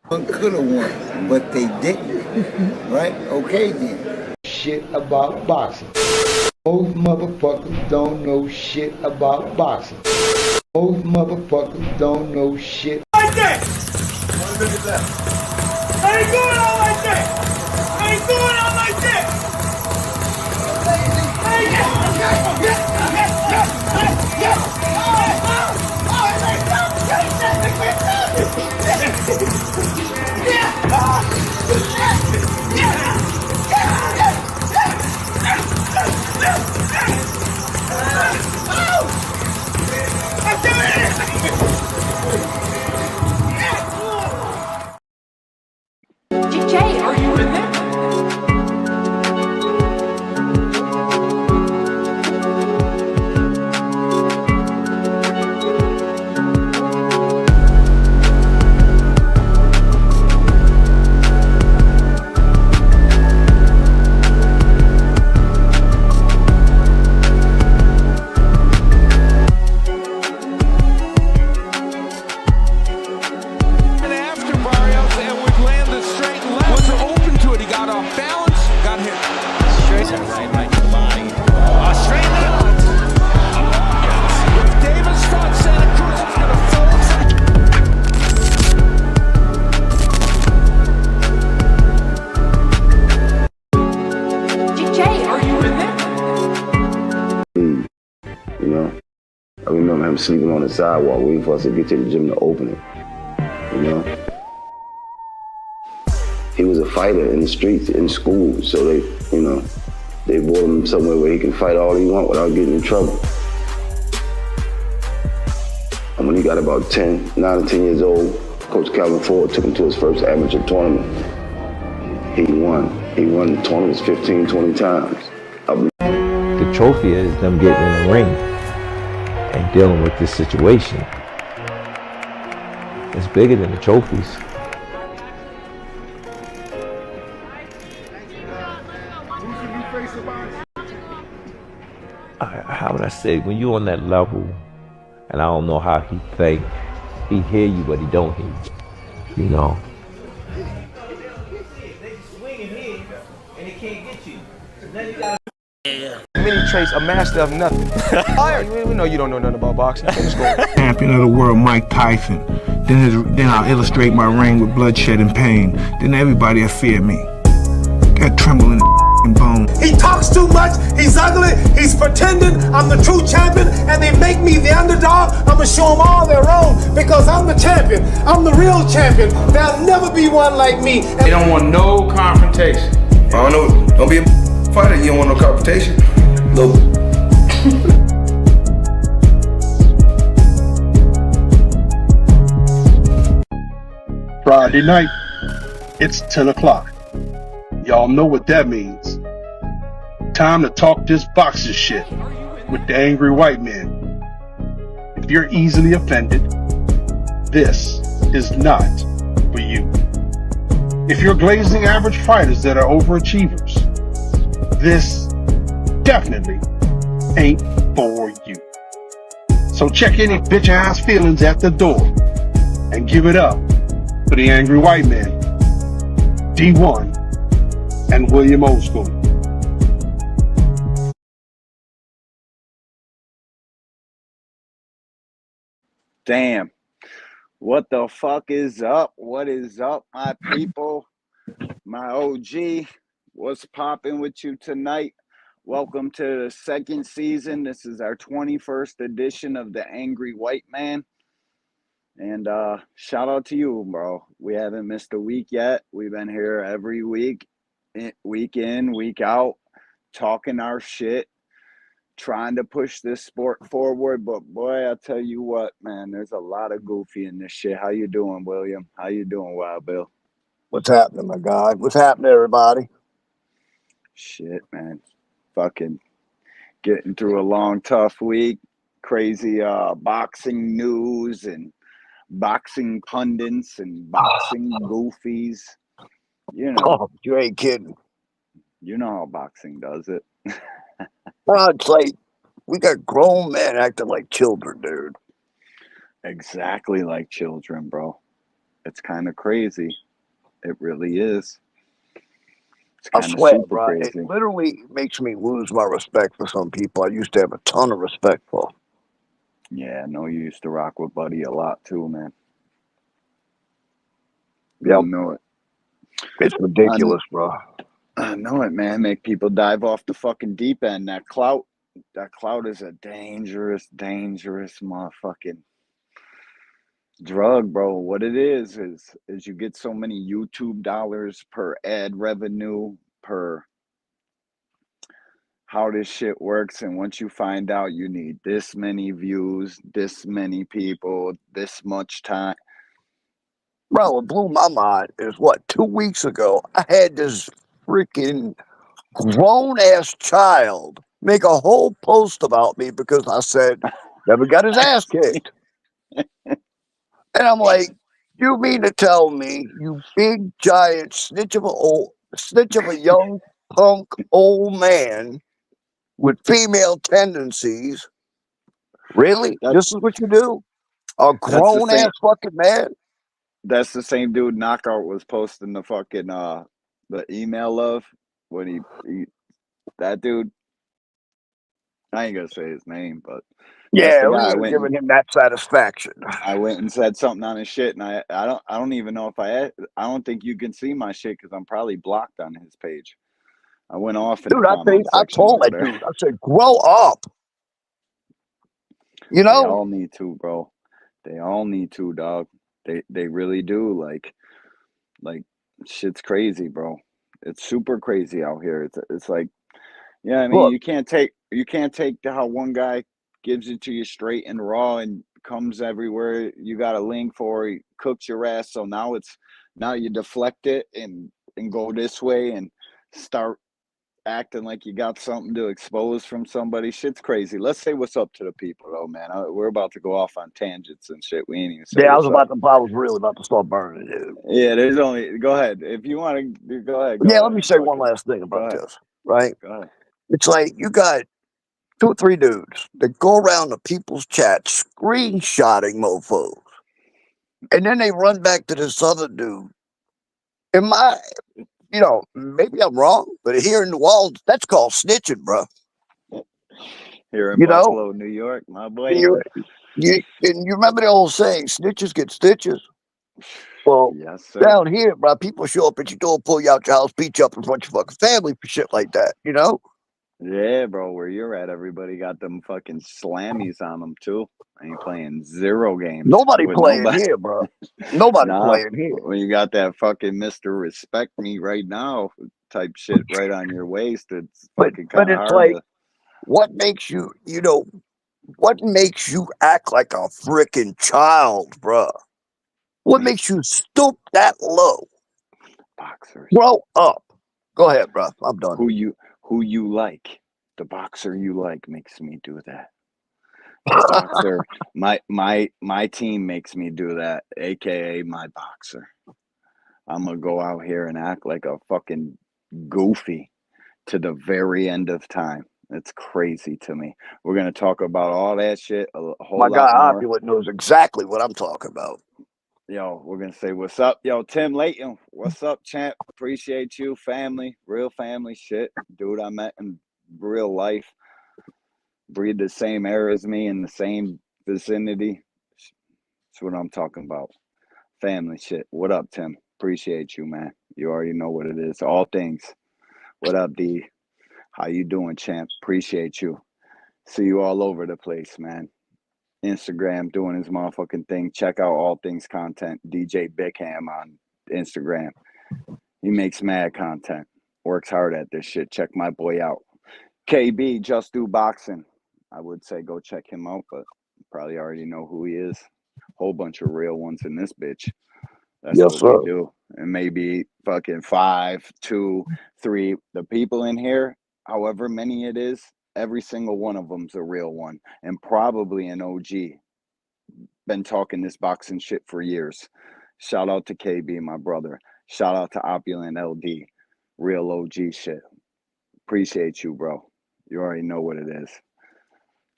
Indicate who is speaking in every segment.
Speaker 1: One could have won, but they didn't. Right? Okay then. Shit about boxing. Most motherfuckers don't know shit about boxing. Most motherfuckers don't know shit.
Speaker 2: Like that! 1 minute left. I ain't going out like that! I ain't going out like that!
Speaker 3: Jay, are you in there?
Speaker 4: You know, I remember him sleeping on the sidewalk waiting for us to get to the gym to open it. You know, he was a fighter in the streets, in school, so they brought him somewhere where he can fight all he want without getting in trouble. And when he got about 9 or 10 years old, Coach Calvin Ford took him to his first amateur tournament. He won. He won the tournaments 15, 20 times.
Speaker 5: The trophy is them getting in the ring and dealing with this situation. It's bigger than the trophies. How would I say, when you're on that level, and I don't know how he think, he hear you but he don't hear you, you know.
Speaker 6: They swinging here and they can't get you. So then you gotta many traits, a master of nothing. We know you don't know nothing about boxing.
Speaker 7: Champion of the world, Mike Tyson. Then I'll illustrate my reign with bloodshed and pain. Then everybody will fear me. That tremble in the bone.
Speaker 2: He talks too much, he's ugly, he's pretending I'm the true champion, and they make me the underdog. I'm gonna show them all they're wrong, because I'm the champion. I'm the real champion. There'll never be one like me.
Speaker 8: They don't want no confrontation. I don't know, don't be a fighter, you don't want no confrontation. Nope.
Speaker 9: Friday night, it's 10 o'clock. Y'all know what that means. Time to talk this boxing shit with the angry white man. If you're easily offended, this is not for you. If you're glazing average fighters that are overachievers, this definitely ain't for you. So check any bitch ass feelings at the door and give it up for the angry white man, D1, and William Oldskool.
Speaker 10: Damn. What the fuck is up? What is up, my people? My OG, what's popping with you tonight? Welcome to the second season. This is our 21st edition of The Angry White Man. And shout out to you, bro. We haven't missed a week yet. We've been here every week in, week out, talking our shit, trying to push this sport forward. But boy, I tell you what, man, there's a lot of goofy in this shit. How you doing, William? How you doing, Wild Bill?
Speaker 1: What's happening, my guy? What's happening, everybody?
Speaker 10: Shit, man. Fucking getting through a long, tough week. Crazy boxing news and boxing pundits and boxing goofies. You know.
Speaker 1: Oh, you ain't kidding.
Speaker 10: You know how boxing does it.
Speaker 1: Well, it's like we got grown men acting like children, dude.
Speaker 10: Exactly like children, bro. It's kind of crazy. It really is. It's
Speaker 11: I
Speaker 10: kind of
Speaker 11: swear,
Speaker 10: super
Speaker 11: bro, it
Speaker 10: crazy.
Speaker 11: literally makes me lose my respect for some people I used to have a ton of respect for.
Speaker 10: Yeah, I know you used to rock with Buddy a lot too, man. I
Speaker 11: Yep,
Speaker 10: know it.
Speaker 11: it's
Speaker 10: I,
Speaker 11: ridiculous, bro.
Speaker 10: I know it, man. Make people dive off the fucking deep end. That clout is a dangerous, dangerous motherfucking drug, bro. What it is you get so many YouTube dollars per ad revenue per how this shit works, and once you find out you need this many views, this many people, this much time.
Speaker 11: Bro, what blew my mind is what, 2 weeks ago, I had this freaking grown ass child make a whole post about me because I said, never got his ass kicked. And I'm like, you mean to tell me, you big giant snitch of a young punk old man with female tendencies, really? This
Speaker 10: That's
Speaker 11: is what you do? A
Speaker 10: that's the
Speaker 11: grown
Speaker 10: same
Speaker 11: ass fucking man?
Speaker 10: that's the same dude Knockout was posting the fucking the email of when he that dude, I ain't gonna say his name, but that's the
Speaker 11: Yeah, we
Speaker 10: guy.
Speaker 11: ain't giving him that satisfaction.
Speaker 10: I went and said something on his shit, and I don't even know if I don't think you can see my shit because I'm probably blocked on his page. I went off in the
Speaker 11: Dude,
Speaker 10: comment
Speaker 11: I
Speaker 10: section
Speaker 11: told
Speaker 10: over
Speaker 11: that
Speaker 10: there.
Speaker 11: dude, I said, grow up. You
Speaker 10: They
Speaker 11: know?
Speaker 10: all need to, bro. They all need to, dog. They really do. Like shit's crazy, bro. It's super crazy out here. It's like, yeah, I mean,
Speaker 11: Look,
Speaker 10: you can't take how one guy gives it to you straight and raw and comes everywhere you got a link for. He cooks your ass, so now you deflect it and go this way and start acting like you got something to expose from somebody. Shit's crazy. Let's say what's up to the people, though, man. We're about to go off on tangents and shit. We ain't even say
Speaker 11: yeah,
Speaker 10: what's up.
Speaker 11: I was really about to start burning it.
Speaker 10: Yeah, there's only. Go ahead if you want to. Go ahead.
Speaker 11: Yeah,
Speaker 10: Go
Speaker 11: let me
Speaker 10: ahead.
Speaker 11: say one
Speaker 10: Fucking.
Speaker 11: last thing
Speaker 10: Go
Speaker 11: about
Speaker 10: ahead.
Speaker 11: this, right?
Speaker 10: Go ahead.
Speaker 11: It's like you got 2 or 3 dudes that go around the people's chat screenshotting mofos. And then they run back to this other dude. Am I, maybe I'm wrong, but here in the walls, that's called snitching, bro.
Speaker 10: Here in
Speaker 11: You know?
Speaker 10: Buffalo, New York, my boy.
Speaker 11: And you remember the old saying, snitches get stitches? Well,
Speaker 10: Yes, sir.
Speaker 11: down here, bro, people show up at your door, pull you out your house, beat you up in front of your fucking family for shit like that, you know?
Speaker 10: Yeah, bro. Where you're at, everybody got them fucking slammies on them too. I ain't playing 0 games
Speaker 11: Nobody
Speaker 10: with
Speaker 11: playing
Speaker 10: nobody.
Speaker 11: here, bro. Nobody
Speaker 10: Nah,
Speaker 11: playing here.
Speaker 10: when you got that fucking Mr. Respect Me right now type shit right on your waist, it's fucking
Speaker 11: But
Speaker 10: kind of
Speaker 11: it's
Speaker 10: hard
Speaker 11: like,
Speaker 10: to.
Speaker 11: what makes what makes you act like a freaking child, bro? What makes you stoop that low?
Speaker 10: Boxers.
Speaker 11: Grow up. Go ahead, bro. I'm done.
Speaker 10: Who you like? The boxer you like makes me do that. The boxer, my team makes me do that, aka my boxer. I'm gonna go out here and act like a fucking goofy to the very end of time. It's crazy to me. We're gonna talk about all that shit a whole
Speaker 11: My guy
Speaker 10: lot more.
Speaker 11: Opulent knows exactly what I'm talking about.
Speaker 10: Yo, we're gonna say what's up. Yo, Tim Layton, what's up, champ? Appreciate you, family, real family shit. Dude I met in real life. Breathe the same air as me in the same vicinity. That's what I'm talking about. Family shit. What up, Tim? Appreciate you, man. You already know what it is. All things. What up, D? How you doing, champ? Appreciate you. See you all over the place, man. Instagram doing his motherfucking thing. Check out All Things Content. DJ Bickham on Instagram. He makes mad content. Works hard at this shit. Check my boy out. KB, Just Do Boxing. I would say go check him out, but you probably already know who he is. Whole bunch of real ones in this bitch. That's
Speaker 11: Yes,
Speaker 10: what
Speaker 11: sir.
Speaker 10: we do. And maybe fucking 5, 2, 3. The people in here, however many it is, every single one of them's a real one. And probably an OG. Been talking this boxing shit for years. Shout out to KB, my brother. Shout out to Opulent LD. Real OG shit. Appreciate you, bro. You already know what it is.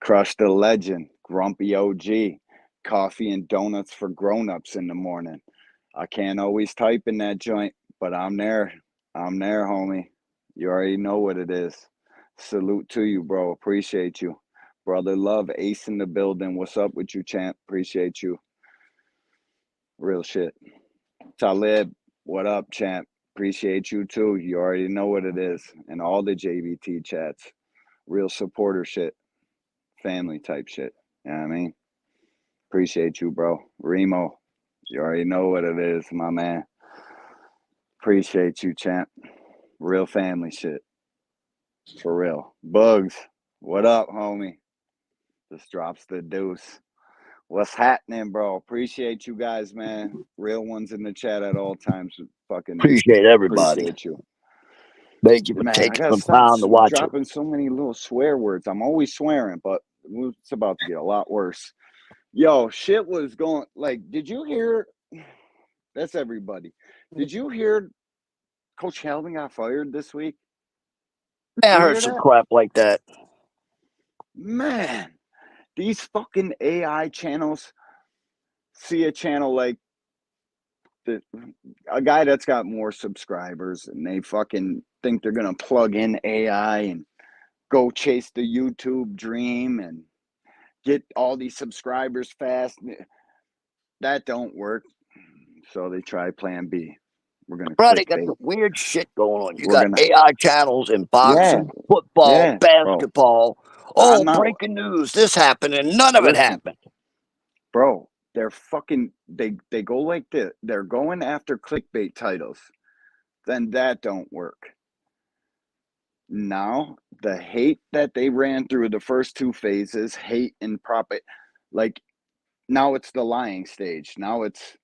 Speaker 10: Crush the Legend. Grumpy OG. Coffee and donuts for grown-ups in the morning. I can't always type in that joint, but I'm there. I'm there, homie. You already know what it is. Salute to you, bro. Appreciate you. Brother Love, Ace in the building. What's up with you, champ? Appreciate you. Real shit. Talib, what up, champ? Appreciate you too. You already know what it is. And all the JVT chats. Real supporter shit. Family type shit. You know what I mean? Appreciate you, bro. Remo, you already know what it is, my man. Appreciate you, champ. Real family shit. For real. Bugs, what up, homie? Just drops the deuce. What's happening, bro? Appreciate you guys, man. Real ones in the chat at all times. Fucking
Speaker 11: Appreciate everybody.
Speaker 10: appreciate you.
Speaker 11: Thank you for
Speaker 10: Man, I
Speaker 11: taking
Speaker 10: gotta
Speaker 11: some
Speaker 10: stop
Speaker 11: time to watch it.
Speaker 10: dropping so many little swear words. I'm always swearing, but it's about to get a lot worse. Yo, shit was going, like, did you hear? That's everybody. Did you hear Coach Calvin got fired this week?
Speaker 11: Man, I
Speaker 10: You
Speaker 11: heard
Speaker 10: hear
Speaker 11: some
Speaker 10: that?
Speaker 11: crap like that.
Speaker 10: Man, these fucking AI channels see a channel like a guy that's got more subscribers, and they fucking think they're gonna plug in AI and go chase the YouTube dream and get all these subscribers fast. That don't work. So they try plan B. We're gonna
Speaker 11: Bro, they got
Speaker 10: clickbait.
Speaker 11: some weird shit going on. You
Speaker 10: We're
Speaker 11: got
Speaker 10: gonna
Speaker 11: AI channels in boxing, football,
Speaker 10: yeah, bro.
Speaker 11: basketball. Oh, breaking news, this happened, and none of it happened.
Speaker 10: Bro, they're fucking they go like this. They're going after clickbait titles. Then that don't work. Now, the hate that they ran through the first two phases, hate and profit, like now it's the lying stage. Now it's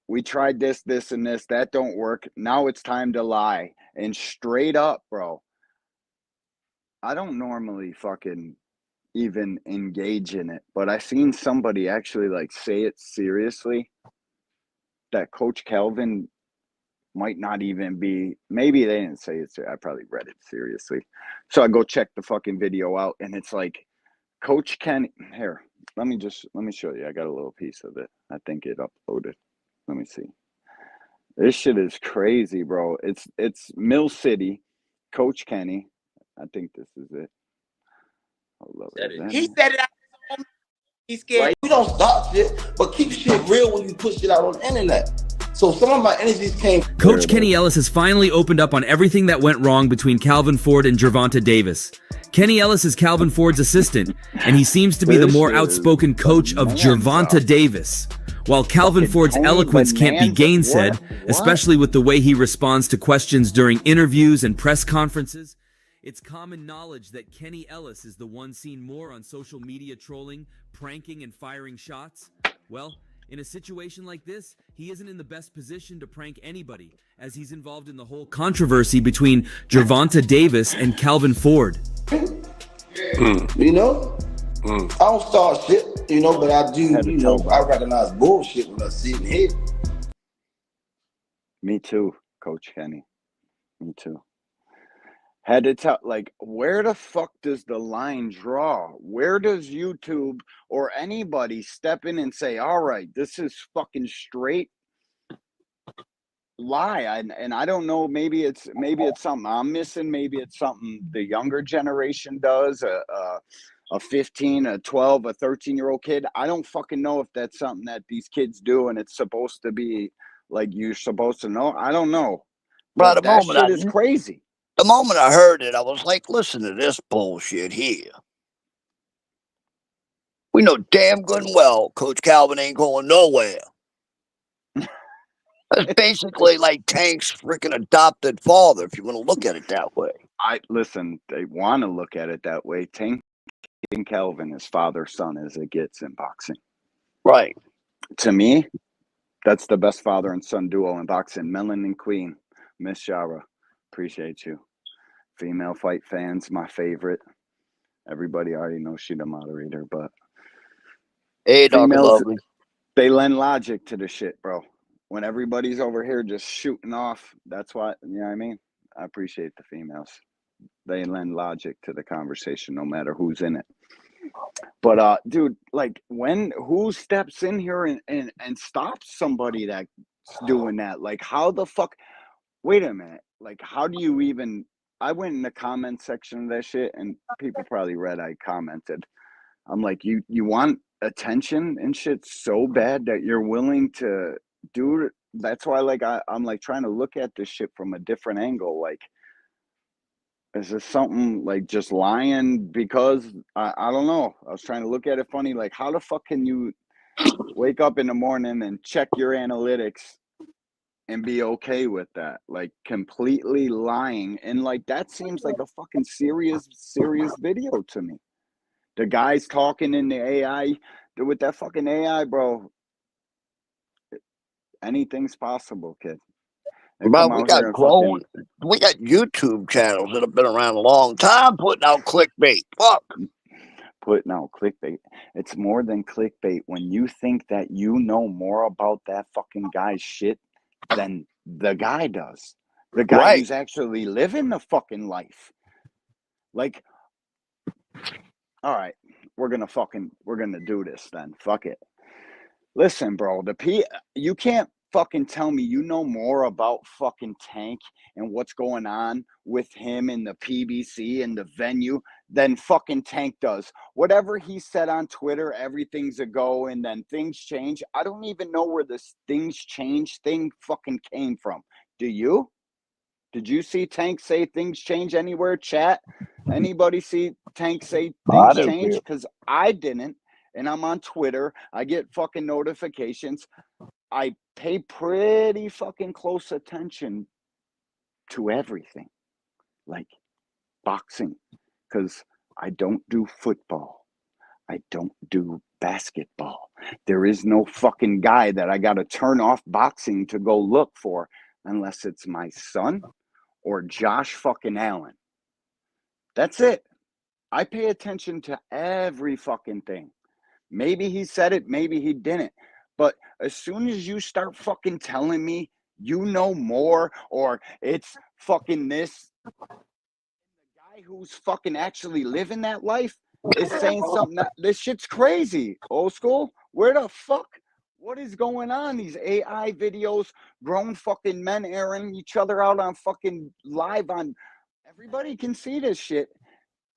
Speaker 10: we tried this, this, and this. That don't work. Now it's time to lie. And straight up, bro, I don't normally fucking even engage in it, but I seen somebody actually like say it seriously that Coach Calvin might not even be, maybe they didn't say it. I probably read it seriously. So I go check the fucking video out, and it's like Coach Kenny. Here, let me show you. I got a little piece of it. I think it uploaded. Let me see. This shit is crazy, bro. It's Mill City, Coach Kenny. I think this is it.
Speaker 12: He said it out his own. He's scared. Right? We don't stop shit, but keep shit real when you put shit out on the internet. So some of my energies came.
Speaker 13: Coach Kenny Ellis has finally opened up on everything that went wrong between Calvin Ford and Gervonta Davis. Kenny Ellis is Calvin Ford's assistant, and he seems to be the more outspoken coach of Gervonta Davis. While Calvin Ford's eloquence can't be gainsaid, especially with the way he responds to questions during interviews and press conferences, it's common knowledge that Kenny Ellis is the one seen more on social media trolling, pranking, and firing shots. Well, in a situation like this, he isn't in the best position to prank anybody, as he's involved in the whole controversy between Gervonta Davis and Calvin Ford.
Speaker 12: You know? I don't start shit, you know, but I do, you know, I recognize bullshit when I see it and hear it.
Speaker 10: Me too, Coach Kenny. Me too. Had to tell, like, where the fuck does the line draw? Where does YouTube or anybody step in and say, all right, this is fucking straight lie? And I don't know, maybe it's something I'm missing. Maybe it's something the younger generation does, a 15, a 12, a 13-year-old kid. I don't fucking know if that's something that these kids do and it's supposed to be like you're supposed to know. I don't know. But that shit is crazy.
Speaker 11: The moment I heard it, I was like, listen to this bullshit here. We know damn good and well Coach Calvin ain't going nowhere. That's basically like Tank's freaking adopted father, if you want to look at it that way.
Speaker 10: Listen, they want to look at it that way. Tank and Calvin is father-son as it gets in boxing.
Speaker 11: Right.
Speaker 10: To me, that's the best father and son duo in boxing. Melon and Queen. Miss Shara, appreciate you. Female fight fans, my favorite. Everybody already knows she's the moderator, but
Speaker 11: hey, females,
Speaker 10: they lend logic to the shit, bro. When everybody's over here just shooting off, that's why, you know what I mean? I appreciate the females. They lend logic to the conversation no matter who's in it. But dude, like who steps in here and stops somebody that's doing that? Like how the fuck wait a minute. Like how do you even I went in the comment section of that shit and people probably read I commented. I'm like, you want attention and shit so bad that you're willing to do it. That's why like I'm like trying to look at this shit from a different angle. Like is this something like just lying because I don't know. I was trying to look at it funny. Like, how the fuck can you wake up in the morning and check your analytics and be okay with that? Like, completely lying. And like, that seems like a fucking serious video to me. The guy's talking in the AI with that fucking AI, bro. Anything's possible, kid.
Speaker 11: But we got we got YouTube channels that have been around a long time putting out clickbait. Fuck.
Speaker 10: Putting out clickbait. It's more than clickbait when you think that you know more about that fucking guy's shit than the guy does. The guy who's actually living the fucking life. Like, all right, we're gonna do this then. Fuck it. Listen, bro, you can't fucking tell me you know more about fucking Tank and what's going on with him in the PBC and the venue than fucking Tank does. Whatever he said on Twitter, everything's a go and then things change. I don't even know where this things change thing fucking came from. Do you? Did you see Tank say things change anywhere, chat? Anybody see Tank say things change? Because I didn't. And I'm on Twitter. I get fucking notifications. I pay pretty fucking close attention to everything. Like boxing. Because I don't do football. I don't do basketball. There is no fucking guy that I got to turn off boxing to go look for unless it's my son or Josh fucking Allen. That's it. I pay attention to every fucking thing. Maybe he said it, maybe he didn't. But as soon as you start fucking telling me you know more or it's fucking this, the guy who's fucking actually living that life is saying something that this shit's crazy. Old school, where the fuck? What is going on? These AI videos, grown fucking men airing each other out on fucking live on. Everybody can see this shit.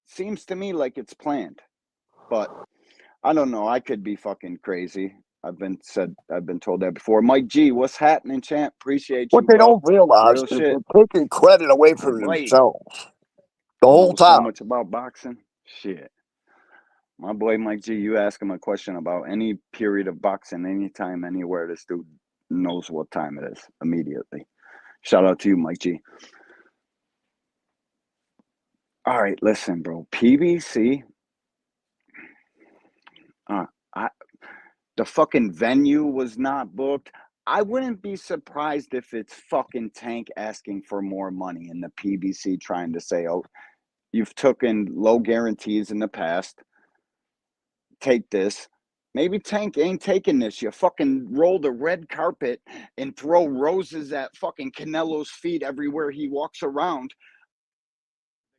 Speaker 10: Seems to me like it's planned. But I don't know. I could be fucking crazy. I've been told that before. Mike G, what's happening, champ? Appreciate you.
Speaker 11: What they don't realize
Speaker 10: Real
Speaker 11: is
Speaker 10: shit.
Speaker 11: they're taking credit away from themselves the whole time.
Speaker 10: So much about boxing. Shit. My boy Mike G, you ask him a question about any period of boxing, anytime, anywhere, this dude knows what time it is immediately. Shout out to you, Mike G. All right, listen, bro. PBC. The fucking venue was not booked. I wouldn't be surprised if it's fucking Tank asking for more money and the PBC trying to say, oh, you've taken low guarantees in the past. Take this. Maybe Tank ain't taking this. You fucking roll the red carpet and throw roses at fucking Canelo's feet everywhere he walks around.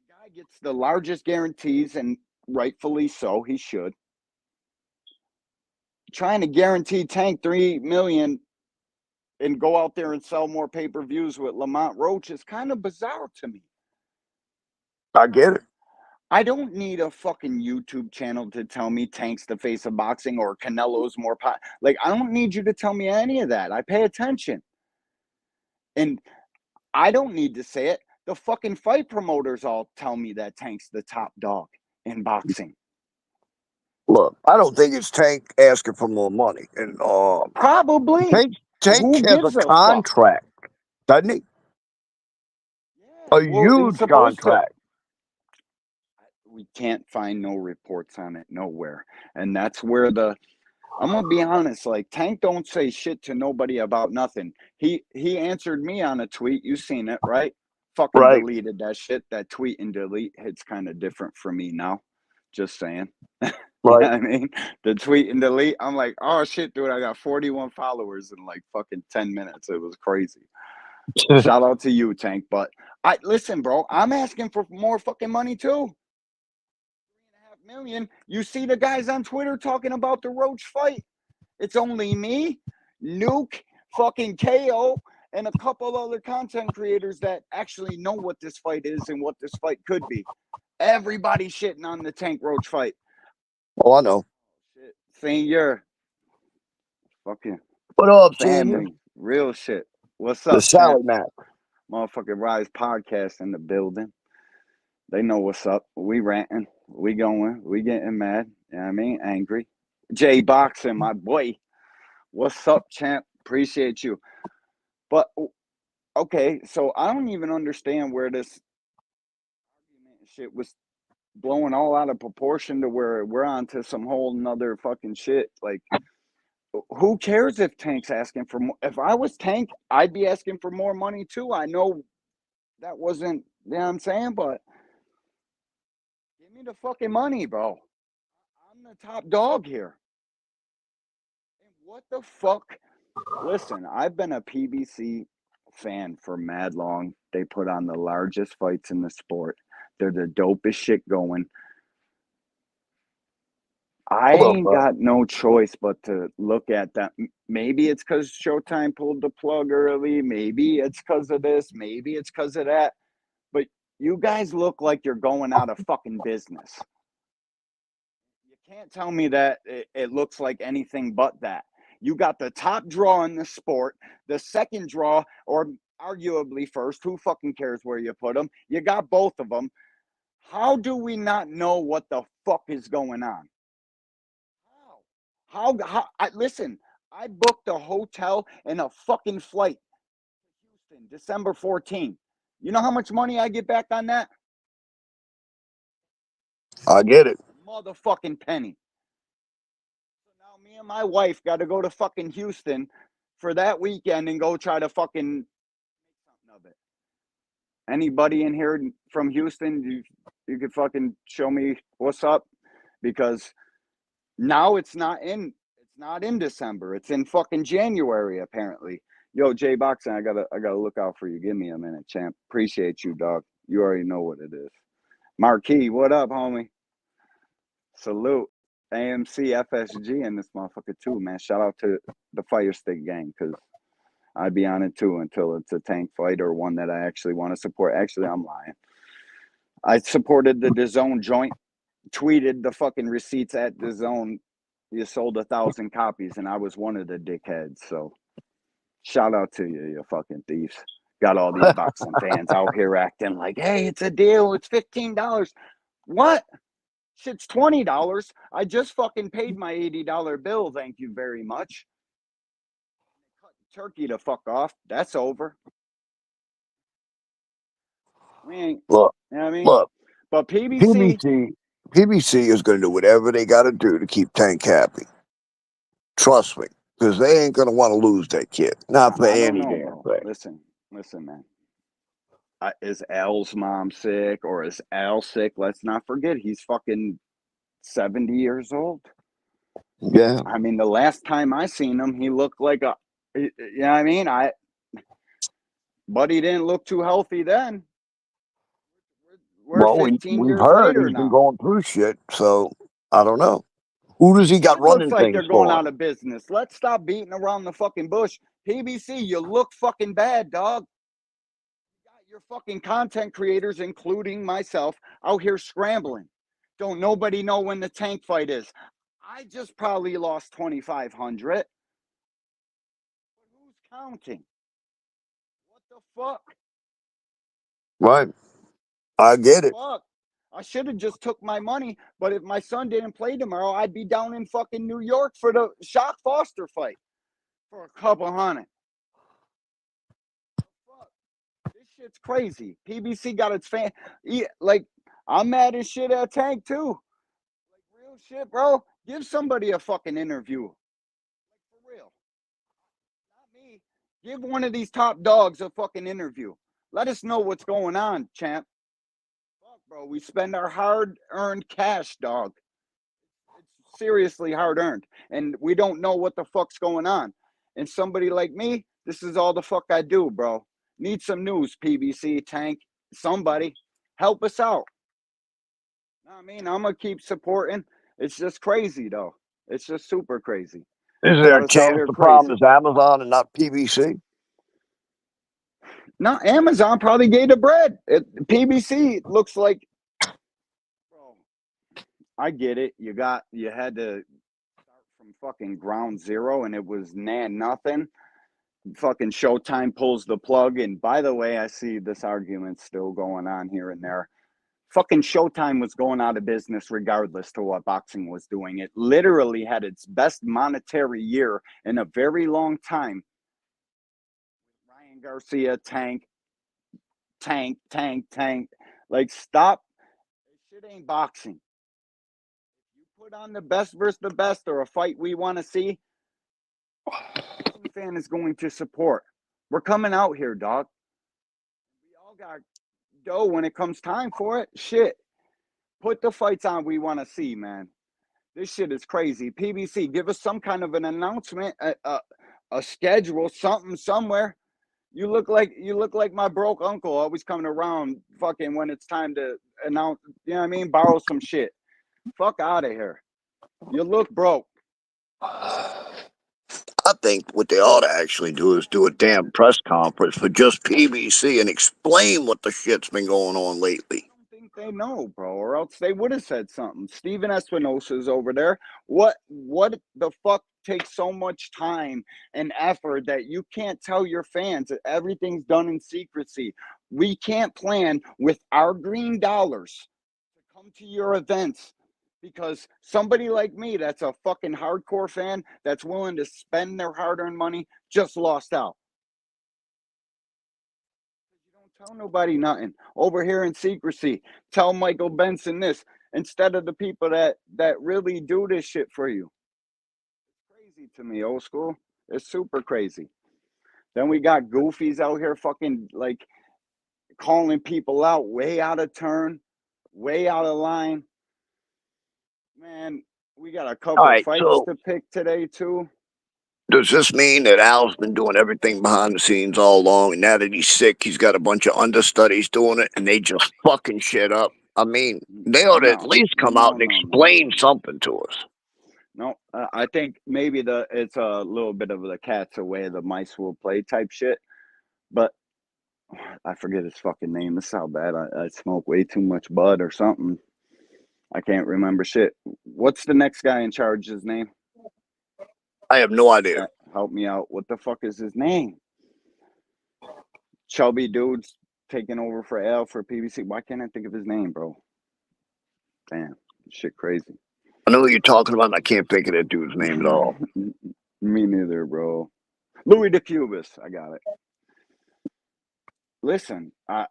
Speaker 10: The guy gets the largest guarantees, and rightfully so, he should. Trying to guarantee Tank $3 million and go out there and sell more pay-per-views with Lamont Roach is kind of bizarre to me.
Speaker 11: I get it.
Speaker 10: I don't need a fucking YouTube channel to tell me Tank's the face of boxing or Canelo's more like, I don't need you to tell me any of that. I pay attention. And I don't need to say it. The fucking fight promoters all tell me that Tank's the top dog in boxing.
Speaker 11: Look, I don't think it's Tank asking for more money. And
Speaker 10: probably
Speaker 11: Tank has a contract, doesn't he? Yeah, a huge contract.
Speaker 10: We can't find no reports on it nowhere. And that's where I'm gonna be honest, like Tank don't say shit to nobody about nothing. He answered me on a tweet. You seen it, right? Fucking deleted that shit. That tweet and delete hits kind of different for me now. Just saying. You know what I mean? The tweet and delete. I'm like, oh shit, dude, I got 41 followers in like fucking 10 minutes. It was crazy. Shout out to you, Tank. But listen, bro, I'm asking for more fucking money too. $3.5 million. You see the guys on Twitter talking about the Roach fight. It's only me, Nuke, fucking KO, and a couple other content creators that actually know what this fight is and what this fight could be. Everybody shitting on the Tank Roach fight.
Speaker 11: Oh, I know.
Speaker 10: Shit. Senior. Fucking
Speaker 11: What up,
Speaker 10: family.
Speaker 11: Senior?
Speaker 10: Real shit. What's
Speaker 11: The
Speaker 10: up,
Speaker 11: Sally
Speaker 10: champ?
Speaker 11: Mac.
Speaker 10: Motherfucking Rise podcast in the building. They know what's up. We ranting. We going. We getting mad. You know what I mean? Angry. Jay Boxing, my boy. What's up, champ? Appreciate you. But, okay, so I don't even understand where this shit was blowing all out of proportion to where we're on to some whole nother fucking shit. Like, who cares if Tank's asking for more? If I was Tank, I'd be asking for more money too. I know that wasn't, you know what I'm saying? But give me the fucking money, bro. I'm the top dog here. And what the fuck? Listen, I've been a PBC fan for mad long. They put on the largest fights in the sport. They're the dopest shit going. I ain't got no choice but to look at that. Maybe it's because Showtime pulled the plug early. Maybe it's because of this. Maybe it's because of that. But you guys look like you're going out of fucking business. You can't tell me that it looks like anything but that. You got the top draw in the sport, the second draw, or arguably first. Who fucking cares where you put them? You got both of them. How do we not know what the fuck is going on? How listen, I booked a hotel and a fucking flight to Houston, December 14th. You know how much money I get back on that?
Speaker 11: I get it.
Speaker 10: Motherfucking penny. So now me and my wife got to go to fucking Houston for that weekend and go try to fucking make something of it. Anybody in here from Houston, you could fucking show me what's up, because now it's not in December. It's in fucking January, apparently. Yo, Jay Boxing, I gotta look out for you. Give me a minute, champ. Appreciate you, dog. You already know what it is. Marquis, what up, homie? Salute. AMC FSG in this motherfucker too, man. Shout out to the Fire Stick gang, because I'd be on it too until it's a Tank fight or one that I actually want to support. Actually, I'm lying. I supported the DAZN joint, tweeted the fucking receipts at DAZN. You sold 1,000 copies, and I was one of the dickheads. So shout out to you, you fucking thieves. Got all these boxing fans out here acting like, hey, it's a deal. It's $15. What? Shit's $20. I just fucking paid my $80 bill. Thank you very much. Cut turkey to fuck off. That's over. We ain't,
Speaker 11: Look,
Speaker 10: you know what I mean?
Speaker 11: look.
Speaker 10: But PBC
Speaker 11: is going to do whatever they got to do to keep Tank happy. Trust me, because they ain't going to want to lose that kid. Not for any damn thing.
Speaker 10: Listen, man. Is Al's mom sick, or is Al sick? Let's not forget, he's fucking 70 years old.
Speaker 11: Yeah.
Speaker 10: I mean, the last time I seen him, he looked like you know what I mean? But he didn't look too healthy then. We're 15
Speaker 11: we've
Speaker 10: years
Speaker 11: heard
Speaker 10: later
Speaker 11: he's
Speaker 10: now.
Speaker 11: been going through shit, so I don't know. Who does he got
Speaker 10: It
Speaker 11: running
Speaker 10: looks like
Speaker 11: things
Speaker 10: they're going
Speaker 11: for?
Speaker 10: out of business. Let's stop beating around the fucking bush. PBC, you look fucking bad, dog. You got your fucking content creators, including myself, out here scrambling. Don't nobody know when the Tank fight is. I just probably lost 2,500. Who's counting? What the fuck?
Speaker 11: Right. I get it.
Speaker 10: Fuck. I should have just took my money, but if my son didn't play tomorrow, I'd be down in fucking New York for the Shock Foster fight for a couple hundred. Fuck. This shit's crazy. PBC got its fan. Like, I'm mad as shit at Tank too. Like, real shit, bro. Give somebody a fucking interview. Like, for real. Not me. Give one of these top dogs a fucking interview. Let us know what's going on, champ. Fuck, bro. We spend our hard-earned cash, dog. It's seriously hard-earned. And we don't know what the fuck's going on. And somebody like me, this is all the fuck I do, bro. Need some news, PBC, Tank. Somebody. Help us out. I mean, I'm gonna keep supporting. It's just crazy though. It's just super crazy.
Speaker 11: Is there
Speaker 10: Got
Speaker 11: a
Speaker 10: us out
Speaker 11: chance
Speaker 10: here
Speaker 11: the problem
Speaker 10: crazy.
Speaker 11: is Amazon and not PBC?
Speaker 10: No, Amazon probably gave the bread. PBC looks like, bro. I get it. You had to start from fucking ground zero, and it was nothing. Fucking Showtime pulls the plug, and by the way, I see this argument still going on here and there. Fucking Showtime was going out of business regardless to what boxing was doing. It literally had its best monetary year in a very long time. Ryan Garcia, Tank. Like, stop. This shit ain't boxing. You put on the best versus the best or a fight we want to see, the fan is going to support. We're coming out here, dog. We all got dough when it comes time for it. Shit. Put the fights on we want to see, man. This shit is crazy. PBC, give us some kind of an announcement, a schedule, something somewhere. You look like my broke uncle, always coming around fucking when it's time to announce, you know what I mean? Borrow some shit. Fuck out of here. You look broke.
Speaker 11: I think what they ought to actually do is do a damn press conference for just PBC and explain what the shit's been going on lately.
Speaker 10: They know, bro, or else they would have said something. Steven Espinosa's over there. What the fuck takes so much time and effort that you can't tell your fans that everything's done in secrecy? We can't plan with our green dollars to come to your events because somebody like me that's a fucking hardcore fan that's willing to spend their hard-earned money just lost out. Tell nobody nothing. Over here in secrecy. Tell Michael Benson this instead of the people that really do this shit for you. It's crazy to me, old school. It's super crazy. Then we got goofies out here fucking like calling people out way out of turn, way out of line. Man, we got a couple fights to pick today too.
Speaker 11: Does this mean that Al's been doing everything behind the scenes all along, and now that he's sick, he's got a bunch of understudies doing it, and they just fucking shit up? I mean, they ought to at least come out and explain something to us.
Speaker 10: No, I think maybe it's a little bit of the cat's away, the mice will play type shit. But I forget his fucking name. This is how bad I smoke way too much bud or something. I can't remember shit. What's the next guy in charge's name?
Speaker 11: I have no idea.
Speaker 10: Help me out. What the fuck is his name? Chubby dude's taking over for Al for PBC. Why can't I think of his name, bro? Damn, shit crazy.
Speaker 11: I know what you're talking about, and I can't think of that dude's name at all.
Speaker 10: Me neither, bro. Louis DeCubas. I got it. Listen, I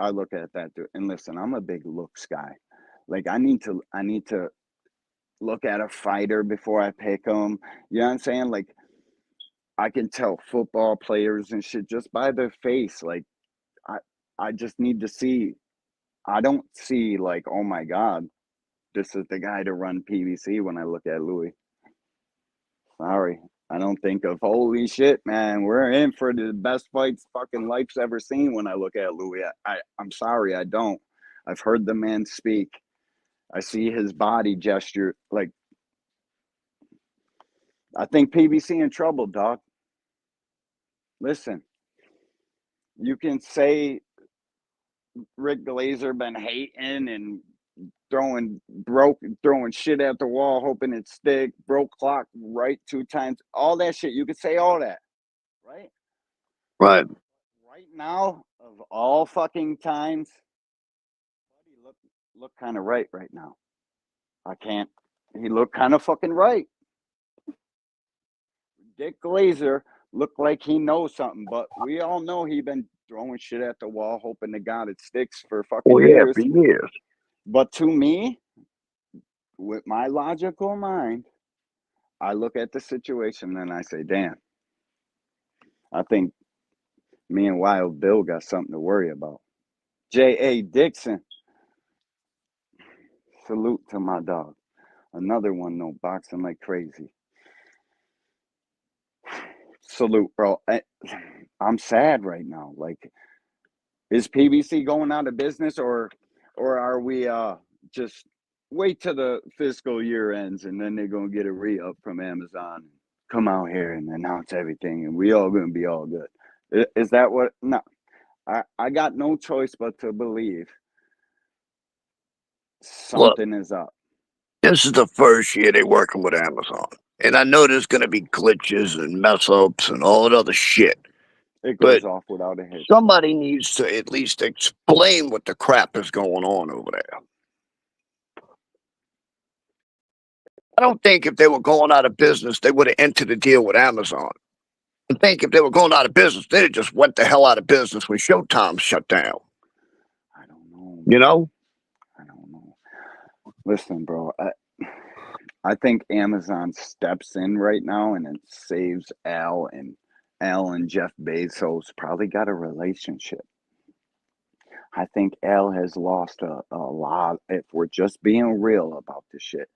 Speaker 10: look at that dude, and listen, I'm a big looks guy. Like, I need to look at a fighter before I pick them. You know what I'm saying? Like, I can tell football players and shit just by their face. Like, I just need to see. I don't see like, oh my God, this is the guy to run PBC when I look at Louis. Sorry. I don't think of, holy shit, man, we're in for the best fights fucking life's ever seen when I look at Louis. I'm sorry, I don't. I've heard the man speak. I see his body gesture. Like, I think PBC in trouble, dog. Listen, you can say Rick Glazer been hating and throwing shit at the wall, hoping it stick, broke clock right 2 times, all that shit. You could say all that, right?
Speaker 11: Right.
Speaker 10: Right now, of all fucking times, buddy, look kind of right now. I can't. He looked kind of fucking right. Dick Glazer looked like he knows something, but we all know he been throwing shit at the wall, hoping to God it sticks for fucking years.
Speaker 11: For years.
Speaker 10: But to me, with my logical mind, I look at the situation and I say, damn, I think me and Wild Bill got something to worry about. J.A. Dixon, salute to my dog. Another one, no, boxing like crazy. Salute, bro. I'm sad right now. Like, is PBC going out of business or or are we just wait till the fiscal year ends and then they're gonna get a re-up from Amazon, come out here and announce everything, and we all gonna be all good? Is that what? No, I got no choice but to believe
Speaker 11: Look,
Speaker 10: something is up.
Speaker 11: this is the first year they're working with Amazon. And I know there's going to be glitches and mess ups and all that other shit.
Speaker 10: It
Speaker 11: But
Speaker 10: goes off without a hitch.
Speaker 11: somebody needs to at least explain what the crap is going on over there. I don't think if they were going out of business, they would have entered a deal with Amazon. I think if they were going out of business, they'd have just went the hell out of business when Showtime shut down.
Speaker 10: I don't know.
Speaker 11: You know?
Speaker 10: I don't know. Listen, bro, I think Amazon steps in right now and it saves Al, and Al and Jeff Bezos probably got a relationship. I think Al has lost a lot. If we're just being real about this shit,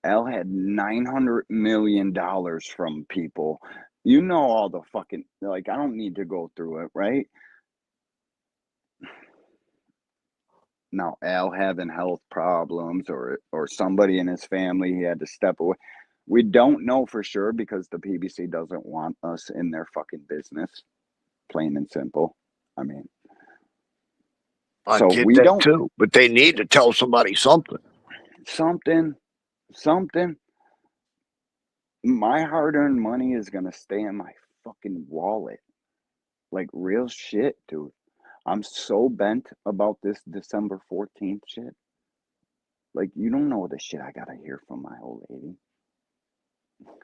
Speaker 10: Al had $900 million from people. You know, all the fucking, like, I don't need to go through it, right? Now, Al having health problems or somebody in his family, he had to step away. We don't know for sure because the PBC doesn't want us in their fucking business, plain and simple. I mean,
Speaker 11: I
Speaker 10: so
Speaker 11: get
Speaker 10: we
Speaker 11: that
Speaker 10: don't.
Speaker 11: too, but they need to tell somebody something.
Speaker 10: Something. My hard-earned money is gonna stay in my fucking wallet. Like, real shit, dude. I'm so bent about this December 14th shit. Like, you don't know the shit I gotta hear from my old lady.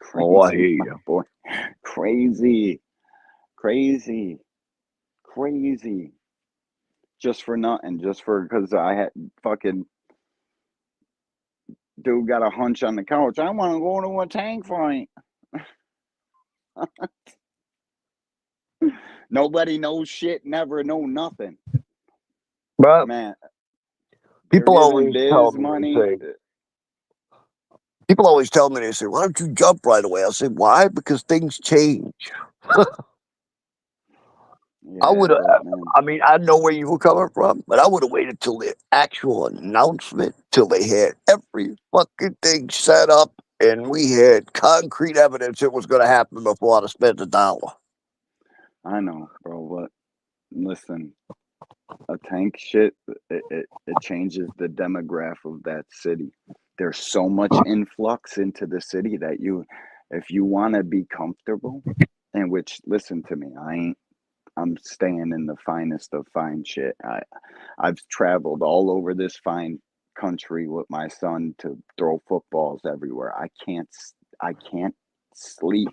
Speaker 10: Crazy,
Speaker 11: Oh, I hear
Speaker 10: my
Speaker 11: you.
Speaker 10: boy. Crazy. Just for nothing. Just for, because I had fucking dude got a hunch on the couch. I want to go to a tank fight. Nobody knows shit, never know nothing.
Speaker 11: But
Speaker 10: man,
Speaker 11: people
Speaker 10: giving
Speaker 11: always tell
Speaker 10: Biz
Speaker 11: me,
Speaker 10: money.
Speaker 11: they say, people always tell me, they say, why don't you jump right away? I say, why? Because things change. I would have, I mean, I know where you were coming from, but I would have waited till the actual announcement, till they had every fucking thing set up and we had concrete evidence it was going to happen before I'd have spent $1.
Speaker 10: I know, bro, but listen, a tank shit, it changes the demographic of that city. There's so much influx into the city that if you want to be comfortable, and which, listen to me, I'm staying in the finest of fine shit. I've traveled all over this fine country with my son to throw footballs everywhere. I can't sleep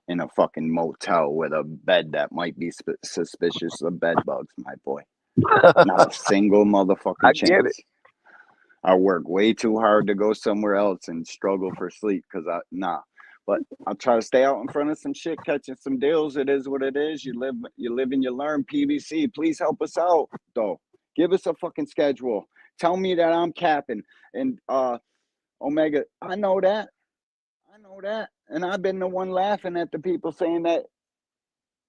Speaker 10: in a fucking motel with a bed that might be suspicious of bed bugs, my boy. Not a single motherfucking
Speaker 11: I
Speaker 10: chance.
Speaker 11: get it.
Speaker 10: I work way too hard to go somewhere else and struggle for sleep because But I'll try to stay out in front of some shit, catching some deals. It is what it is. You live and you learn. PBC, please help us out, though. Give us a fucking schedule. Tell me that I'm capping. And Omega, I know that. And I've been the one laughing at the people saying that,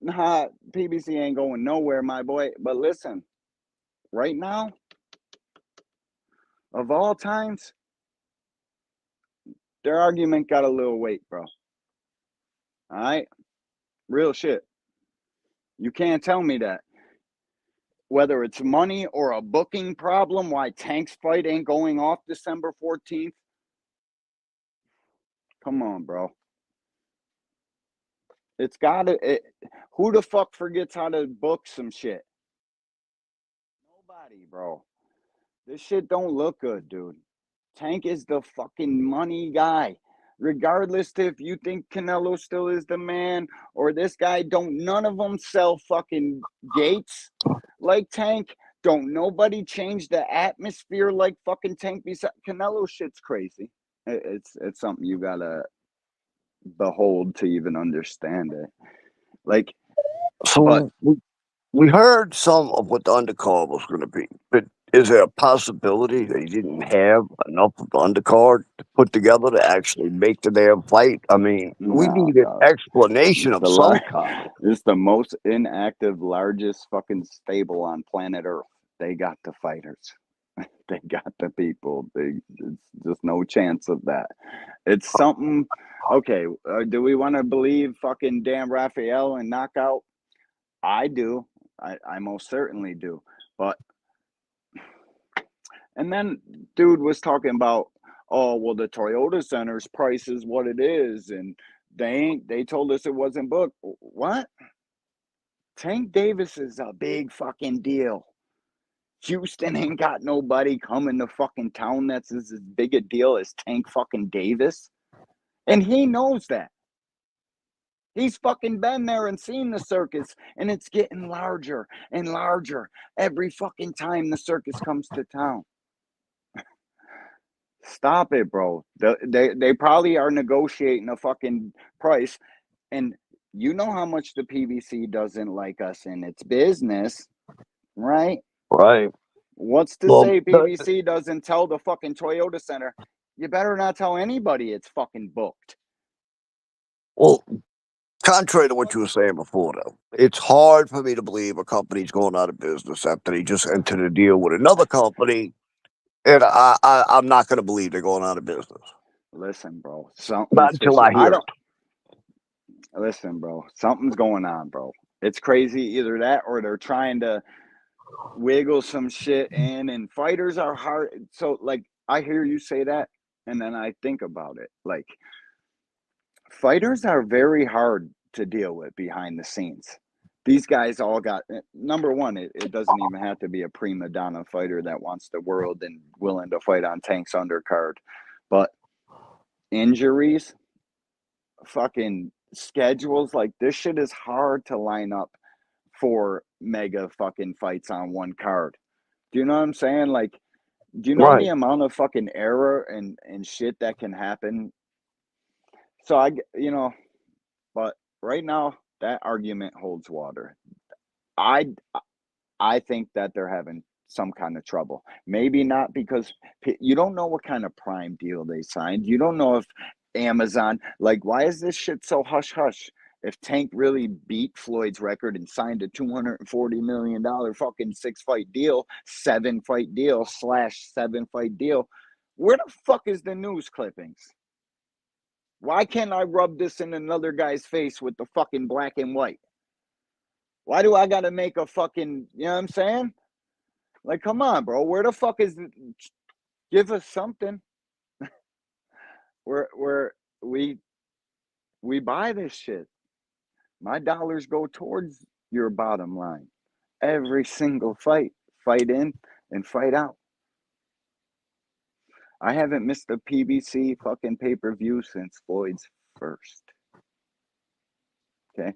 Speaker 10: nah, PBC ain't going nowhere, my boy. But listen, right now, of all times, their argument got a little weight, bro. All right? Real shit. You can't tell me that. Whether it's money or a booking problem, why Tank's fight ain't going off December 14th. Come on, bro. It's gotta, who the fuck forgets how to book some shit? Nobody, bro. This shit don't look good, dude. Tank is the fucking money guy. Regardless if you think Canelo still is the man or this guy, none of them sell fucking gates like Tank. Don't nobody change the atmosphere like fucking Tank. Canelo shit's crazy. It's something you gotta behold to even understand it. Like,
Speaker 11: so we heard some of what the undercard was going to be, but is there a possibility they didn't have enough of the undercard to put together to actually make the damn fight? I mean, we need an explanation of some kind.
Speaker 10: It's the most inactive, largest fucking stable on planet Earth. They got the fighters. They got the people. It's just no chance of that. It's something. Okay, do we want to believe fucking Dan Raphael and Knockout? I do. I most certainly do. But and then dude was talking about, oh well, the Toyota Center's price is what it is, and they told us it wasn't booked. What? Tank Davis is a big fucking deal. Houston ain't got nobody coming to fucking town that's as big a deal as Tank fucking Davis. And he knows that. He's fucking been there and seen the circus, and it's getting larger and larger every fucking time the circus comes to town. Stop it, bro. They probably are negotiating a fucking price, and you know how much the PBC doesn't like us in its business, right?
Speaker 11: Right.
Speaker 10: What's to say PBC doesn't tell the fucking Toyota Center, you better not tell anybody it's fucking booked.
Speaker 11: Well, contrary to what you were saying before, though, it's hard for me to believe a company's going out of business after they just entered a deal with another company, and I'm not going to believe they're going out of business.
Speaker 10: Listen, bro, something's
Speaker 11: Not until I hear it.
Speaker 10: Listen, bro, something's going on, bro. It's crazy, either that or they're trying to wiggle some shit in, and fighters are hard. So, like, I hear you say that, and then I think about it. Like, fighters are very hard to deal with behind the scenes. These guys all got, number one, it doesn't even have to be a prima donna fighter that wants the world and willing to fight on Tank's undercard. But injuries, fucking schedules, like this shit is hard to line up for mega fucking fights on one card. Do you know what I'm saying? Like, do you know the amount of fucking error and shit that can happen? So but right now that argument holds water. I think that they're having some kind of trouble. Maybe not, because you don't know what kind of prime deal they signed. You don't know if Amazon, like, why is this shit so hush hush? If Tank really beat Floyd's record and signed a $240 million fucking 6-fight deal, 7-fight deal / 7-fight deal, where the fuck is the news clippings? Why can't I rub this in another guy's face with the fucking black and white? Why do I gotta make a fucking, you know what I'm saying? Like, come on, bro. Where the fuck is it? Give us something. where we buy this shit. My dollars go towards your bottom line. Every single fight. Fight in and fight out. I haven't missed a PBC fucking pay-per-view since Floyd's first. Okay?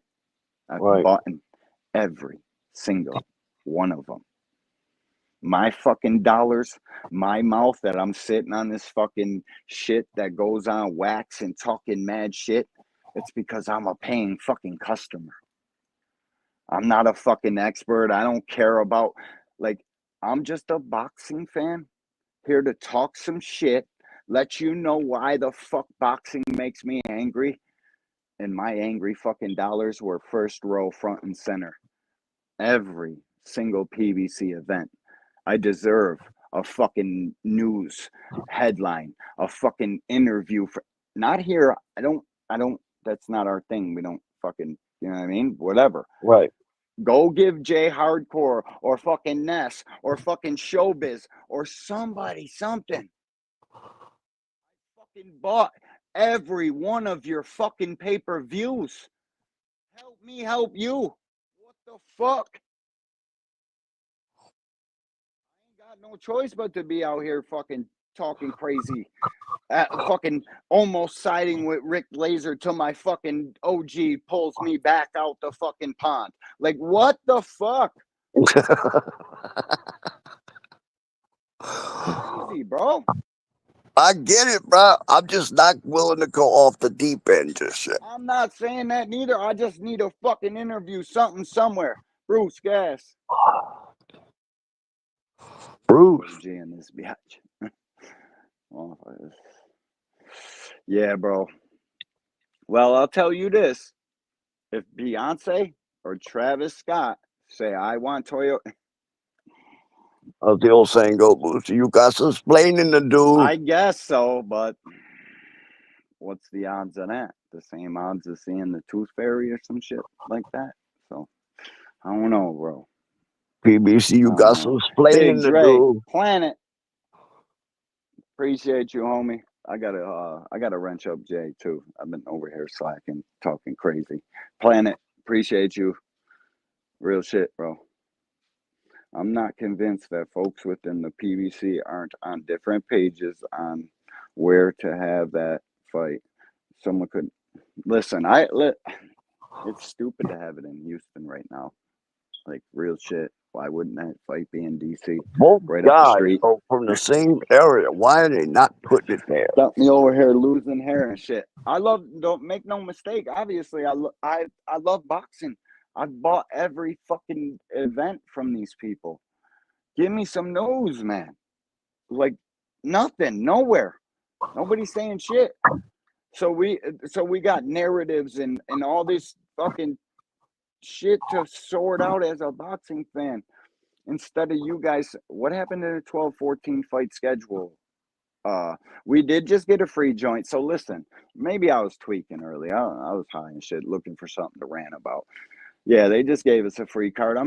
Speaker 10: I've bought every single one of them. My fucking dollars, my mouth that I'm sitting on this fucking shit that goes on wax and talking mad shit, it's because I'm a paying fucking customer. I'm not a fucking expert. I don't care about, like, I'm just a boxing fan here to talk some shit, let you know why the fuck boxing makes me angry, and my angry fucking dollars were first row, front and center. Every single PBC event. I deserve a fucking news headline, a fucking interview for, not here. I don't, that's not our thing. We don't fucking, you know what I mean? Whatever.
Speaker 11: Right.
Speaker 10: Go give Jay Hardcore or fucking Ness or fucking Showbiz or somebody something. I fucking bought every one of your fucking pay-per-views. Help me help you. What the fuck? No choice but to be out here fucking talking crazy, fucking almost siding with Rick Laser till my fucking OG pulls me back out the fucking pond. Like, what the fuck? Crazy, bro.
Speaker 11: I get it, bro. I'm just not willing to go off the deep end just yet.
Speaker 10: I'm not saying that neither. I just need a fucking interview, something somewhere. Bruce Gas.
Speaker 11: Bruce.
Speaker 10: OG in this bitch. Yeah, bro. Well, I'll tell you this. If Beyonce or Travis Scott say, I want Toyota,
Speaker 11: As the old saying goes, Booster, you got some explaining to do.
Speaker 10: I guess so, but what's the odds of that? The same odds as seeing the Tooth Fairy or some shit like that. So I don't know, bro.
Speaker 11: PBC, you got some explaining
Speaker 10: Big
Speaker 11: to
Speaker 10: Dre,
Speaker 11: do.
Speaker 10: Planet. Appreciate you, homie. I gotta wrench up Jay too. I've been over here slacking, talking crazy. Planet, appreciate you. Real shit, bro. I'm not convinced that folks within the PBC aren't on different pages on where to have that fight. Someone could listen. It's stupid to have it in Houston right now. Like real shit. Why wouldn't that fight be in DC?
Speaker 11: Both
Speaker 10: Right up the
Speaker 11: guys
Speaker 10: street.
Speaker 11: are from the same area. Why are they not putting it there?
Speaker 10: Got me over here losing hair and shit. Don't make no mistake. Obviously, I love boxing. I've bought every fucking event from these people. Give me some news, man. Like nothing, nowhere. Nobody's saying shit. So we got narratives and all this fucking shit to sort out as a boxing fan. Instead of you guys, what happened to the 12-14 fight schedule? We did just get a free joint. So listen, maybe I was tweaking early. I was high and shit, looking for something to rant about. Yeah, they just gave us a free card.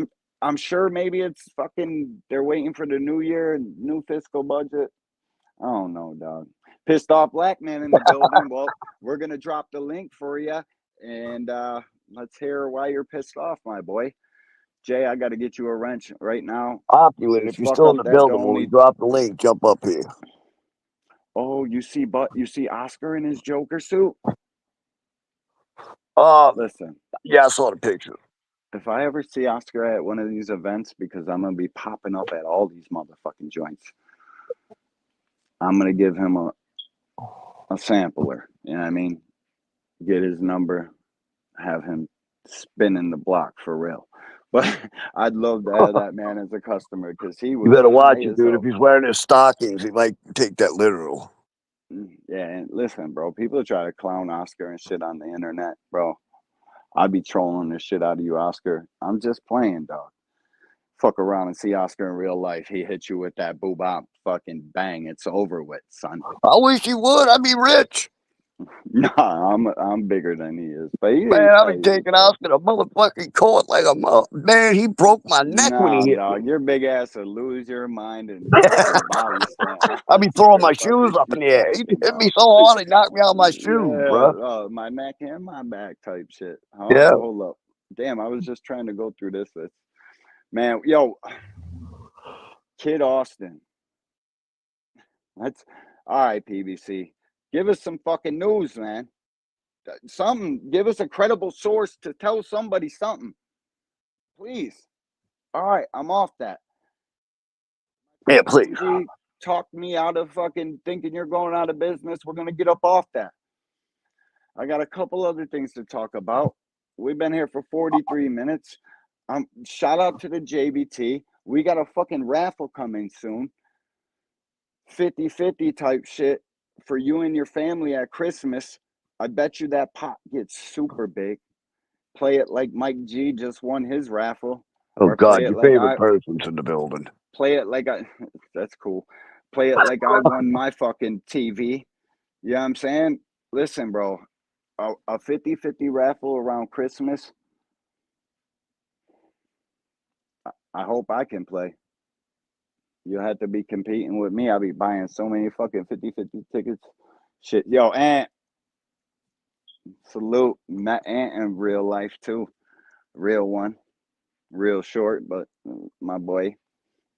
Speaker 10: I'm sure maybe it's fucking they're waiting for the new year and new fiscal budget. I don't know, dog. Pissed off black man in the building. Well, we're gonna drop the link for you, and let's hear why you're pissed off, my boy. Jay, I got to get you a wrench right now.
Speaker 11: Opulent, if you're still in the building when we drop the link, jump up here.
Speaker 10: Oh, you see Oscar in his Joker suit? Listen.
Speaker 11: Yeah, I saw the picture.
Speaker 10: If I ever see Oscar at one of these events, because I'm gonna be popping up at all these motherfucking joints, I'm gonna give him a sampler. You know what I mean? Get his number, have him spinning the block for real. But I'd love to have that man as a customer because he was.
Speaker 11: You better watch it, dude. If he's wearing his stockings, he might take that literal.
Speaker 10: Yeah, and listen, bro. People try to clown Oscar and shit on the internet, bro. I'd be trolling the shit out of you, Oscar. I'm just playing, dog. Fuck around and see Oscar in real life. He hit you with that boo-bop fucking bang. It's over with, son.
Speaker 11: I wish he would. I'd be rich.
Speaker 10: Nah, I'm bigger than he is. But
Speaker 11: Man, I've been taking Oscar to motherfucking court like a man. He broke my neck when he hit
Speaker 10: dog,
Speaker 11: me.
Speaker 10: your big ass would lose your mind and
Speaker 11: I'd be throwing my shoes up in the air. He hit me so hard, he knocked me out of my shoes, bro.
Speaker 10: My neck and my back type shit.
Speaker 11: Yeah.
Speaker 10: Hold up. Damn, I was just trying to go through this list. Man, yo, Kid Austin. That's all right, PBC. Give us some fucking news, man. Something. Give us a credible source to tell somebody something. Please. All right, I'm off that.
Speaker 11: Yeah, please.
Speaker 10: Talk me out of fucking thinking you're going out of business. We're going to get up off that. I got a couple other things to talk about. We've been here for 43 minutes. Shout out to the JBT. We got a fucking raffle coming soon. 50-50 type shit for you and your family at Christmas. I bet you that pot gets super big. Play it like Mike G just won his raffle.
Speaker 11: Oh, God, your favorite person's in the building.
Speaker 10: Play it like that's cool. Play it like I won my fucking TV. You know what I'm saying? Listen, bro, a 50-50 raffle around Christmas. I hope I can play. You have to be competing with me. I'll be buying so many fucking 50-50 tickets. Shit. Yo, Ant. Salute. Met Ant in real life, too. Real one. Real short, but my boy.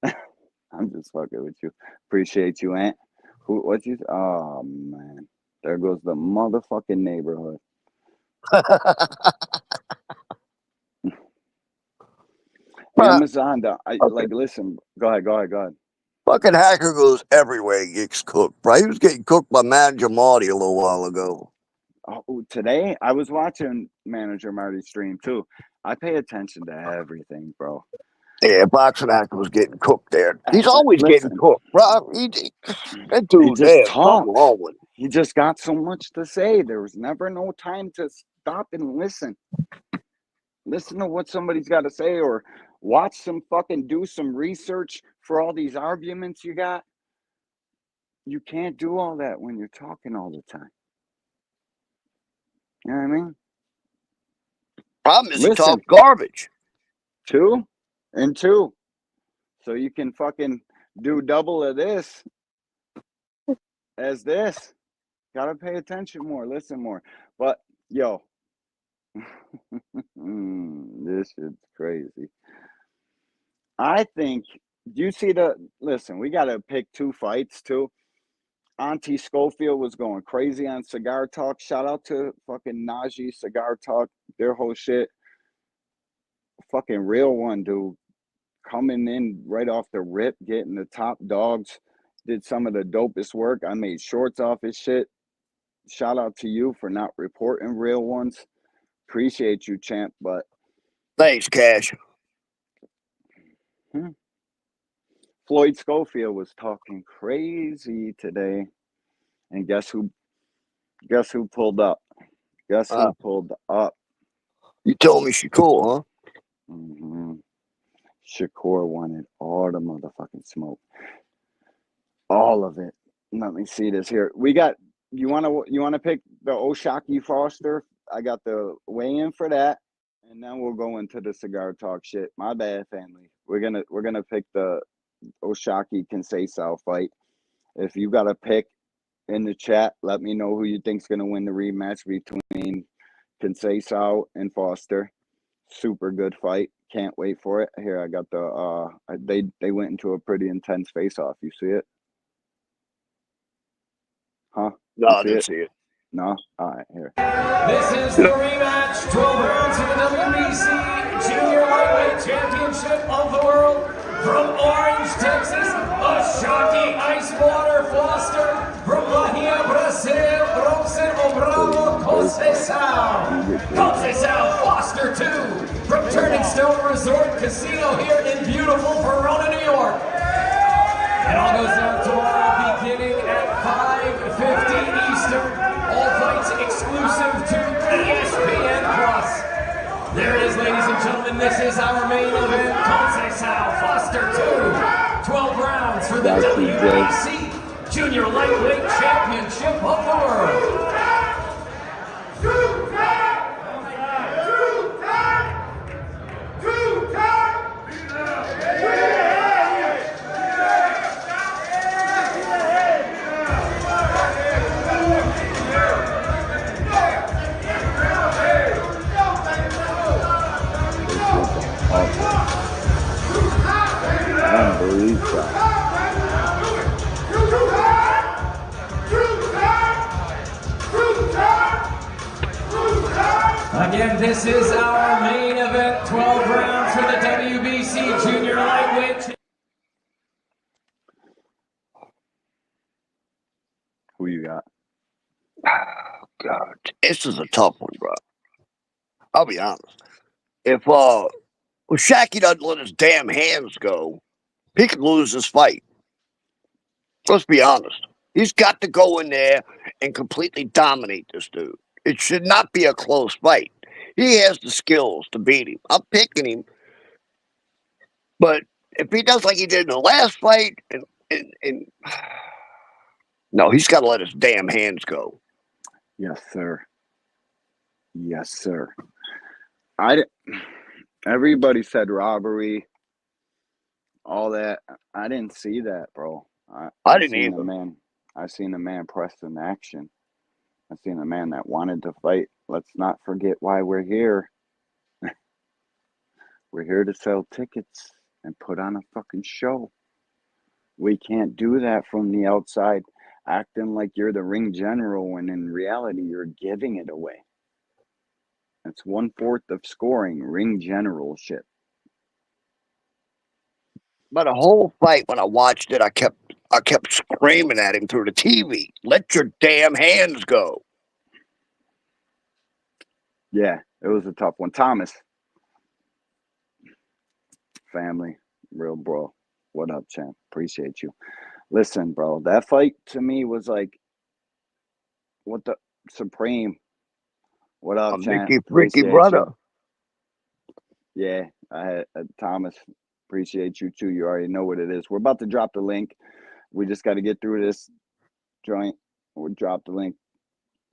Speaker 10: I'm just fucking with you. Appreciate you, Ant. What you? Oh, man. There goes the motherfucking neighborhood. Amazon, like, listen. Go ahead.
Speaker 11: Fucking hacker goes everywhere. He gets cooked, bro. He was getting cooked by Manager Marty a little while ago.
Speaker 10: Oh, today I was watching Manager Marty's stream too. I pay attention to everything, bro.
Speaker 11: Yeah, Boxing Hacker was getting cooked there. He's always getting cooked, bro. That dude there, something wrong with him.
Speaker 10: He just got so much to say. There was never no time to stop and listen. Listen to what somebody's got to say, or watch some fucking do some research for all these arguments you got. You can't do all that when you're talking all the time. You know what I mean?
Speaker 11: Problem is, he
Speaker 10: Listen.
Speaker 11: talks garbage.
Speaker 10: 2 and 2. So you can fucking do double of this as this. Gotta pay attention more, listen more. But, yo, this shit's crazy. I think, do you see listen, we got to pick 2 fights, too. Auntie Schofield was going crazy on Cigar Talk. Shout out to fucking Najee Cigar Talk, their whole shit. Fucking real one, dude. Coming in right off the rip, getting the top dogs. Did some of the dopest work. I made shorts off his shit. Shout out to you for not reporting real ones. Appreciate you, champ, but...
Speaker 11: Thanks, Cash.
Speaker 10: Floyd Schofield was talking crazy today. And guess who pulled up? Guess who pulled up?
Speaker 11: You told me Shakur, huh?
Speaker 10: Mm-hmm. Shakur wanted all the motherfucking smoke. All of it. Let me see this here. We got, you wanna pick the Oshaki Foster? I got the weigh-in for that. And then we'll go into the Cigar Talk shit. My bad, family. We're gonna pick the Oshaki Kinsei fight. If you got a pick in the chat, let me know who you think's gonna win the rematch between Kinsei and Foster. Super good fight. Can't wait for it. Here, I got the they went into a pretty intense face-off. You see it? Huh?
Speaker 11: No, I didn't see it.
Speaker 10: No? All right, here.
Speaker 14: This is the rematch, 12 rounds of the WBC Junior Lightweight Championship of the World. From Orange, Texas, Oshaki Icewater Foster. From Bahia, Brazil, Robson Obravo Conceição. Conceição Foster 2. From Turning Stone Resort Casino here in beautiful Verona, New York. It all goes down tomorrow beginning at 5:50 Eastern. All fights exclusive to ESPN+. There it is, ladies and gentlemen. This is our main event. Conceição Foster 2. 12 rounds for the WBC Junior Lightweight Championship of the World. Again, this is our main event, 12 rounds for the WBC Junior Lightweight.
Speaker 10: Who you got?
Speaker 11: Oh, God. This is a tough one, bro. I'll be honest. If Shaqy doesn't let his damn hands go, he could lose this fight. Let's be honest. He's got to go in there and completely dominate this dude. It should not be a close fight. He has the skills to beat him. I'm picking him. But if he does like he did in the last fight, and no, he's got to let his damn hands go.
Speaker 10: Yes, sir. Yes, sir. Everybody said robbery, all that. I didn't see that, bro.
Speaker 11: I didn't either.
Speaker 10: I seen a man pressed in action. I seen a man that wanted to fight. Let's not forget why we're here. We're here to sell tickets and put on a fucking show. We can't do that from the outside, acting like you're the ring general when in reality you're giving it away. That's 1/4 of scoring, ring generalship.
Speaker 11: But a whole fight, when I watched it, I kept screaming at him through the TV. Let your damn hands go.
Speaker 10: Yeah, it was a tough one. Thomas. Family, real bro. What up, champ? Appreciate you. Listen, bro, that fight to me was like, what the Supreme. What up, champ?
Speaker 11: Mickey Freaky brother.
Speaker 10: Yeah, Thomas, appreciate you too. You already know what it is. We're about to drop the link. We just got to get through this joint. We'll drop the link.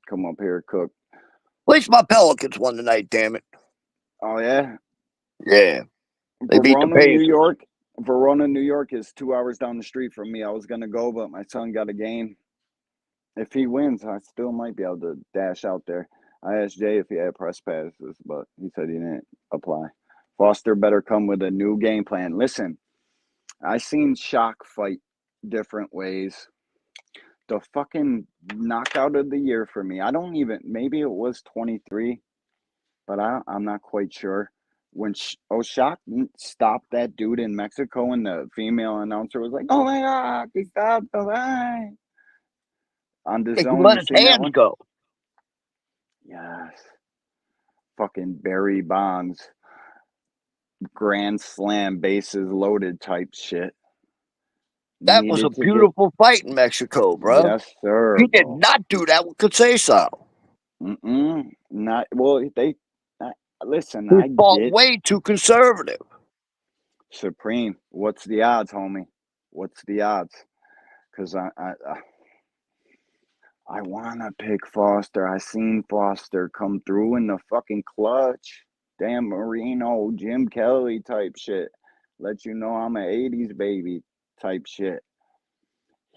Speaker 10: Come up here, cook.
Speaker 11: At least my Pelicans won tonight, damn it.
Speaker 10: Oh, yeah?
Speaker 11: Yeah. They beat the
Speaker 10: Verona, New
Speaker 11: Pacers.
Speaker 10: York. Verona, New York is 2 hours down the street from me. I was going to go, but my son got a game. If he wins, I still might be able to dash out there. I asked Jay if he had press passes, but he said he didn't apply. Foster better come with a new game plan. Listen, I seen Shock fight different ways. The fucking knockout of the year for me. I don't even, maybe it was 23, but I'm not quite sure. When Shock stopped that dude in Mexico and the female announcer was like, oh my God, he stopped the fight. On the
Speaker 11: He
Speaker 10: zone,
Speaker 11: let
Speaker 10: you
Speaker 11: his
Speaker 10: seen that
Speaker 11: hands
Speaker 10: one?
Speaker 11: go.
Speaker 10: Yes. Fucking Barry Bonds. Grand slam, bases loaded type shit.
Speaker 11: That was a
Speaker 10: Needed to get.
Speaker 11: beautiful fight in Mexico, bro.
Speaker 10: Yes, sir.
Speaker 11: He did
Speaker 10: Bro.
Speaker 11: not do that with Conceição.
Speaker 10: Not well. Listen.
Speaker 11: He
Speaker 10: I
Speaker 11: fought
Speaker 10: get
Speaker 11: way too conservative.
Speaker 10: Supreme. What's the odds, homie? What's the odds? Because I want to pick Foster. I seen Foster come through in the fucking clutch. Dan Marino, Jim Kelly type shit. Let you know I'm an 80s baby type shit.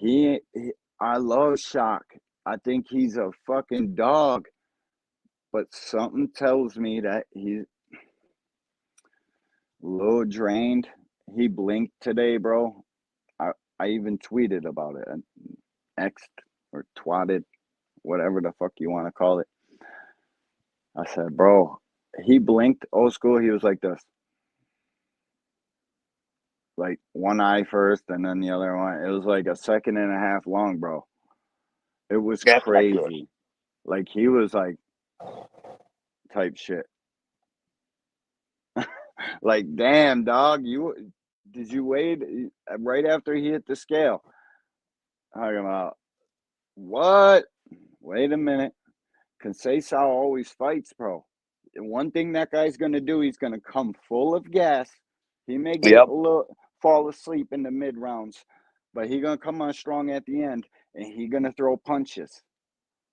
Speaker 10: I love Shock. I think he's a fucking dog. But something tells me that he's a little drained. He blinked today, bro. I even tweeted about it. X'd or twatted, whatever the fuck you want to call it. I said, bro, he blinked old school. He was like this. Like one eye first and then the other one. It was like a second and a half long, bro. It was crazy. Like he was like type shit. Like, damn, dog, did you wait right after he hit the scale? Talking about what? Wait a minute. Conceição always fights, bro. One thing that guy's gonna do, he's gonna come full of gas. He may get a little fall asleep in the mid rounds, but he gonna come on strong at the end, and he gonna throw punches,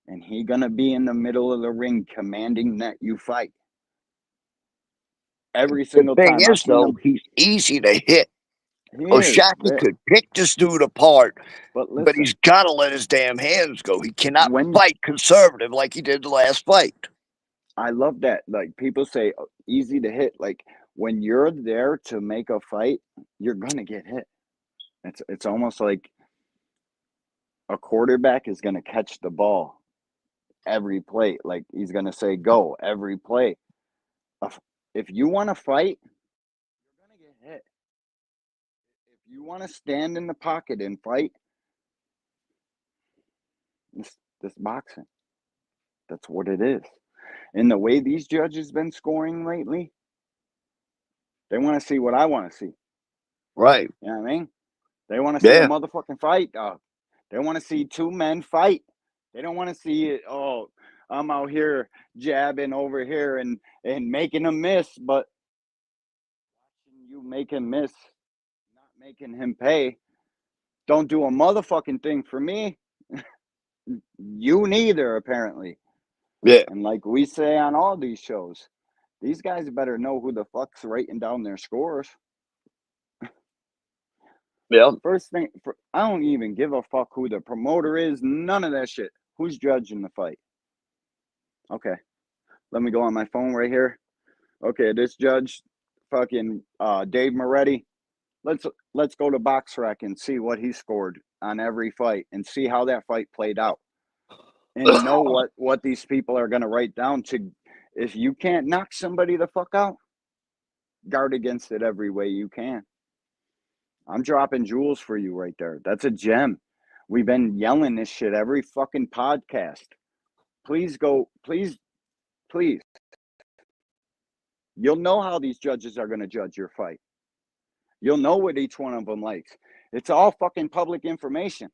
Speaker 10: and he gonna be in the middle of the ring commanding that you fight. Every single
Speaker 11: The thing
Speaker 10: time I've
Speaker 11: is,
Speaker 10: seen
Speaker 11: though,
Speaker 10: him,
Speaker 11: he's easy to hit.
Speaker 10: he
Speaker 11: Oshaki
Speaker 10: is.
Speaker 11: could pick this dude apart,
Speaker 10: But
Speaker 11: but he's
Speaker 10: listen,
Speaker 11: got to let his damn hands go. He cannot
Speaker 10: when
Speaker 11: fight conservative like he did the last fight.
Speaker 10: I love that, like people say, easy to hit. Like when you're there to make a fight, you're gonna get hit. It's almost like a quarterback is gonna catch the ball every play. Like he's gonna say go every play. If you want to fight, you're gonna get hit. If you want to stand in the pocket and fight, this boxing. That's what it is. And the way these judges been scoring lately, they want to see what I want to see.
Speaker 11: Right.
Speaker 10: You know what I mean? They want to see a motherfucking fight, dog. They want to see two men fight. They don't want to see it. Oh, I'm out here jabbing over here and making him miss, but watching you make him miss, not making him pay, don't do a motherfucking thing for me. You neither, apparently.
Speaker 11: Yeah.
Speaker 10: And like we say on all these shows, these guys better know who the fuck's writing down their scores.
Speaker 11: Yeah.
Speaker 10: First thing, I don't even give a fuck who the promoter is. None of that shit. Who's judging the fight? Okay, let me go on my phone right here. Okay, this judge, fucking Dave Moretti. Let's go to BoxRec and see what he scored on every fight and see how that fight played out, and know what these people are gonna write down. To if you can't knock somebody the fuck out, guard against it every way you can. I'm dropping jewels for you right there. That's a gem. We've been yelling this shit every fucking podcast. Please go, please. You'll know how these judges are going to judge your fight. You'll know what each one of them likes. It's all fucking public information.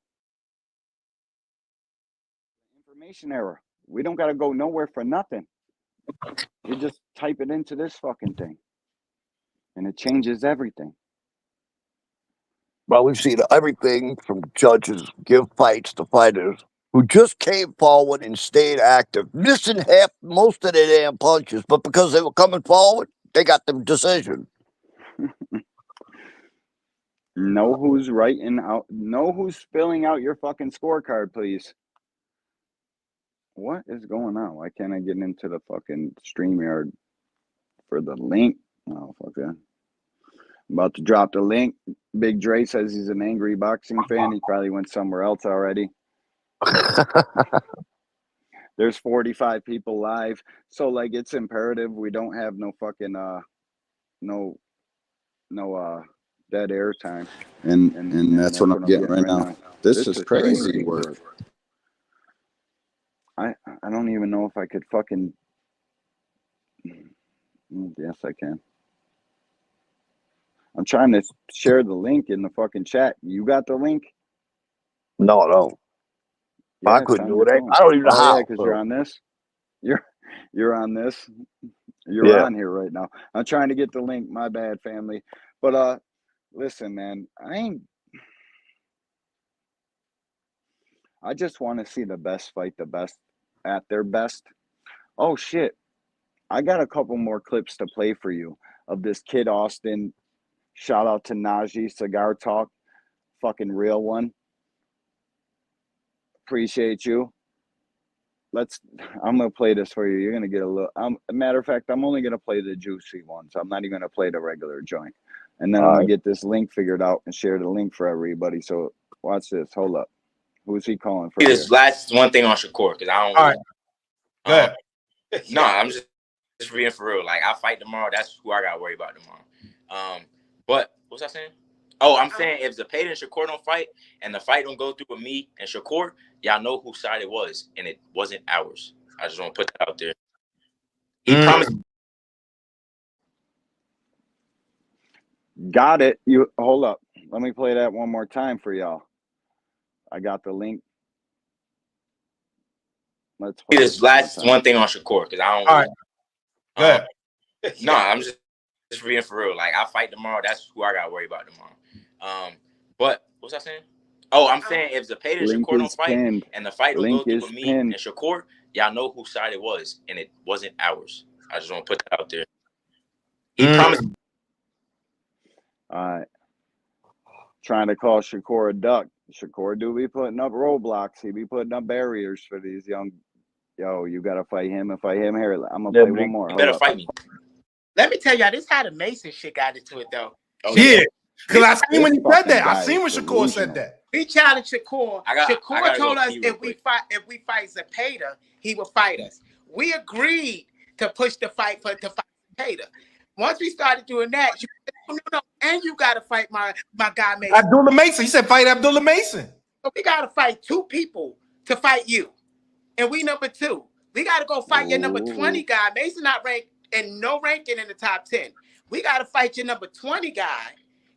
Speaker 10: Information error. We don't got to go nowhere for nothing. You just type it into this fucking thing. And it changes everything.
Speaker 11: Well, we've seen everything from judges give fights to fighters who just came forward and stayed active, missing most of their damn punches, but because they were coming forward, they got the decision.
Speaker 10: Know who's writing out, know who's filling out your fucking scorecard, please. What is going on? Why can't I get into the fucking StreamYard for the link? Oh, fuck that. I'm about to drop the link. Big Dre says he's an angry boxing fan. He probably went somewhere else already. There's 45 people live. So, like, it's imperative we don't have no fucking, no dead air time.
Speaker 12: And that's what I'm getting right now. This is crazy work.
Speaker 10: I don't even know if I could fucking. Yes, I can. I'm trying to share the link in the fucking chat. You got the link?
Speaker 11: No.
Speaker 10: Yeah,
Speaker 11: I couldn't do it. I don't even know how.
Speaker 10: Yeah, because you're on this. You're on this. You're on here right now. I'm trying to get the link. My bad, family. But listen, man, I just want to see the best fight the best at their best. Oh shit. I got a couple more clips to play for you of this Kid Austin. Shout out to Najee, Cigar Talk. Fucking real one. Appreciate you. I'm going to play this for you. You're going to get a little, matter of fact, I'm only going to play the juicy ones. I'm not even going to play the regular joint. And then I'm going to get this link figured out and share the link for everybody. So watch this. Hold up. Who's he calling for?
Speaker 15: This last one thing on Shakur, because I don't.
Speaker 6: All right. Go ahead.
Speaker 15: No, I'm just being for real. Like, I fight tomorrow. That's who I got to worry about tomorrow. But what was I saying? Oh, I'm saying if Zepeda and Shakur don't fight and the fight don't go through with me and Shakur, y'all know whose side it was, and it wasn't ours. I just want to put that out there. He promised.
Speaker 10: Got it. You hold up. Let me play that one more time for y'all. I got the link. Let's play
Speaker 15: this last one thing on Shakur, because I don't.
Speaker 6: All right. Go ahead.
Speaker 15: No, I'm just being for real. Like, I fight tomorrow. That's who I got to worry about tomorrow. But what was I saying? Oh, I'm saying if Zepeda and Shakur don't fight and the fight don't go through with me and Shakur, y'all know whose side it was, and it wasn't ours. I just want to put that out there. He promised.
Speaker 10: All right. Trying to call Shakur a duck. Shakur do be putting up roadblocks. He be putting up barriers for these young. Yo, you got to fight him and fight him here. I'm going to play one more.
Speaker 15: You better fight me.
Speaker 16: Let me tell y'all, this how the Mason shit got into it, though.
Speaker 6: Oh, yeah. Because I seen when he said that. I seen when Shakur said that.
Speaker 16: We challenged Shakur. Shakur told us if we fight Zepeda, he would fight us. We agreed to push the fight to fight Zepeda. Once we started doing that, you said, no, and you got to fight my guy Mason.
Speaker 6: Abdullah Mason. He said fight Abdullah Mason.
Speaker 16: So we got to fight two people to fight you. And we number 2. We got to go fight your number 20 guy. Mason not ranked and no ranking in the top 10. We got to fight your number 20 guy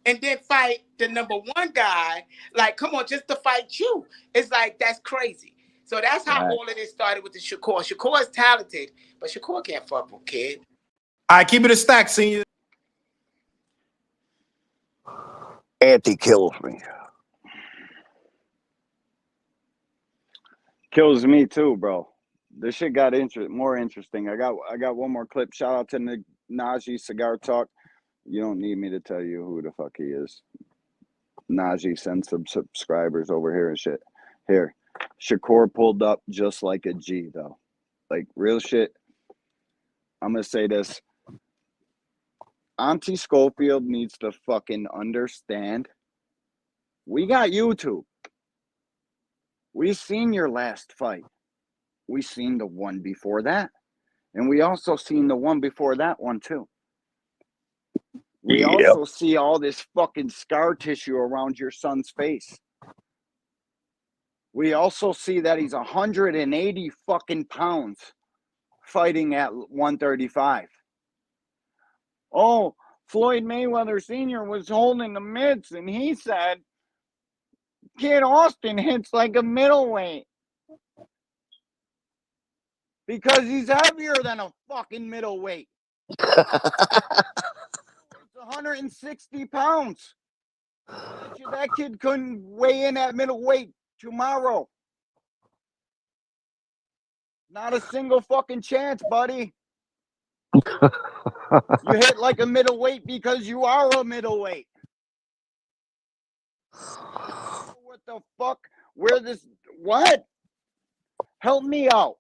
Speaker 16: and then fight the number 1 guy. Like, come on, just to fight you. It's like, that's crazy. So that's how all of this started with the Shakur. Shakur is talented, but Shakur can't fuck with Kid.
Speaker 6: All right, keep it a stack, senior.
Speaker 11: Anti kills me.
Speaker 10: Kills me too, bro. This shit got more interesting. I got one more clip. Shout out to Najee, Cigar Talk. You don't need me to tell you who the fuck he is. Najee, send some subscribers over here and shit. Here, Shakur pulled up just like a G, though. Like, real shit. I'm going to say this. Auntie Schofield needs to fucking understand. We got YouTube. We seen your last fight. We seen the one before that. And we also seen the one before that one, too. We also see all this fucking scar tissue around your son's face. We also see that he's 180 fucking pounds fighting at 135. Oh, Floyd Mayweather Sr. was holding the mitts, and he said, Kid Austin hits like a middleweight. Because he's heavier than a fucking middleweight. It's 160 pounds. That kid couldn't weigh in at middleweight tomorrow. Not a single fucking chance, buddy. You hit like a middleweight because you are a middleweight. What the fuck? Where this? What? Help me out.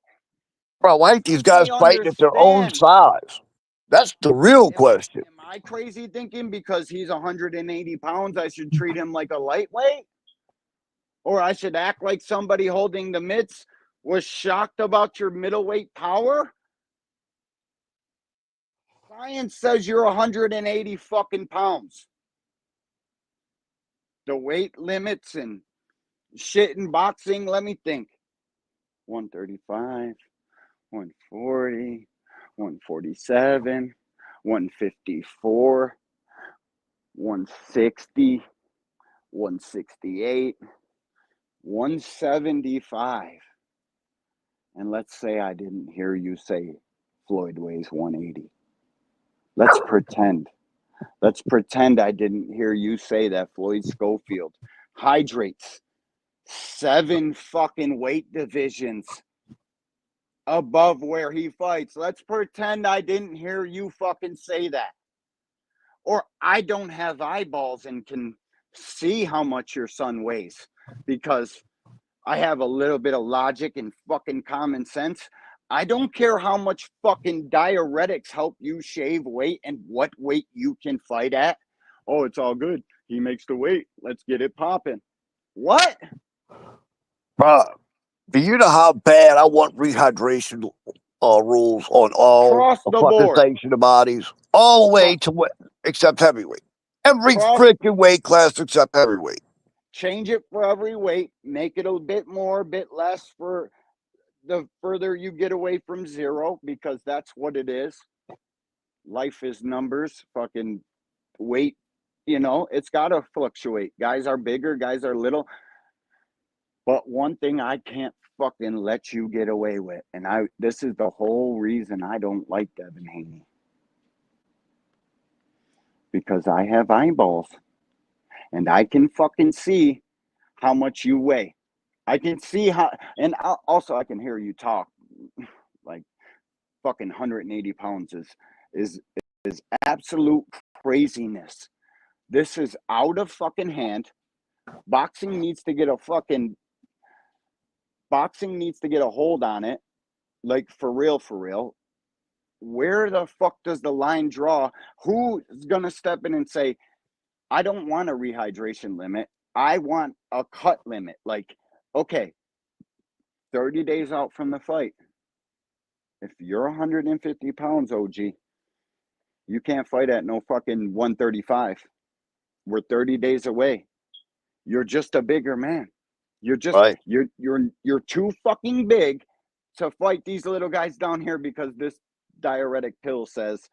Speaker 11: Bro, why ain't these guys fighting at their own size? That's the real question.
Speaker 10: Am I crazy thinking because he's 180 pounds, I should treat him like a lightweight? Or I should act like somebody holding the mitts was shocked about your middleweight power? Science says you're 180 fucking pounds. The weight limits and shit in boxing, let me think. 135, 140, 147, 154, 160, 168, 175. And let's say I didn't hear you say Floyd weighs 180. Let's pretend. Let's pretend I didn't hear you say that Floyd Schofield hydrates 7 fucking weight divisions above where he fights. Let's pretend I didn't hear you fucking say that. Or I don't have eyeballs and can see how much your son weighs because I have a little bit of logic and fucking common sense. I don't care how much fucking diuretics help you shave weight and what weight you can fight at. Oh, it's all good. He makes the weight. Let's get it popping. What?
Speaker 11: Bro, do you know how bad I want rehydration rules on all
Speaker 10: Across the
Speaker 11: fucking
Speaker 10: board.
Speaker 11: sanctioned bodies? All the way to except heavyweight. Every freaking weight class except heavyweight.
Speaker 10: Change it for every weight. Make it a bit more, a bit less for the further you get away from zero, because that's what it is. Life is numbers. Fucking weight, you know, it's got to fluctuate. Guys are bigger, guys are little. But one thing I can't fucking let you get away with, and this is the whole reason I don't like Devin Haney. Because I have eyeballs. And I can fucking see how much you weigh. I can see how, and also I can hear you talk. Like fucking 180 pounds is absolute craziness. This is out of fucking hand. Boxing needs to get a hold on it. Like for real. Where the fuck does the line draw? Who's gonna step in and say, I don't want a rehydration limit. I want a cut limit. Like, okay, 30 days out from the fight. If you're 150 pounds, OG, you can't fight at no fucking 135. We're 30 days away. You're just a bigger man. You're just you're too fucking big to fight these little guys down here because this diuretic pill says,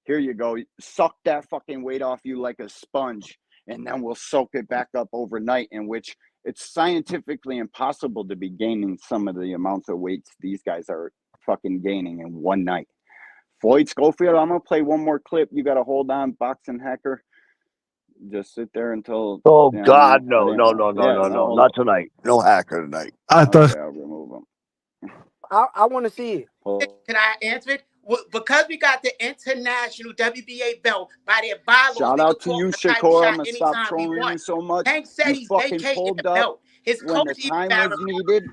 Speaker 10: here you go, suck that fucking weight off you like a sponge, and then we'll soak it back up overnight, in which it's scientifically impossible to be gaining some of the amounts of weights these guys are fucking gaining in one night. Floyd Schofield, I'm going to play one more clip. You got to hold on, Boxing Hacker. Just sit there until...
Speaker 11: Oh, God, no, not tonight. No Hacker tonight.
Speaker 2: I thought...
Speaker 10: Okay, I'll remove him.
Speaker 17: I want to see it.
Speaker 16: Can I answer it? Because we got the international WBA belt by their bylaws.
Speaker 10: Shout out to you, Shakur. I'm going to stop trolling you so much.
Speaker 16: Hank said
Speaker 10: you
Speaker 16: he's
Speaker 10: fucking
Speaker 16: vacating
Speaker 10: pulled
Speaker 16: the
Speaker 10: up
Speaker 16: belt. His
Speaker 10: when the
Speaker 16: coach
Speaker 10: time was needed.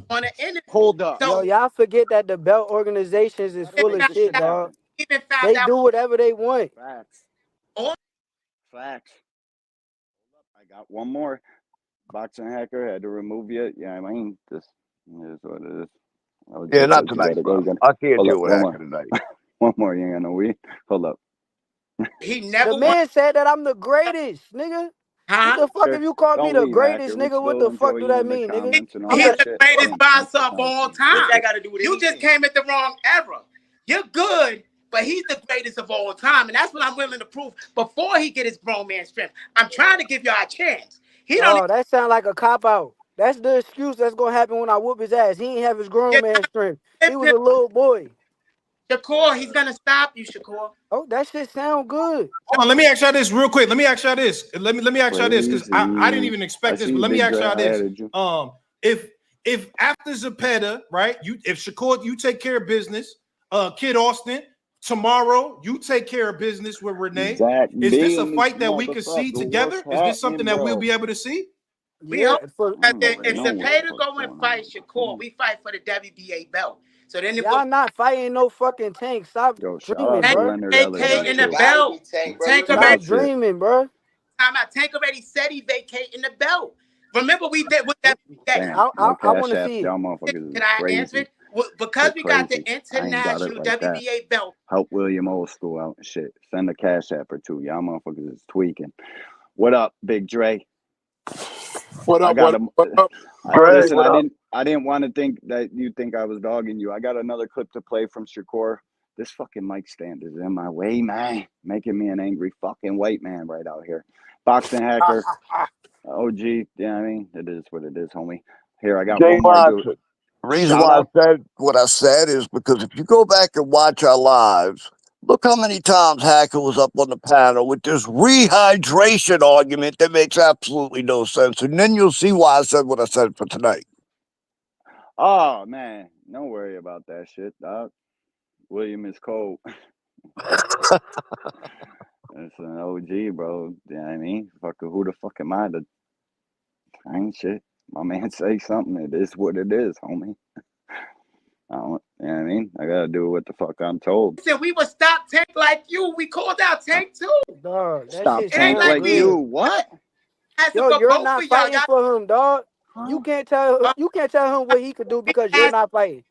Speaker 16: On the interview.
Speaker 10: Pulled up.
Speaker 17: Yo, y'all forget that the belt organizations is full of shit, dog. They do whatever they want.
Speaker 10: Facts. I got one more. Boxing Hacker had to remove you. Yeah, I mean, this is what it is.
Speaker 11: Yeah, not tonight, bro. I can't deal with Hacker tonight.
Speaker 10: One more, you ain't got no weed. Hold up.
Speaker 17: The man said that I'm the greatest, nigga. What the fuck if you call me the greatest, nigga? What the fuck do that mean, nigga?
Speaker 16: He's the greatest boxer of all time. What that got to do with you? Just came at the wrong era. You're good, but he's the greatest of all time, and that's what I'm willing to prove before he get his grown man strength. I'm trying to give y'all a chance.
Speaker 17: That sound like a cop out. That's the excuse that's gonna happen when I whoop his ass. He ain't have his grown man strength. He was a little boy.
Speaker 16: Shakur, he's gonna stop you, Shakur.
Speaker 17: Oh, that shit sound good.
Speaker 2: Hold on, let me ask y'all this real quick. Let me ask y'all this because I didn't even expect this, but let me ask y'all this. If after Zepeda, right? If Shakur, you take care of business, Kid Austin, tomorrow you take care of business with Renee. Is this a fight that we could see together? Is this something that we'll be able to see?
Speaker 17: Yeah.
Speaker 16: If Zepeda go and fight Shakur, we fight for the WBA belt. So then
Speaker 17: y'all not fighting no fucking Tank. Stop dreaming, bro.
Speaker 16: Vacating the belt. Tank
Speaker 17: Stop
Speaker 16: already
Speaker 17: dreaming, bro.
Speaker 16: Tank already said he vacating the belt. Remember we did with that.
Speaker 17: I want to see it.
Speaker 10: Y'all motherfuckers
Speaker 16: Can I answer it? Because we got the
Speaker 10: I ain't
Speaker 16: international
Speaker 10: got it like
Speaker 16: WBA belt.
Speaker 10: Help William Old School out and shit. Send a cash app or two. Y'all motherfuckers is tweaking. What up, Big Dre?
Speaker 9: What up?
Speaker 10: Listen, I didn't want to think that you think I was dogging you. I got another clip to play from Shakur. This fucking mic stand is in my way, man. Making me an angry fucking white man right out here. Boxing hacker. OG. Yeah, I mean, it is what it is, homie. Here, I got one more dude.
Speaker 11: The reason why I said what I said is because if you go back and watch our lives, look how many times Hacker was up on the panel with this rehydration argument that makes absolutely no sense. And then you'll see why I said what I said for tonight.
Speaker 10: Oh, man. Don't worry about that shit, dog. William is cold. It's an OG, bro. You know what I mean? Who the fuck am I to... I ain't shit. My man say something. It is what it is, homie. You know what I mean? I gotta do what the fuck I'm told.
Speaker 16: Listen, we would stop Tank like you. We called out Tank too.
Speaker 17: Dog,
Speaker 10: stop Tank like you. What?
Speaker 17: Yo, you're not fighting for him, dog. You can't tell him what he could do because you're not fighting.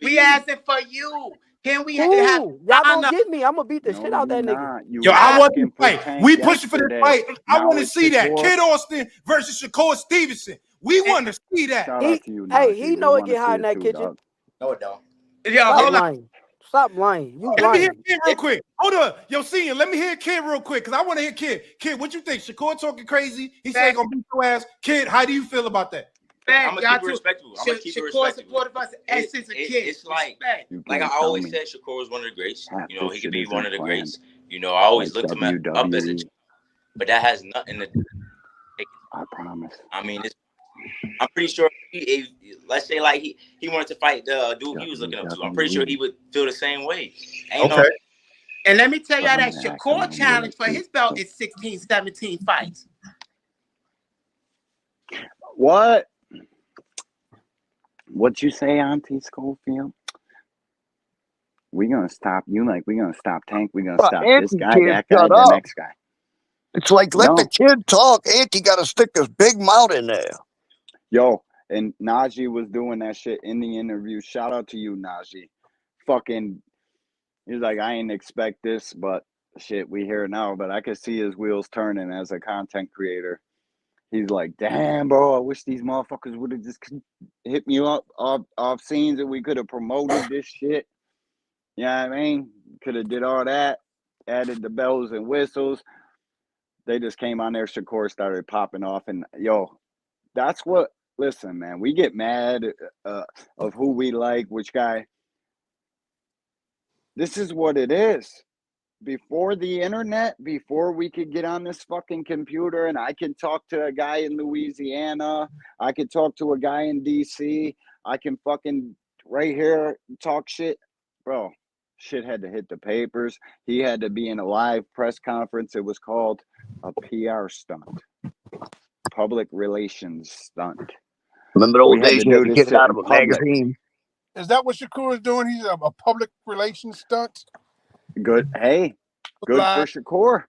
Speaker 16: We asking for you. Can we have
Speaker 17: y'all gonna get me? I'm gonna beat the shit out that nigga.
Speaker 2: Yo, I want to fight. We pushing for this fight. I want to see that. Kid Austin versus Shakur Stevenson. We want to see that.
Speaker 17: He know it get hot in that kitchen.
Speaker 15: No, it don't.
Speaker 17: Stop lying. Stop lying. You lying.
Speaker 2: Let me hear Kid real quick. Hold on. Yo, senior, let me hear Kid real quick because I want to hear Kid. Kid, what you think? Shakur talking crazy? He said gonna beat your ass. Kid, how do you feel about that?
Speaker 15: I'm gonna keep it respectful.
Speaker 16: Shakur supported us since a kid.
Speaker 15: It's like I always said, Shakur was one of the greats. You know, he could be one of the greats. You know, I always looked him up as a, but that has nothing to do.
Speaker 10: I promise.
Speaker 15: I mean, I'm pretty sure. Let's say like he wanted to fight the dude he was looking up to. I'm pretty sure he would feel the same way.
Speaker 16: And let me tell y'all that Shakur challenge for his belt is 16, 17 fights.
Speaker 10: What? What you say, Auntie Schofield? We gonna stop you like we gonna stop Tank. We gonna stop this guy, that guy, the next guy.
Speaker 11: It's like let the kid talk. Auntie got to stick his big mouth in there.
Speaker 10: Yo, and Najee was doing that shit in the interview. Shout out to you, Najee. Fucking, he's like, I ain't expect this, but shit, we here now. But I could see his wheels turning as a content creator. He's like, damn, bro, I wish these motherfuckers would have just hit me up off scenes and we could have promoted this shit. You know what I mean? Could have did all that, added the bells and whistles. They just came on there, Shakur started popping off. And, yo, that's what, listen, man, we get mad of who we like, which guy. This is what it is. Before the internet, before we could get on this fucking computer and I can talk to a guy in Louisiana, I could talk to a guy in DC, I can fucking right here talk shit. Bro, shit had to hit the papers. He had to be in a live press conference. It was called a PR stunt, public relations stunt.
Speaker 11: Remember the old days you had to get it out of a magazine?
Speaker 9: Is that what Shakur is doing? He's a public relations stunt?
Speaker 10: Good. Hey, good for Shakur.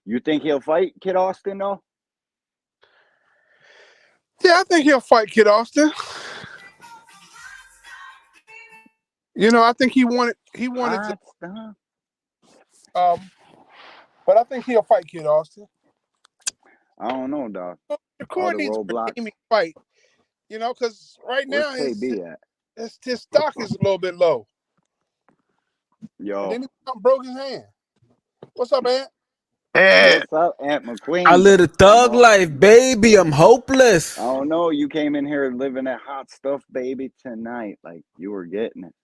Speaker 10: You think he'll fight Kid Austin, though?
Speaker 9: Yeah, I think he'll fight Kid Austin. You know, I think he wanted to. But I think he'll fight Kid Austin.
Speaker 10: I don't know, dog.
Speaker 9: Shakur needs a redeeming fight. You know, because right now his stock is a little bit low.
Speaker 10: Yo.
Speaker 9: And then he broke his hand. What's up, Aunt?
Speaker 10: What's up, Aunt McQueen?
Speaker 18: I live a thug life, baby. I'm hopeless.
Speaker 10: I don't know. You came in here living that hot stuff, baby, tonight. Like you were getting it.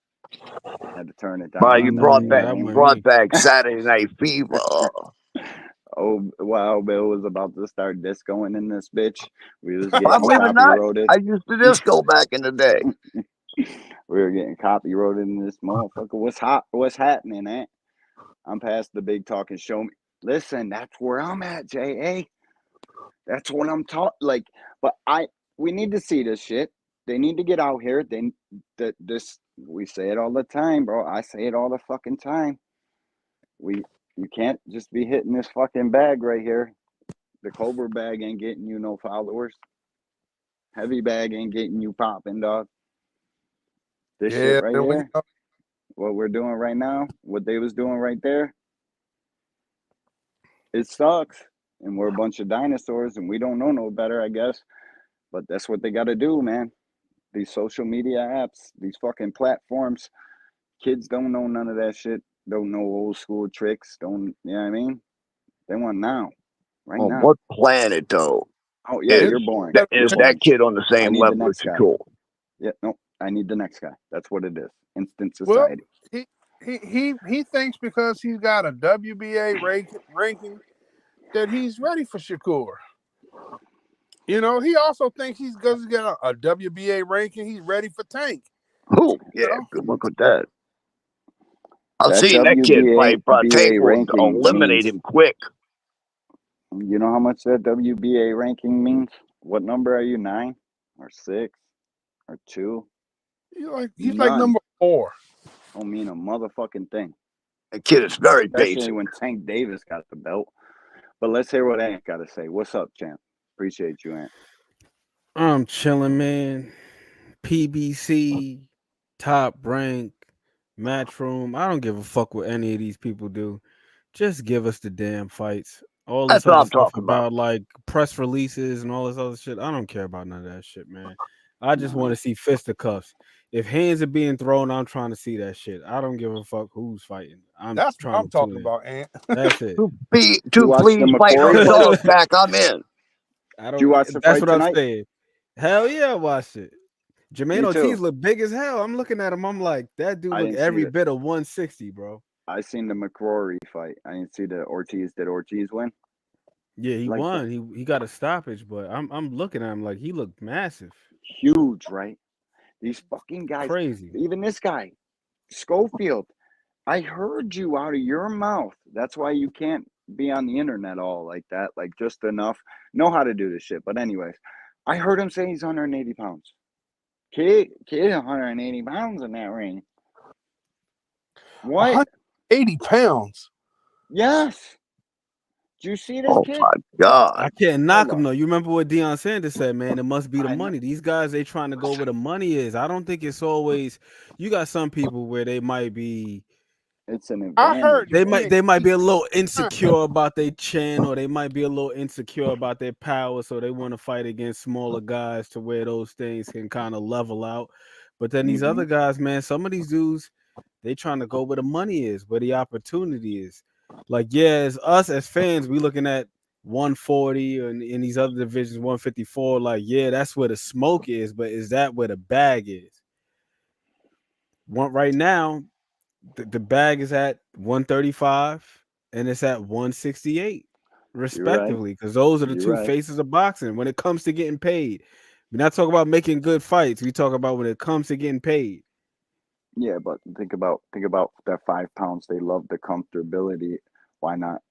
Speaker 10: Had to turn it down.
Speaker 11: Bro, you brought back Saturday Night Fever.
Speaker 10: Oh, wow, Bill was about to start discoing in this bitch. We was
Speaker 11: I
Speaker 10: getting
Speaker 11: believe it not.
Speaker 10: copy-roaded.
Speaker 11: I used to disco back in the day.
Speaker 10: We were getting copy-roaded in this motherfucker. What's hot? What's happening, eh? I'm past the big talk and show me. Listen, that's where I'm at, J.A. That's what I'm talking. Like, but we need to see this shit. They need to get out here. We say it all the time, bro. I say it all the fucking time. You can't just be hitting this fucking bag right here. The Cobra bag ain't getting you no followers. Heavy bag ain't getting you popping, dog. This shit right here, what we're doing right now, what they was doing right there, it sucks. And we're a bunch of dinosaurs and we don't know no better, I guess. But that's what they got to do, man. These social media apps, these fucking platforms, kids don't know none of that shit. Don't know old school tricks. You know what I mean? They want now. Right now.
Speaker 11: What planet, though?
Speaker 10: Oh, yeah, you're boring.
Speaker 11: Is that kid on the same level as Shakur?
Speaker 10: Yeah, no, I need the next guy. That's what it is. Instant
Speaker 7: Well,
Speaker 10: society.
Speaker 7: he thinks because he's got a WBA ranking that he's ready for Shakur. You know, he also thinks he's because he's got a WBA ranking, he's ready for Tank.
Speaker 11: Oh, yeah, good look at that. I've seen that kid fight, bro. Tank will eliminate him quick.
Speaker 10: You know how much that WBA ranking means? What number are you? 9 or 6 or 2?
Speaker 7: He's like number 4.
Speaker 10: Don't mean a motherfucking thing.
Speaker 11: That kid is very
Speaker 10: Especially
Speaker 11: basic.
Speaker 10: when Tank Davis got the belt. But let's hear what Ant got to say. What's up, champ? Appreciate you, Ant.
Speaker 18: I'm chilling, man. PBC, Top Rank, Matchroom. I don't give a fuck what any of these people do. Just give us the damn fights. All this other stuff about like press releases and all this other shit. I don't care about none of that shit, man. I just want to see fisticuffs. If hands are being thrown, I'm trying to see that shit. I don't give a fuck who's fighting.
Speaker 7: That's what I'm talking about, Ant.
Speaker 18: That's it.
Speaker 11: Please fight her dog back. I'm in.
Speaker 18: I don't.
Speaker 10: Did you watch the
Speaker 18: That's
Speaker 10: fight
Speaker 18: what
Speaker 10: tonight?
Speaker 18: I'm saying. Hell yeah, I watched it. Jermaine
Speaker 10: Me
Speaker 18: Ortiz
Speaker 10: too.
Speaker 18: look big as hell. I'm looking at him. I'm like, that dude
Speaker 10: I
Speaker 18: look
Speaker 10: didn't see
Speaker 18: every
Speaker 10: it.
Speaker 18: bit of 160, bro.
Speaker 10: I seen the McCrory fight. I didn't see the Ortiz. Did Ortiz win?
Speaker 18: Yeah, he
Speaker 10: Like
Speaker 18: won. He got a stoppage, but I'm looking at him like he looked massive.
Speaker 10: Huge, right? These fucking guys.
Speaker 18: Crazy.
Speaker 10: Even this guy, Schofield. I heard you out of your mouth. That's why you can't be on the internet all like that. Like just enough. Know how to do this shit. But anyways, I heard him say he's 180 pounds. Kid 180 pounds in that ring. What?
Speaker 7: 180 pounds?
Speaker 10: Yes. Do you see this kid?
Speaker 11: Oh my God.
Speaker 18: I can't knock him though. You remember what Deion Sanders said, man? It must be the money. These guys, they trying to go where the money is. I don't think it's always. You got some people where they might be.
Speaker 10: It's an advantage.
Speaker 7: I heard
Speaker 18: they might be a little insecure about their chin, or they might be a little insecure about their power, so they want to fight against smaller guys to where those things can kind of level out. But then these other guys, man, some of these dudes, they trying to go where the money is, where the opportunity is. Like, yeah, as us as fans, we looking at 140 and in these other divisions, 154. Like, yeah, that's where the smoke is, but is that where the bag is? Right now, the bag is at 135 and it's at 168, respectively, because those are the two faces of boxing. When it comes to getting paid, we're not talking about making good fights. We talk about when it comes to getting paid.
Speaker 10: Yeah, but think about that 5 pounds. They love the comfortability. Why not?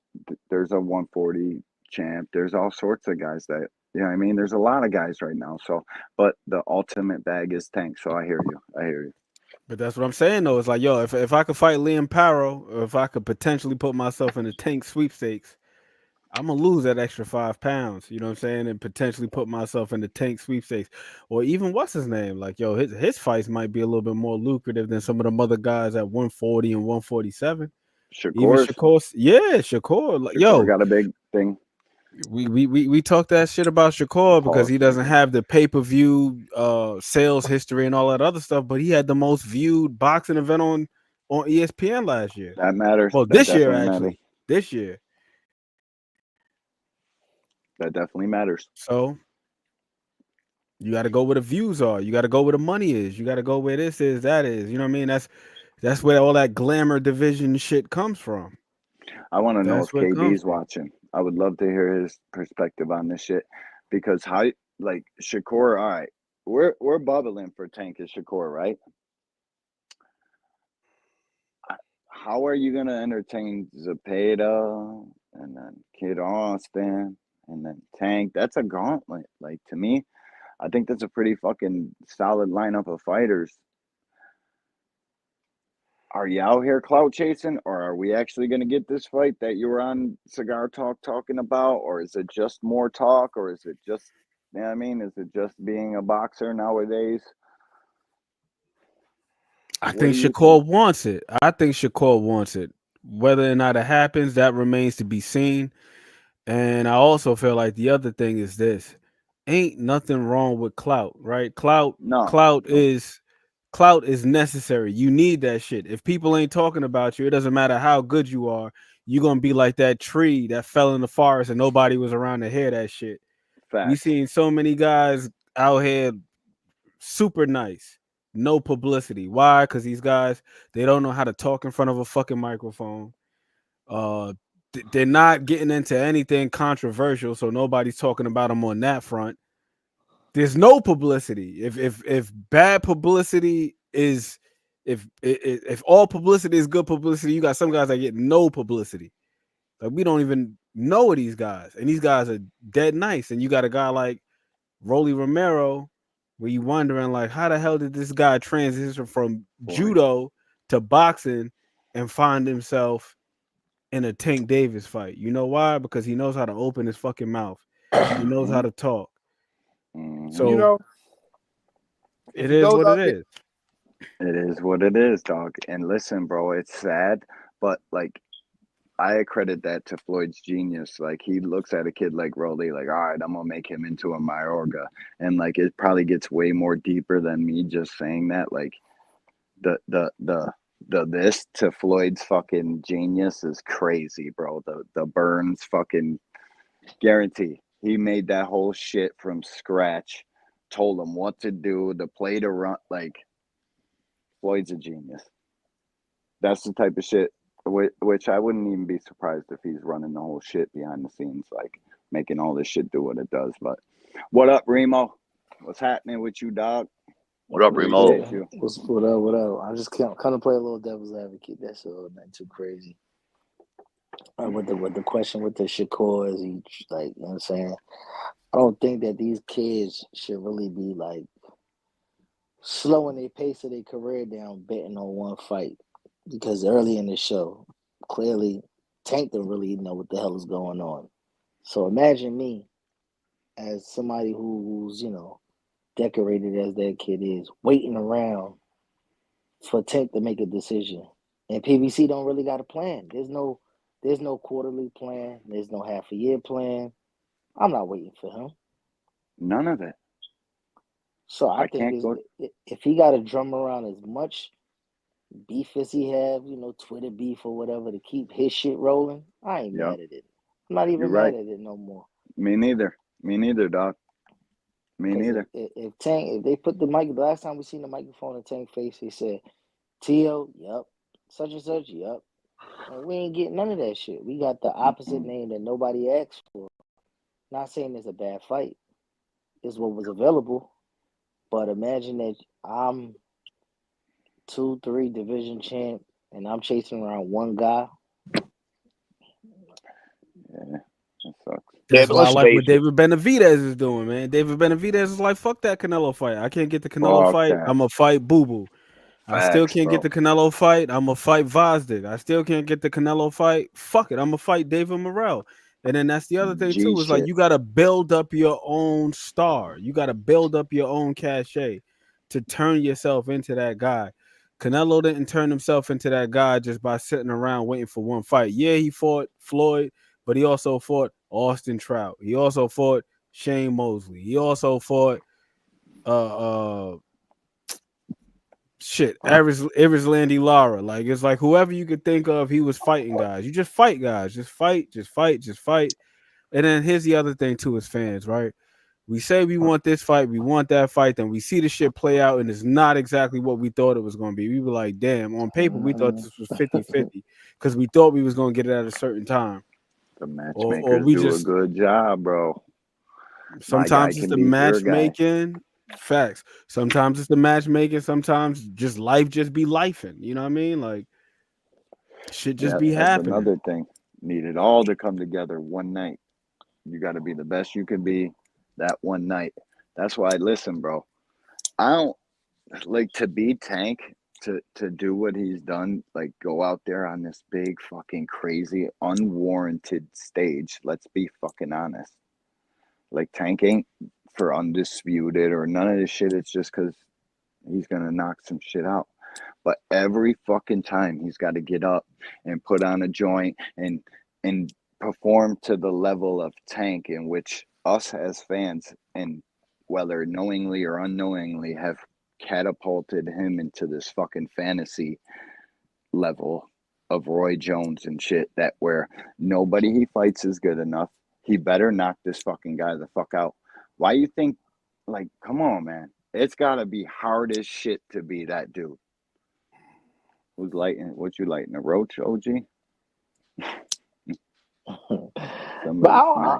Speaker 10: There's a 140 champ. There's all sorts of guys that, you know what I mean? There's a lot of guys right now. So, but the ultimate bag is Tank. So I hear you.
Speaker 18: But that's what I'm saying, though. It's like, yo, if I could fight Liam Paro, or if I could potentially put myself in the Tank sweepstakes, I'm going to lose that extra 5 pounds, you know what I'm saying? And potentially put myself in the Tank sweepstakes. Or even, what's his name? Like, yo, his fights might be a little bit more lucrative than some of them other guys at 140 and 147. Shakur. Yeah, Shakur. Like, yo,
Speaker 10: got a big thing.
Speaker 18: We talked that shit about Shakur because he doesn't have the pay-per-view sales history and all that other stuff, but he had the most viewed boxing event on ESPN last year.
Speaker 10: That matters.
Speaker 18: Well, this year, actually. This year.
Speaker 10: That definitely matters.
Speaker 18: So You got to go where the views are. You got to go where the money is. You got to go where this is, that is. You know what I mean? That's where all that glamour division shit comes from.
Speaker 10: I want to know
Speaker 18: That's
Speaker 10: if
Speaker 18: where it comes
Speaker 10: KD's
Speaker 18: from.
Speaker 10: watching. I would love to hear his perspective on this shit because how like Shakur, all right, we're bubbling for Tank and Shakur, right? How are you gonna entertain Zepeda and then Kid Austin and then Tank? That's a gauntlet. Like to me, I think that's a pretty fucking solid lineup of fighters. Are you out here clout chasing, or are we actually going to get this fight that you were on Cigar Talk talking about, or is it just more talk, or is it just, you know what I mean? Is it just being a boxer nowadays?
Speaker 18: I think Shakur wants it. I think Shakur wants it. Whether or not it happens, that remains to be seen. And I also feel like the other thing is this: ain't nothing wrong with clout, right? Clout is necessary. You need that shit. If people ain't talking about you, it doesn't matter how good you are. You're gonna be like that tree that fell in the forest and nobody was around to hear that shit. We
Speaker 10: Facts.
Speaker 18: seen so many guys out here super nice, no publicity. Why? Because these guys, they don't know how to talk in front of a fucking microphone. They're not getting into anything controversial, so nobody's talking about them on that front. There's no publicity. If bad publicity is if all publicity is good publicity, you got some guys that get no publicity. Like we don't even know these guys, and these guys are dead nice. And you got a guy like Rolly Romero, where you wondering like, how the hell did this guy transition from judo to boxing and find himself in a Tank Davis fight? You know why? Because he knows how to open his fucking mouth. He knows how to talk. So
Speaker 7: You know,
Speaker 18: it is what it is.
Speaker 10: It is what it is, dog. And listen, bro, it's sad, but like I accredit that to Floyd's genius. Like he looks at a kid like Rolly, like, all right, I'm gonna make him into a Mayorga. And like it probably gets way more deeper than me just saying that. Like the this to Floyd's fucking genius is crazy, bro. The Burns fucking guarantee. He made that whole shit from scratch, told him what to do, the play to run. Like Floyd's a genius. That's the type of shit which I wouldn't even be surprised if he's running the whole shit behind the scenes, like making all this shit do what it does. But what up, Remo? What's happening with you, dog?
Speaker 19: What up, Remo?
Speaker 20: What up? What up? I just can't kind of play a little devil's advocate. That's all, not too crazy. With the question with the Shakur is he like, you know what I'm saying? I don't think that these kids should really be like slowing their pace of their career down, betting on one fight. Because early in the show, clearly Tank didn't really know what the hell is going on. So imagine me as somebody who's, you know, decorated as that kid is, waiting around for Tank to make a decision. And PBC don't really got a plan. There's no quarterly plan. There's no half a year plan. I'm not waiting for him.
Speaker 10: None of it.
Speaker 20: So I think if he got to drum around as much beef as he have, you know, Twitter beef or whatever to keep his shit rolling, I ain't mad at it. I'm not even mad at it no more.
Speaker 10: Me neither, dog. Me neither.
Speaker 20: If Tank, if they put the mic, the last time we seen the microphone in Tank face, they said, T.O., yep. Such and such, yep. And we ain't getting none of that shit. We got the opposite name that nobody asked for. Not saying it's a bad fight. It's what was available. But imagine that I'm 2-3 division champ and I'm chasing around one guy.
Speaker 10: Yeah, that sucks.
Speaker 18: That's why I like what David Benavidez is doing, man. David Benavidez is like, fuck that Canelo fight. I can't get the Canelo fight. I'm going to fight Boo Boo. I still can't get the Canelo fight. I'm going to fight Vazdik. I still can't get the Canelo fight. Fuck it. I'm going to fight David Morrell. And then that's the other thing, too, is like you got to build up your own star. You got to build up your own cachet to turn yourself into that guy. Canelo didn't turn himself into that guy just by sitting around waiting for one fight. Yeah, he fought Floyd, but he also fought Austin Trout. He also fought Shane Mosley. He also fought Iris Landy Lara. Like it's like whoever you could think of, he was fighting guys. You just fight guys. Just fight. And then here's the other thing too, as fans, right? we say we want this fight, we want that fight, then we see the shit play out and it's not exactly what we thought it was going to be. We were like, damn, on paper, we thought this was 50-50 because we thought we was going to get it at a certain time.
Speaker 10: The
Speaker 18: Or
Speaker 10: matchmakers
Speaker 18: we
Speaker 10: do a
Speaker 18: just,
Speaker 10: good job, bro.
Speaker 18: sometimes it's the matchmaking. Facts. Sometimes it's the matchmaking. Sometimes just life just be lifing. You know what I mean? Like, shit just be
Speaker 10: That's
Speaker 18: happening.
Speaker 10: another thing. Need it all to come together one night. You got to be the best you can be that one night. That's why, listen, bro. I don't like to be Tank, to do what he's done, like go out there on this big fucking crazy unwarranted stage. Let's be fucking honest. Like Tank ain't for undisputed or none of this shit. It's just because he's gonna knock some shit out. But every fucking time he's got to get up and put on a joint and perform to the level of Tank, in which us as fans, and whether knowingly or unknowingly, have catapulted him into this fucking fantasy level of Roy Jones and shit, that where nobody he fights is good enough. He better knock this fucking guy the fuck out. Why you think, like, come on, man. It's gotta be hard as shit to be that dude. Who's lighting? What you lighting? A roach, OG?
Speaker 20: But I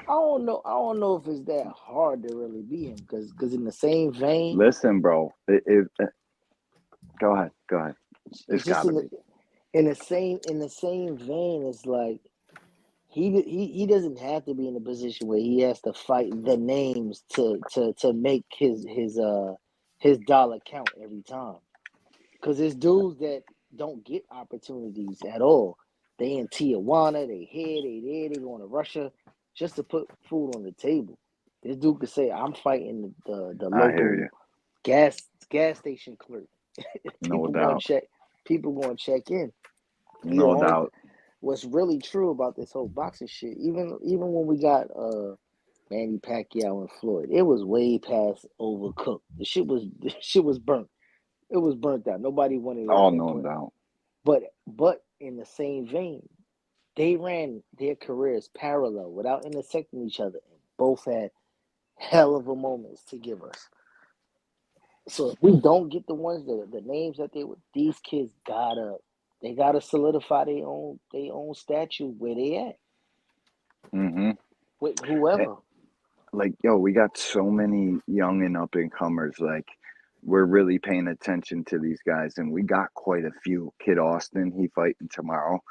Speaker 20: don't know. I don't know if it's that hard to really be him, because in the same vein.
Speaker 10: Listen, bro. Go ahead. It's
Speaker 20: just
Speaker 10: gotta be.
Speaker 20: In the same vein. It's like he doesn't have to be in a position where he has to fight the names to make his dollar count every time. Because there's dudes that don't get opportunities at all. They in Tijuana, they here, they there, they going to Russia just to put food on the table. This dude could say, I'm fighting the local gas station clerk.
Speaker 10: No doubt.
Speaker 20: People going to check in.
Speaker 10: No doubt.
Speaker 20: What's really true about this whole boxing shit, even when we got Manny Pacquiao and Floyd, it was way past overcooked. The shit was burnt. It was burnt out. Nobody wanted it.
Speaker 10: Oh, no doubt.
Speaker 20: But in the same vein, they ran their careers parallel without intersecting each other, and both had hell of a moments to give us. So if we don't get the ones the names that these kids gotta solidify their own statue where they at.
Speaker 10: Mm-hmm.
Speaker 20: With whoever.
Speaker 10: Like, yo, we got so many young and up and comers. Like, we're really paying attention to these guys, and we got quite a few. Kid Austin, he fighting tomorrow.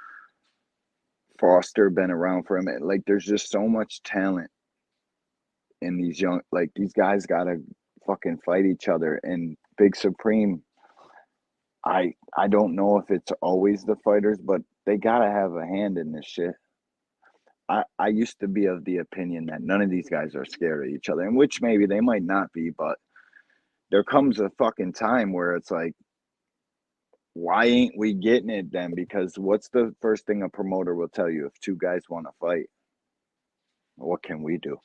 Speaker 10: Foster been around for a minute. Like, there's just so much talent in these young. Like, these guys gotta fucking fight each other. And Big Supreme, I don't know if it's always the fighters, but they gotta have a hand in this shit. I used to be of the opinion that none of these guys are scared of each other, and which maybe they might not be, but there comes a fucking time where it's like, why ain't we getting it then? Because what's the first thing a promoter will tell you if two guys want to fight? What can we do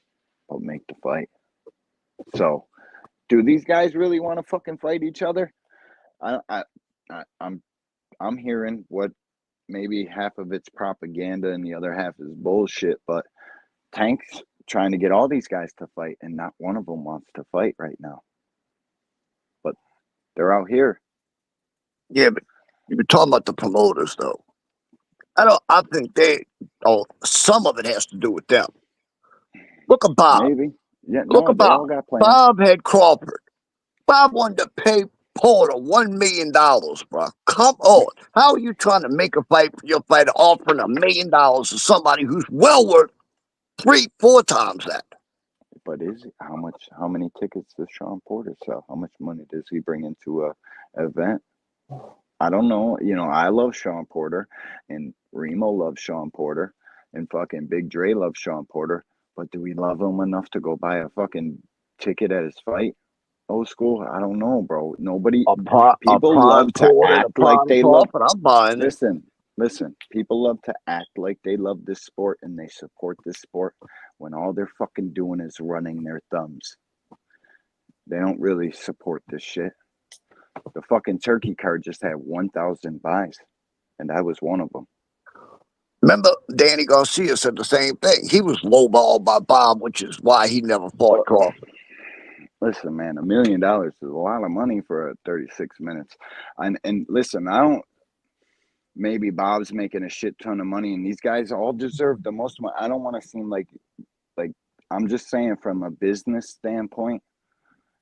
Speaker 10: but make the fight? So, do these guys really want to fucking fight each other? I'm hearing what maybe half of it's propaganda and the other half is bullshit, but Tank's trying to get all these guys to fight, and not one of them wants to fight right now. But they're out here.
Speaker 11: Yeah, but you're talking about the promoters, though. I think some of it has to do with them. Look at Bob.
Speaker 10: Maybe. Yeah,
Speaker 11: Look at
Speaker 10: they all
Speaker 11: Bob.
Speaker 10: got plans.
Speaker 11: Bob had Crawford. Bob wanted to pay Porter $1 million, bro. Come on. How are you trying to make a fight for your fighter offering $1 million to somebody who's well worth 3-4 times that?
Speaker 10: But how many tickets does Sean Porter sell? How much money does he bring into a event? I don't know. You know, I love Sean Porter, and Remo loves Sean Porter, and fucking Big Dre loves Sean Porter. But do we love him enough to go buy a fucking ticket at his fight? Old school? I don't know, bro. People love to act like they love.
Speaker 11: I'm buying it.
Speaker 10: Listen. People love to act like they love this sport and they support this sport when all they're fucking doing is running their thumbs. They don't really support this shit. The fucking turkey card just had 1,000 buys, and I was one of them.
Speaker 11: Remember, Danny Garcia said the same thing. He was lowballed by Bob, which is why he never fought Crawford.
Speaker 10: Listen, man, $1 million is a lot of money for 36 minutes. And listen, I don't. Maybe Bob's making a shit ton of money, and these guys all deserve the most money. I don't want to seem like I'm just saying from a business standpoint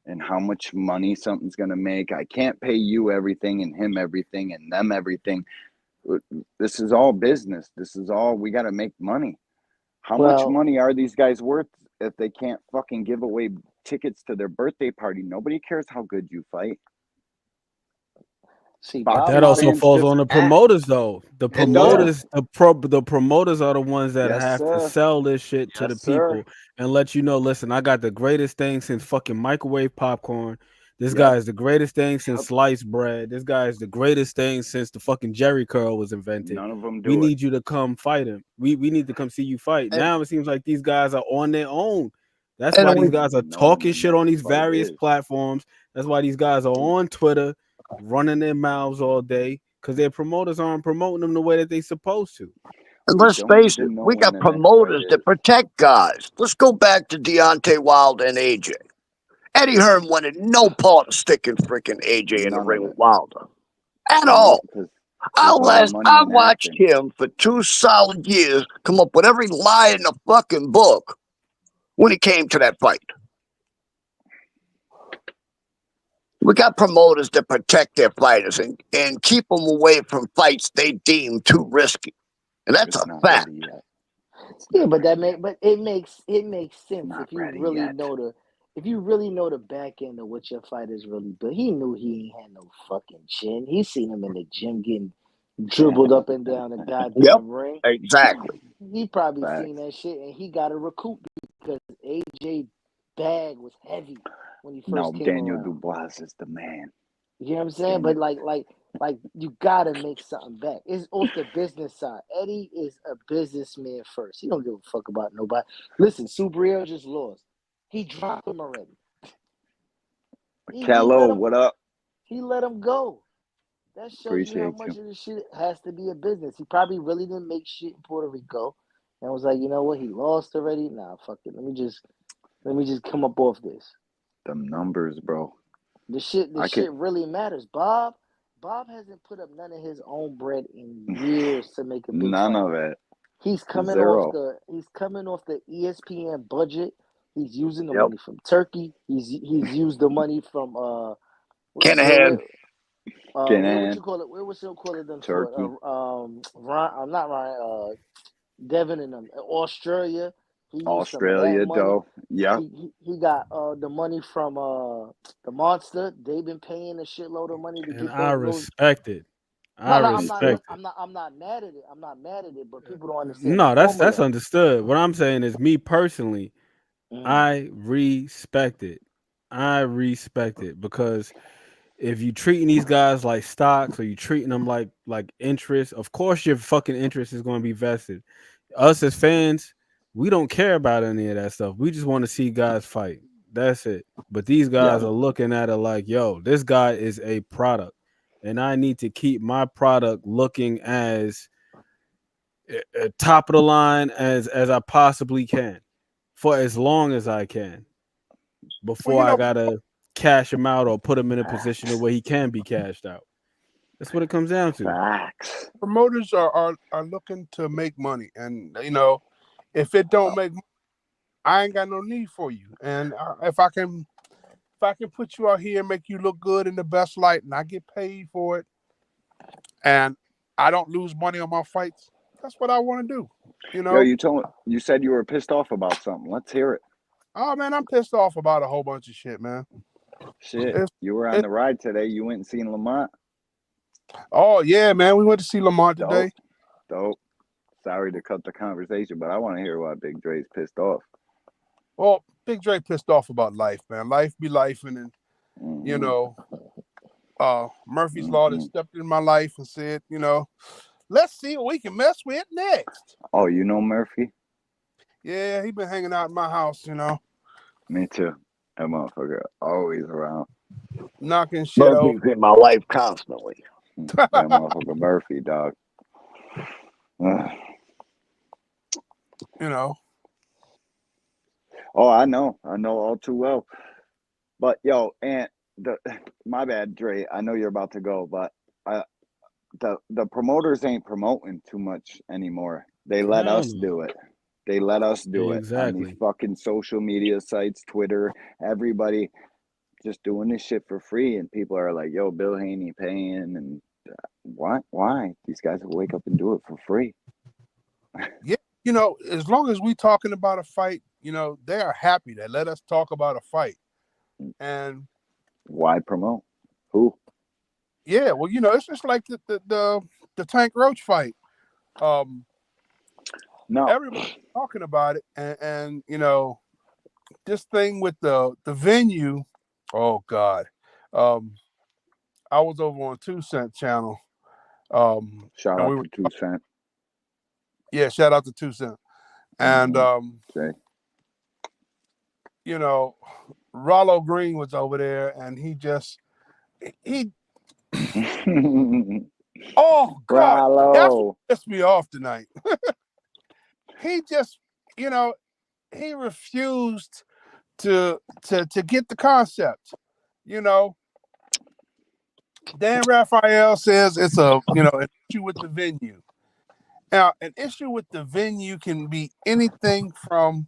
Speaker 10: and how much money something's gonna make. I can't pay you everything and him everything and them everything. This is all business. This is all we got to make money. How much money are these guys worth if they can't fucking give away tickets to their birthday party? Nobody cares how good you fight.
Speaker 20: See,
Speaker 18: that also falls on the promoters, though. The promoters, the promoters are the ones that have to sell this shit to the people and let you know. Listen, I got the greatest thing since fucking microwave popcorn. This guy is the greatest thing since sliced bread. This guy is the greatest thing since the fucking Jerry curl was invented.
Speaker 10: None of them do
Speaker 18: We need you to come fight him. We need to come see you fight. Now it seems like these guys are on their own. That's why these guys are talking shit on these various platforms. That's why these guys are on Twitter running their mouths all day because their promoters aren't promoting them the way that they supposed to.
Speaker 11: And let's face it, we got promoters that protect guys. Let's go back to Deontay Wilder and AJ. Eddie Hearn wanted no part of sticking freaking AJ in the ring with Wilder at all. I watched him for 2 solid years come up with every lie in the fucking book when it came to that fight. We got promoters that protect their fighters and keep them away from fights they deem too risky. And that's a fact.
Speaker 20: Yeah, but it makes sense if you really know the back end of what your fighter's really built. He knew he ain't had no fucking chin. He seen him in the gym getting dribbled up and down the goddamn ring.
Speaker 11: Exactly.
Speaker 20: He probably seen that shit and he got to recoup because AJ bag was heavy when he first came
Speaker 10: Daniel
Speaker 20: around.
Speaker 10: Dubois is the man.
Speaker 20: You know what I'm saying? But like you gotta make something back. It's off the business side. Eddie is a businessman first. He don't give a fuck about nobody. Listen, Subriel just lost. He dropped him already.
Speaker 10: Kello, what up?
Speaker 20: He let him go. That shows you how much of this shit has to be a business. He probably really didn't make shit in Puerto Rico and was like, you know what, he lost already. Nah, fuck it. Let me just come up off this.
Speaker 10: Them numbers, bro.
Speaker 20: The shit really matters. Bob hasn't put up none of his own bread in years to make a big
Speaker 10: none
Speaker 20: fight.
Speaker 10: of it.
Speaker 20: He's coming off the ESPN budget. He's using the money from Turkey. He's used the money from
Speaker 11: Kinahan.
Speaker 20: What you call it? What's you call it? Them
Speaker 10: Turkey.
Speaker 20: I'm not Ryan. Devin and them. Australia.
Speaker 10: Australia, though. Yeah.
Speaker 20: He got the money from the Monster. They've been paying a shitload of money to get those.
Speaker 18: I respect it.
Speaker 20: I'm not mad at it. I'm not mad at it, but people don't understand.
Speaker 18: No, that's understood. What I'm saying is, me personally, I respect it. I respect it because if you treating these guys like stocks or you treating them like interest, of course your fucking interest is going to be vested. Us as fans, we don't care about any of that stuff. We just want to see guys fight. That's it. But these guys are looking at it like, yo, this guy is a product. And I need to keep my product looking as top of the line as I possibly can for as long as I can before I got to cash him out or put him in a position where he can be cashed out. That's what it comes down to.
Speaker 10: Facts.
Speaker 7: Promoters are looking to make money. And, if it don't make money, I ain't got no need for you. And if I can put you out here and make you look good in the best light and I get paid for it and I don't lose money on my fights, that's what I want to do.
Speaker 10: Yo, you said you were pissed off about something. Let's hear it.
Speaker 7: Oh, man, I'm pissed off about a whole bunch of shit, man.
Speaker 10: Shit. You were on the ride today. You went and seen Lamont.
Speaker 7: Oh, yeah, man. We went to see Lamont today.
Speaker 10: Dope. Sorry to cut the conversation, but I want to hear why Big Dre's pissed off.
Speaker 7: Well, Big Dre pissed off about life, man. Life be life, and Murphy's Law that stepped in my life and said, let's see what we can mess with next.
Speaker 10: Oh, you know Murphy?
Speaker 7: Yeah, he been hanging out in my house,
Speaker 10: Me too. That motherfucker always around.
Speaker 7: Knocking shit over.
Speaker 11: Murphy's in my life constantly.
Speaker 10: That motherfucker Murphy, dog.
Speaker 7: You know.
Speaker 10: Oh, I know all too well. But yo, and my bad, Dre. I know you're about to go, but the promoters ain't promoting too much anymore. They let
Speaker 18: Hell
Speaker 10: us
Speaker 18: no.
Speaker 10: do it. They let us do it on these
Speaker 18: Exactly.
Speaker 10: fucking social media sites, Twitter, everybody just doing this shit for free, and people are like, "Yo, Bill Haney paying," and what? Why? These guys will wake up and do it for free.
Speaker 7: Yeah, you know, as long as we talking about a fight, you know, they are happy to let us talk about a fight. And
Speaker 10: why promote? Who?
Speaker 7: Yeah, well, you know, it's just like the Tank Roach fight.
Speaker 10: No,
Speaker 7: everybody's talking about it, and you know, this thing with the venue. Oh God, I was over on 2 Cent channel.
Speaker 10: Shout
Speaker 7: and
Speaker 10: out
Speaker 7: we were
Speaker 10: to 2 Cent.
Speaker 7: Yeah, shout out to 2 Cent. And you know, Rollo Green was over there, and he oh God, that's what
Speaker 10: Rollo.
Speaker 7: pissed me off tonight. He just, you know, he refused to get the concept. You know, Dan Raphael says it's an issue with the venue. Now, an issue with the venue can be anything from,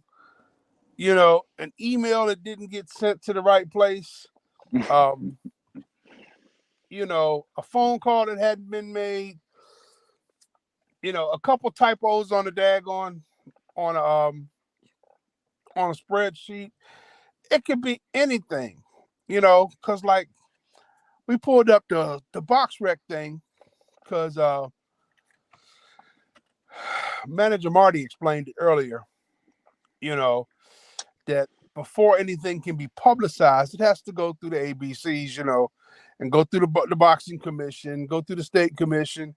Speaker 7: you know, an email that didn't get sent to the right place, you know, a phone call that hadn't been made, you know, a couple typos on the daggone on a spreadsheet. It could be anything, you know, because like we pulled up the box rec thing because manager Marty explained it earlier, you know, that before anything can be publicized, it has to go through the ABCs, you know, and go through the boxing commission, go through the state commission.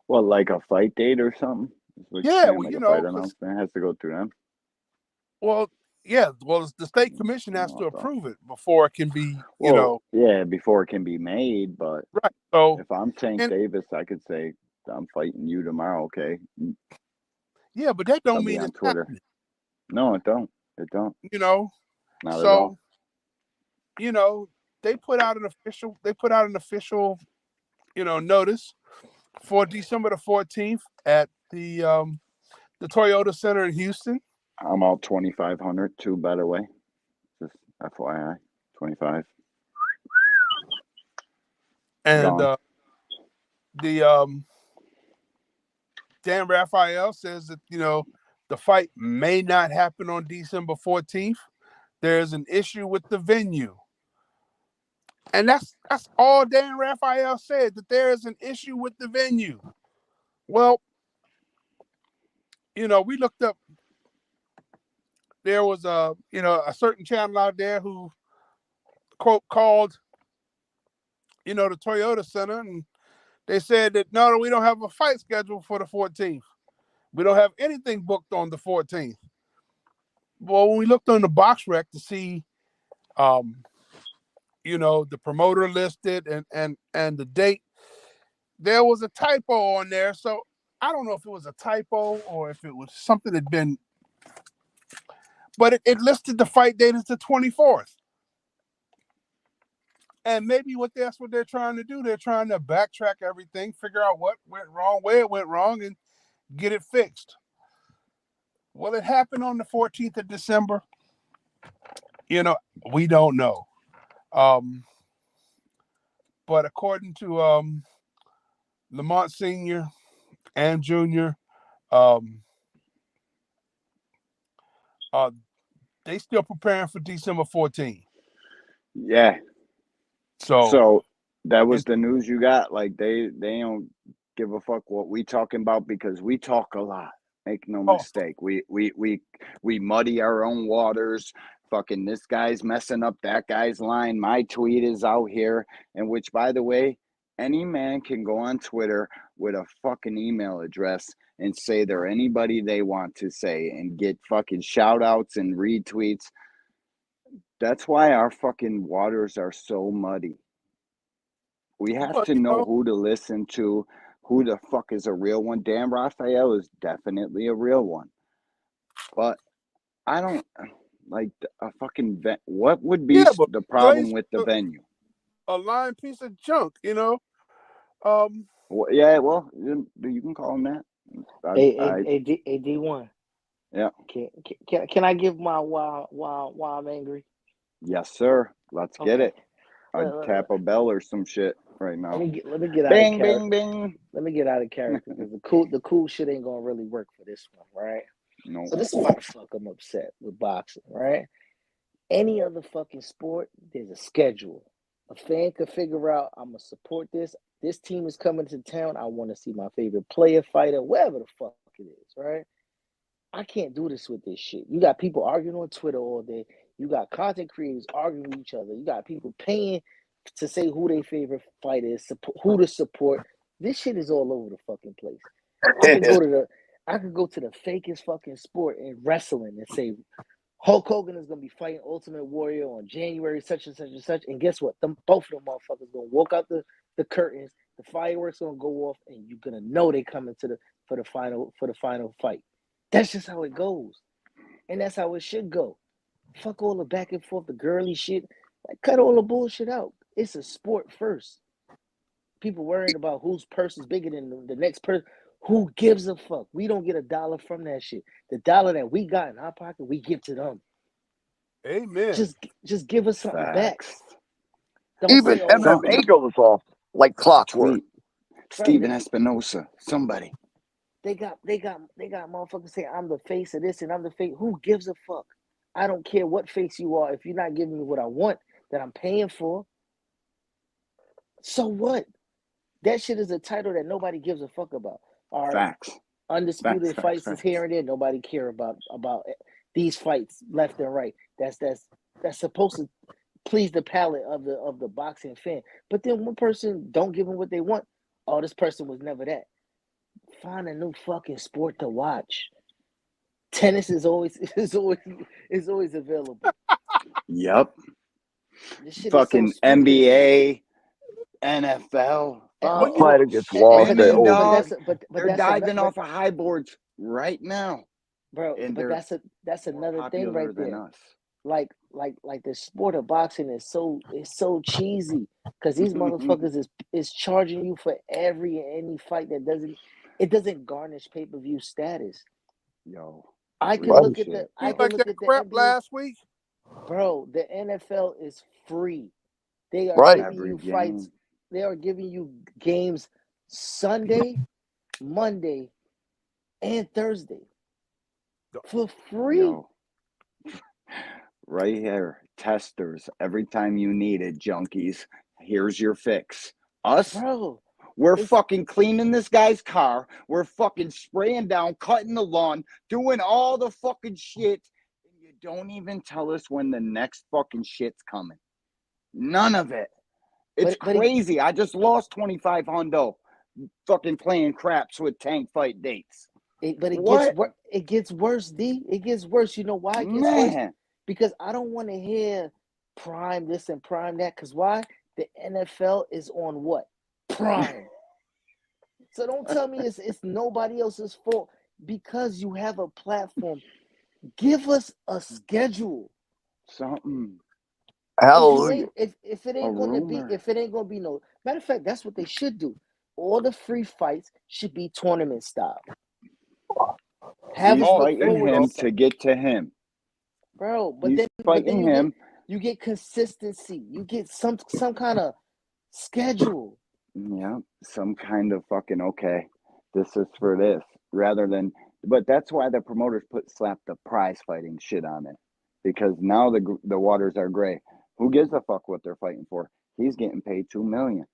Speaker 10: Well, like a fight date or something?
Speaker 7: Yeah,
Speaker 10: saying,
Speaker 7: well,
Speaker 10: like
Speaker 7: you
Speaker 10: a
Speaker 7: know,
Speaker 10: fight announcement has to go through them?
Speaker 7: well, yeah, well, the state commission has to approve it before it can be, you
Speaker 10: Well,
Speaker 7: know.
Speaker 10: yeah, before it can be made, but
Speaker 7: right. So
Speaker 10: if I'm Tank
Speaker 7: and
Speaker 10: Davis, I could say, I'm fighting you tomorrow, okay?
Speaker 7: yeah, but that
Speaker 10: I'll
Speaker 7: don't
Speaker 10: be
Speaker 7: mean
Speaker 10: on
Speaker 7: it's
Speaker 10: Twitter.
Speaker 7: happening.
Speaker 10: No, it don't. It don't.
Speaker 7: You know,
Speaker 10: Not at all.
Speaker 7: so you know, they put out an official, you know, notice for December the 14th at the Toyota Center in Houston.
Speaker 10: I'm out 2,500 too, by the way. Just FYI, 25.
Speaker 7: And the Dan Raphael says that, you know, the fight may not happen on December 14th. There's an issue with the venue. And that's all Dan Raphael said, that there is an issue with the venue. Well, you know, we looked up, there was a certain channel out there who quote called, you know, the Toyota Center, and they said that no, we don't have a fight scheduled for the 14th. We don't have anything booked on the 14th. Well, when we looked on the box rec to see, you know, the promoter listed and the date, there was a typo on there. So I don't know if it was a typo or if it was something that had been, but it listed the fight date as the 24th. And maybe that's what they're trying to do. They're trying to backtrack everything, figure out what went wrong, where it went wrong, and get it fixed. Will it happen on the 14th of December? You know, we don't know. But according to Lamont Sr. and Jr., they still preparing for December 14th.
Speaker 10: Yeah.
Speaker 7: So
Speaker 10: that was the news you got? Like, they don't give a fuck what we talking about, because we talk a lot. Make no mistake. We muddy our own waters. Fucking this guy's messing up that guy's line. My tweet is out here. And which, by the way, any man can go on Twitter with a fucking email address and say they're anybody they want to say and get fucking shout outs and retweets. That's why our fucking waters are so muddy. We have to know who to listen to, who the fuck is a real one. Dan Raphael is definitely a real one. But I don't like a fucking what would be
Speaker 7: but
Speaker 10: the problem
Speaker 7: Glaze
Speaker 10: with the venue?
Speaker 7: A lying piece of junk, you know.
Speaker 10: Well, yeah, well, you can call him that.
Speaker 20: AD1.
Speaker 10: Yeah.
Speaker 20: Can I give my why I'm angry?
Speaker 10: Yes, sir. Let's get
Speaker 20: Okay.
Speaker 10: it. I'd tap a bell or some shit right now.
Speaker 20: Let me get out
Speaker 10: Bing,
Speaker 20: of character.
Speaker 10: bing, bing.
Speaker 20: Let me get out of character because the cool shit ain't gonna really work for this one, right?
Speaker 10: No.
Speaker 20: So this is why the fuck I'm upset with boxing, right? Any other fucking sport, there's a schedule. A fan could figure out, I'm gonna support this. This team is coming to town. I want to see my favorite player, fighter, whatever the fuck it is, right? I can't do this with this shit. You got people arguing on Twitter all day. You got content creators arguing with each other. You got people paying to say who their favorite fighter is, who to support. This shit is all over the fucking place. I could go to the fakest fucking sport in wrestling and say Hulk Hogan is gonna be fighting Ultimate Warrior on January such and such and such. And guess what? Both of them motherfuckers gonna walk out the curtains. The fireworks gonna go off, and you're gonna know they coming for the final fight. That's just how it goes, and that's how it should go. Fuck all the back and forth, the girly shit. Like, cut all the bullshit out. It's a sport first. People worrying about whose purse is bigger than the next person. Who gives a fuck? We don't get $1 from that shit. The dollar that we got in our pocket, we give to them.
Speaker 7: Amen.
Speaker 20: Just give us something back. Don't
Speaker 11: Even
Speaker 20: say,
Speaker 11: MMA goes off like clockwork.
Speaker 10: Steven Espinosa, somebody.
Speaker 20: They got motherfuckers saying I'm the face of this and I'm the face. Who gives a fuck? I don't care what face you are. If you're not giving me what I want that I'm paying for, so what? That shit is a title that nobody gives a fuck about. All right.
Speaker 10: Facts.
Speaker 20: Undisputed fights is here and there. Nobody care about these fights left and right. That's supposed to please the palate of the boxing fan. But then one person don't give them what they want. Oh, this person was never that. Find a new fucking sport to watch. Tennis is always available.
Speaker 10: Yep.
Speaker 20: This shit
Speaker 10: fucking
Speaker 20: is so
Speaker 10: NBA, NFL.
Speaker 11: Fighter gets lost.
Speaker 10: They're diving off of high boards right now,
Speaker 20: bro.
Speaker 10: And
Speaker 20: but that's another thing right there.
Speaker 10: Us.
Speaker 20: Like the sport of boxing is so cheesy because these motherfuckers is charging you for any fight that doesn't garnish pay-per-view status.
Speaker 10: Yo,
Speaker 20: I can look at the
Speaker 7: crap last week,
Speaker 20: bro. The NFL is free. They are giving you fights. They are giving you games Sunday, Monday, and Thursday for free.
Speaker 10: Yo. Right here, testers. Every time you need it, junkies. Here's your fix. Us,
Speaker 20: bro.
Speaker 10: We're fucking cleaning this guy's car. We're fucking spraying down, cutting the lawn, doing all the fucking shit. And you don't even tell us when the next fucking shit's coming. None of it. It's crazy. I just lost 25 hundo fucking playing craps with tank fight dates.
Speaker 20: It gets worse, D. It gets worse. You know why it gets worse? Because I don't want to hear prime this and prime that. Because why? The NFL is on what? Prime. So don't tell me it's nobody else's fault because you have a platform. Give us a schedule.
Speaker 10: Something.
Speaker 11: Hallelujah.
Speaker 20: If it ain't gonna be no matter of fact, that's what they should do. All the free fights should be tournament style.
Speaker 10: He's fighting him to get to him.
Speaker 20: Bro, but
Speaker 10: He's
Speaker 20: then
Speaker 10: fighting him.
Speaker 20: You get consistency. You get some kind of schedule.
Speaker 10: Yeah, some kind of fucking okay. This is for this rather than. But that's why the promoters slap the prize fighting shit on it because now the waters are gray. Who gives a fuck what they're fighting for? He's getting paid $2 million.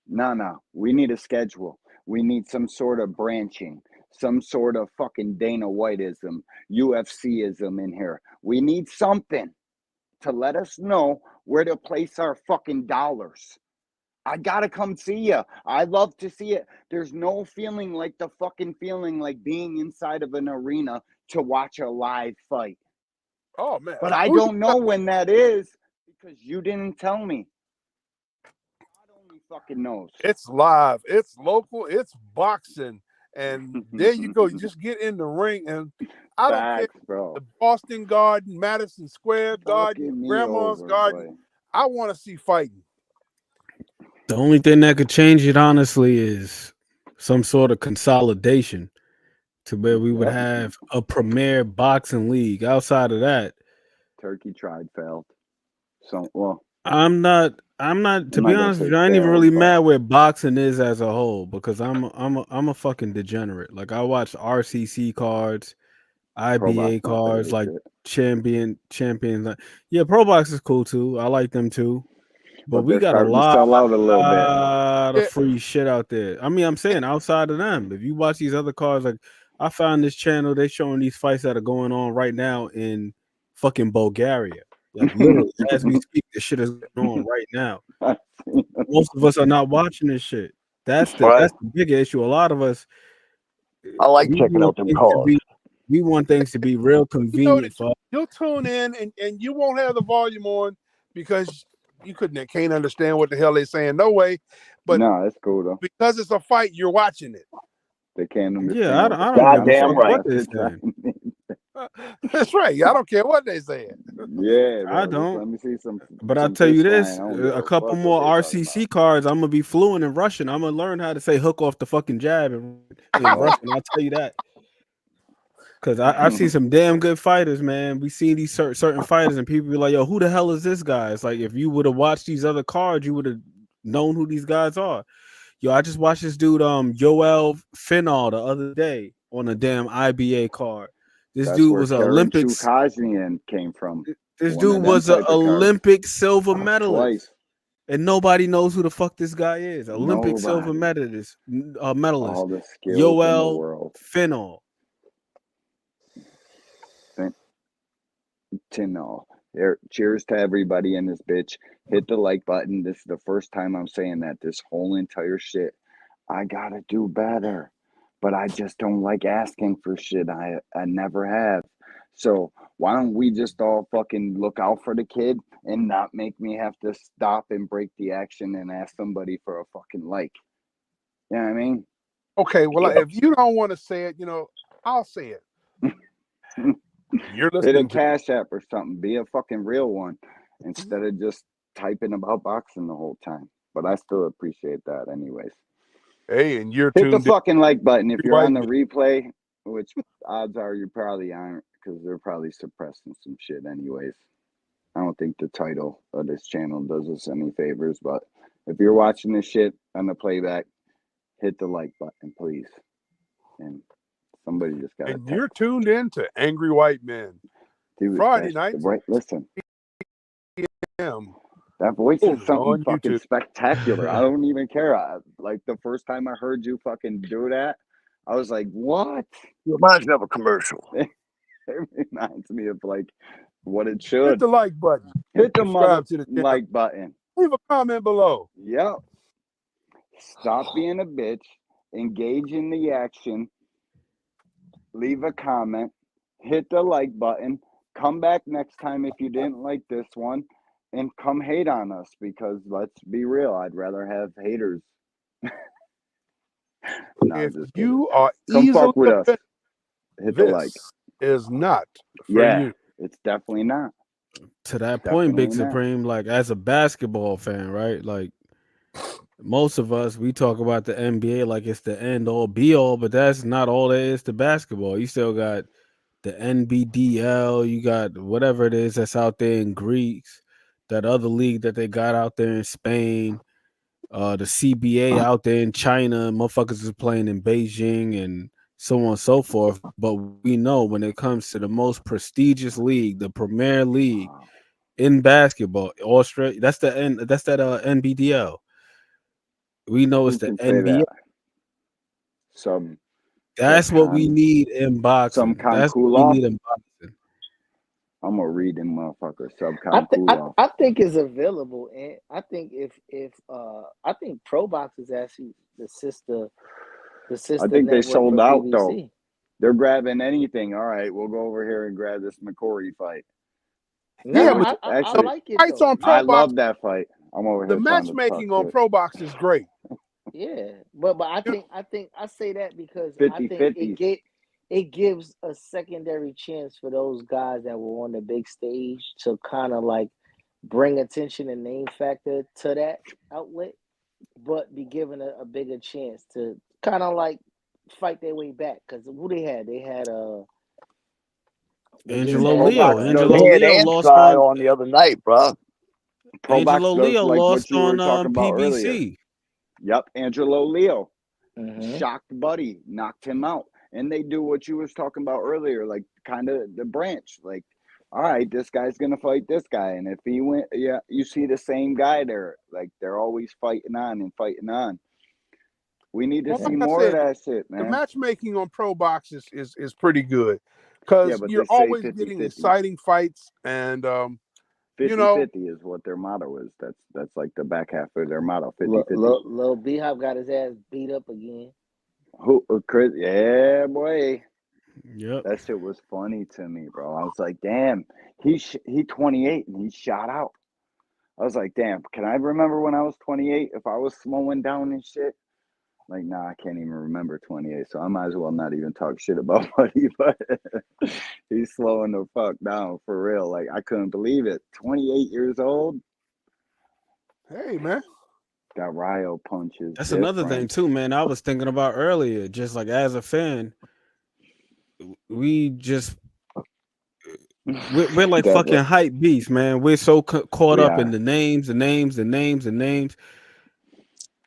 Speaker 10: No. We need a schedule. We need some sort of branching, some sort of fucking Dana Whiteism, UFCism in here. We need something to let us know where to place our fucking dollars. I gotta come see you. I love to see it. There's no feeling like the fucking feeling like being inside of an arena to watch a live fight.
Speaker 7: Oh man!
Speaker 10: But I don't know when that is because you didn't tell me. Not only fucking knows.
Speaker 7: It's live. It's local. It's boxing. And there you go. You just get in the ring, and I don't care.
Speaker 10: Bro.
Speaker 7: The Boston Garden, Madison Square Garden, Grandma's Garden.
Speaker 10: Boy.
Speaker 7: I want to see fighting.
Speaker 18: The only thing that could change it, honestly, is some sort of consolidation to where we would have a premier boxing league. Outside of that,
Speaker 10: Turkey tried, failed. So, well,
Speaker 18: I'm not. To be honest with you, I ain't even really mad where boxing is as a whole because I'm a fucking degenerate. Like I watch RCC cards, IBA cards, like champions. Yeah, Pro Box is cool too. I like them too. But we got a lot of free shit out there. I mean, I'm saying outside of them, if you watch these other cards, like I found this channel, they showing these fights that are going on right now in fucking Bulgaria. Like literally, as we speak, this shit is going on right now. Most of us are not watching this shit. That's the bigger issue. A lot of us,
Speaker 11: I like checking out them cards.
Speaker 18: We want things to be real convenient for us.
Speaker 7: You'll tune in and you won't have the volume on because you can't understand what the hell they're saying. No way. But
Speaker 10: no, it's cool though.
Speaker 7: Because it's a fight, you're watching it.
Speaker 10: They can't understand.
Speaker 18: Yeah, I don't give a fuck what they're saying.
Speaker 7: That's right. I don't care what they saying.
Speaker 10: Yeah, bro,
Speaker 18: I don't.
Speaker 10: Let me see some.
Speaker 18: But I'll tell you this: a couple more RCC cards, I'm gonna be fluent in Russian. I'm gonna learn how to say "hook off the fucking jab" in Russian. I'll tell you that. Because I've seen some damn good fighters, man. We see these certain fighters, and people be like, "Yo, who the hell is this guy?" It's like if you would have watched these other cards, you would have known who these guys are. Yo, I just watched this dude, Yoel Final, the other day on a damn IBA card. This dude was an Olympic.
Speaker 10: Came from.
Speaker 18: This dude was an Olympic silver medalist, and nobody knows who the fuck this guy is. Olympic silver medalist.
Speaker 10: All the skills in the world.
Speaker 18: Final.
Speaker 10: Tinol. Cheers to everybody in this bitch. Hit the like button. This is the first time I'm saying that this whole entire shit. I gotta do better. But I just don't like asking for shit. I never have. So why don't we just all fucking look out for the kid and not make me have to stop and break the action and ask somebody for a fucking like? You know what I mean?
Speaker 7: Okay, well, if you don't want to say it, I'll say it. You're listening
Speaker 10: Hit a Cash App or something. Be a fucking real one instead of just typing about boxing the whole time. But I still appreciate that anyways.
Speaker 7: Hey, and you're
Speaker 10: hit the fucking like button if you're on the replay, which odds are you probably aren't because they're probably suppressing some shit anyways. I don't think the title of this channel does us any favors, but if you're watching this shit on the playback, hit the like button, please. And somebody just got.
Speaker 7: And you're tuned in to Angry White Men.
Speaker 10: Dude,
Speaker 7: Friday night.
Speaker 10: Right, listen.
Speaker 7: PM.
Speaker 10: That voice is something fucking spectacular. I don't even care. Like the first time I heard you fucking do that, I was like, "What?"
Speaker 11: It reminds me of a commercial.
Speaker 10: It reminds me of like what it should.
Speaker 7: Hit the like button.
Speaker 10: Hit the like button.
Speaker 7: Leave a comment below.
Speaker 10: Yep. Stop being a bitch. Engage in the action. Leave a comment. Hit the like button. Come back next time if you didn't like this one. And come hate on us because let's be real, I'd rather have haters.
Speaker 7: If you are
Speaker 10: come
Speaker 7: easily
Speaker 10: fuck with us, hit the like.
Speaker 7: Is not for you.
Speaker 10: It's definitely not.
Speaker 18: To that point, Big Supreme, like as a basketball fan, right? Like most of us, we talk about the NBA like it's the end all be all, but that's not all there is to basketball. You still got the NBDL, you got whatever it is that's out there in Greece. That other league that they got out there in Spain, the CBA out there in China, motherfuckers is playing in Beijing and so on and so forth. But we know when it comes to the most prestigious league, the Premier League in basketball, Australia, that's that NBDL. We know it's the NBA. That's what we need in boxing. That's what we need in boxing.
Speaker 10: I'm gonna read them motherfuckers.
Speaker 20: I think it's available, and I think if I think Pro Box is actually the sister.
Speaker 10: I think they sold out though. They're grabbing anything. All right, we'll go over here and grab this McCory fight.
Speaker 20: No, I like it.
Speaker 7: Fights on Pro
Speaker 10: I
Speaker 7: Box.
Speaker 10: love that fight. I'm over
Speaker 7: The
Speaker 10: here trying to talk
Speaker 7: matchmaking on
Speaker 10: shit.
Speaker 7: Pro Box is great.
Speaker 20: Yeah, but I think I say that because I think
Speaker 10: 50-50.
Speaker 20: it gives a secondary chance for those guys that were on the big stage to kind of like bring attention and name factor to that outlet, but be given a bigger chance to kind of like fight their way back. Because who they had? They had
Speaker 18: Angelo
Speaker 10: Pro
Speaker 18: Leo.
Speaker 10: Box does
Speaker 18: Angelo
Speaker 11: They had
Speaker 18: Leo lost
Speaker 11: Anside
Speaker 18: on
Speaker 11: on the other night, bro.
Speaker 10: Pro Box
Speaker 18: Angelo
Speaker 10: does
Speaker 18: Leo
Speaker 10: like what
Speaker 18: lost
Speaker 10: you were
Speaker 18: on
Speaker 10: talking about earlier.
Speaker 18: PBC.
Speaker 10: Yep, Angelo Leo.
Speaker 20: Mm-hmm.
Speaker 10: Shocked Buddy, knocked him out. And they do what you was talking about earlier, like kind of the branch. Like, all right, this guy's gonna fight this guy. And if he went, yeah, you see the same guy there. Like they're always fighting on and fighting on. We need to
Speaker 7: Well,
Speaker 10: see
Speaker 7: like I
Speaker 10: more
Speaker 7: said,
Speaker 10: of that shit,
Speaker 7: the
Speaker 10: man.
Speaker 7: matchmaking on Pro Box is pretty good
Speaker 10: Yeah,
Speaker 7: because
Speaker 10: but
Speaker 7: you're
Speaker 10: they say
Speaker 7: always
Speaker 10: 50-50.
Speaker 7: getting exciting fights, and
Speaker 10: 50-50 is what their motto is. That's like the back half of their motto, 50-50.
Speaker 20: Lil Beehive got his ass beat up again.
Speaker 10: Who Chris? Yeah, boy.
Speaker 18: Yep.
Speaker 10: That shit was funny to me, bro. I was like, damn, he 28 and he shot out. I was like, damn, can I remember when I was 28 if I was slowing down and shit? Like, nah, I can't even remember 28, so I might as well not even talk shit about Buddy, but he's slowing the fuck down for real. Like, I couldn't believe it. 28 years old.
Speaker 7: hey, man.
Speaker 10: Got Ryo punches.
Speaker 18: That's another thing too, man. I was thinking about earlier, just like as a fan, we're like fucking hype beasts, man. We're so caught up in the names.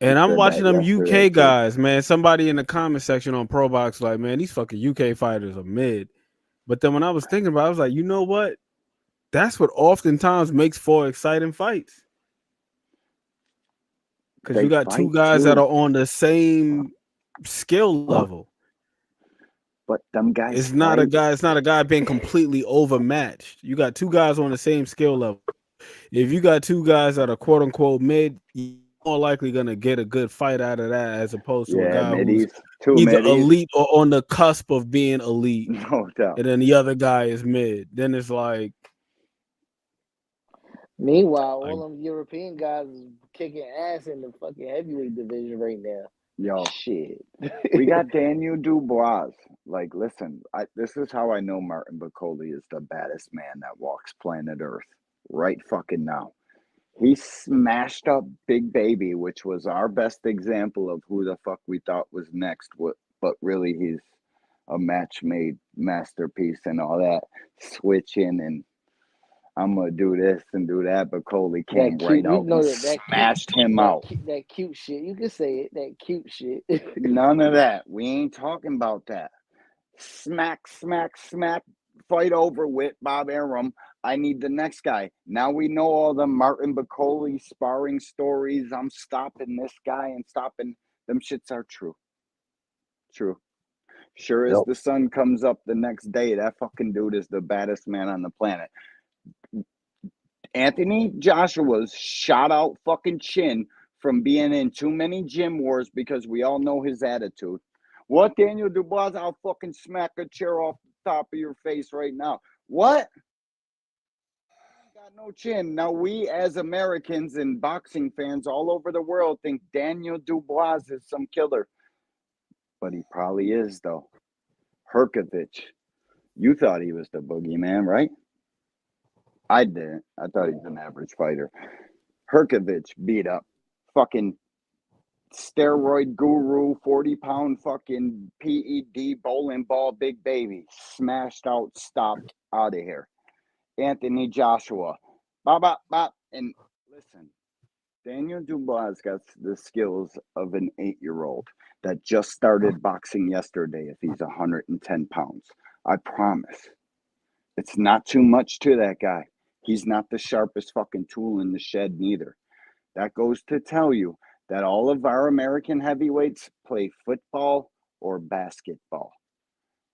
Speaker 18: And I'm watching them UK guys, man. Somebody in the comment section on Pro Box, like, man, these fucking UK fighters are mid. But then when I was thinking about it, I was like, you know what? That's what oftentimes makes for exciting fights. Because you got two guys that are on the same skill level.
Speaker 10: But them guys,
Speaker 18: it's not a guy being completely overmatched. You got two guys on the same skill level. If you got two guys that are quote unquote mid, you're more likely gonna get a good fight out of that as opposed to a guy who's either elite or on the cusp of being elite.
Speaker 10: No doubt.
Speaker 18: And then the other guy is mid. Then it's like.
Speaker 20: Meanwhile, all them European guys is kicking ass in the fucking heavyweight division right now.
Speaker 10: Yo,
Speaker 20: shit.
Speaker 10: We got Daniel Dubois. Like, listen, this is how I know Martin Bacoli is the baddest man that walks planet Earth right fucking now. He smashed up Big Baby, which was our best example of who the fuck we thought was next. But really, he's a match-made masterpiece and all that switching and I'm gonna do this and do that, but Coley came right out and smashed him out.
Speaker 20: That cute shit. You can say it. That cute shit.
Speaker 10: None of that. We ain't talking about that. Smack, smack, smack. Fight over with Bob Arum. I need the next guy. Now we know all the Martin Bacoli sparring stories. I'm stopping this guy and stopping them shits are true. True. Sure as the sun comes up the next day, that fucking dude is the baddest man on the planet. Anthony Joshua's shot out fucking chin from being in too many gym wars because we all know his attitude. What, Daniel Dubois? I'll fucking smack a chair off the top of your face right now. What? Got no chin. Now we as Americans and boxing fans all over the world think Daniel Dubois is some killer. But he probably is, though. Herkovich. You thought he was the boogeyman, right? I didn't. I thought he was an average fighter. Herkovich beat up fucking steroid guru, 40-pound fucking PED bowling ball Big Baby. Smashed out, stopped, out of here. Anthony Joshua. Bop, bop, bop. And listen, Daniel Dubois got the skills of an 8-year-old that just started boxing yesterday if he's 110 pounds. I promise. It's not too much to that guy. He's not the sharpest fucking tool in the shed neither. That goes to tell you that all of our American heavyweights play football or basketball.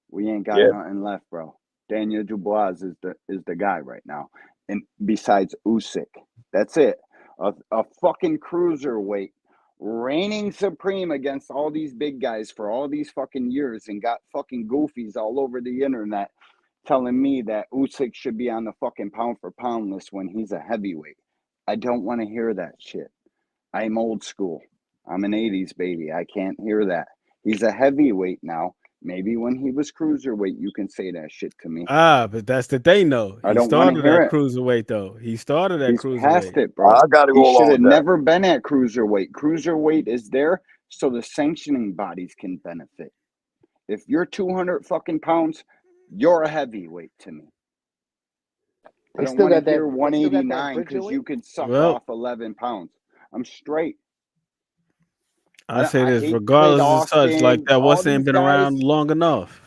Speaker 10: We ain't got nothing left, bro. Daniel Dubois is the guy right now. And besides Usyk, that's it. A fucking cruiserweight reigning supreme against all these big guys for all these fucking years and got fucking goofies all over the internet telling me that Usyk should be on the fucking pound for pound list when he's a heavyweight. I don't want to hear that shit. I'm old school. I'm an 80s baby. I can't hear that. He's a heavyweight now. Maybe when he was cruiserweight, you can say that shit to me.
Speaker 18: But that's the thing, though.
Speaker 10: I
Speaker 18: He
Speaker 10: don't want to
Speaker 18: started
Speaker 10: hear
Speaker 18: at
Speaker 10: it.
Speaker 18: cruiserweight, though. He started at
Speaker 10: He's past
Speaker 18: cruiserweight.
Speaker 10: it, bro.
Speaker 11: I got to
Speaker 10: He
Speaker 11: go
Speaker 10: should
Speaker 11: along
Speaker 10: have
Speaker 11: with that.
Speaker 10: never been at cruiserweight. Cruiserweight is there so the sanctioning bodies can benefit. If you're 200 fucking pounds, you're a heavyweight to me. I don't want to hear 189 because you could suck off 11 pounds. I'm straight.
Speaker 18: I say this,
Speaker 10: hate
Speaker 18: regardless
Speaker 10: Kid
Speaker 18: of such, like
Speaker 10: Austin,
Speaker 18: that
Speaker 10: all
Speaker 18: West ain't
Speaker 10: these
Speaker 18: been
Speaker 10: guys.
Speaker 18: around long enough.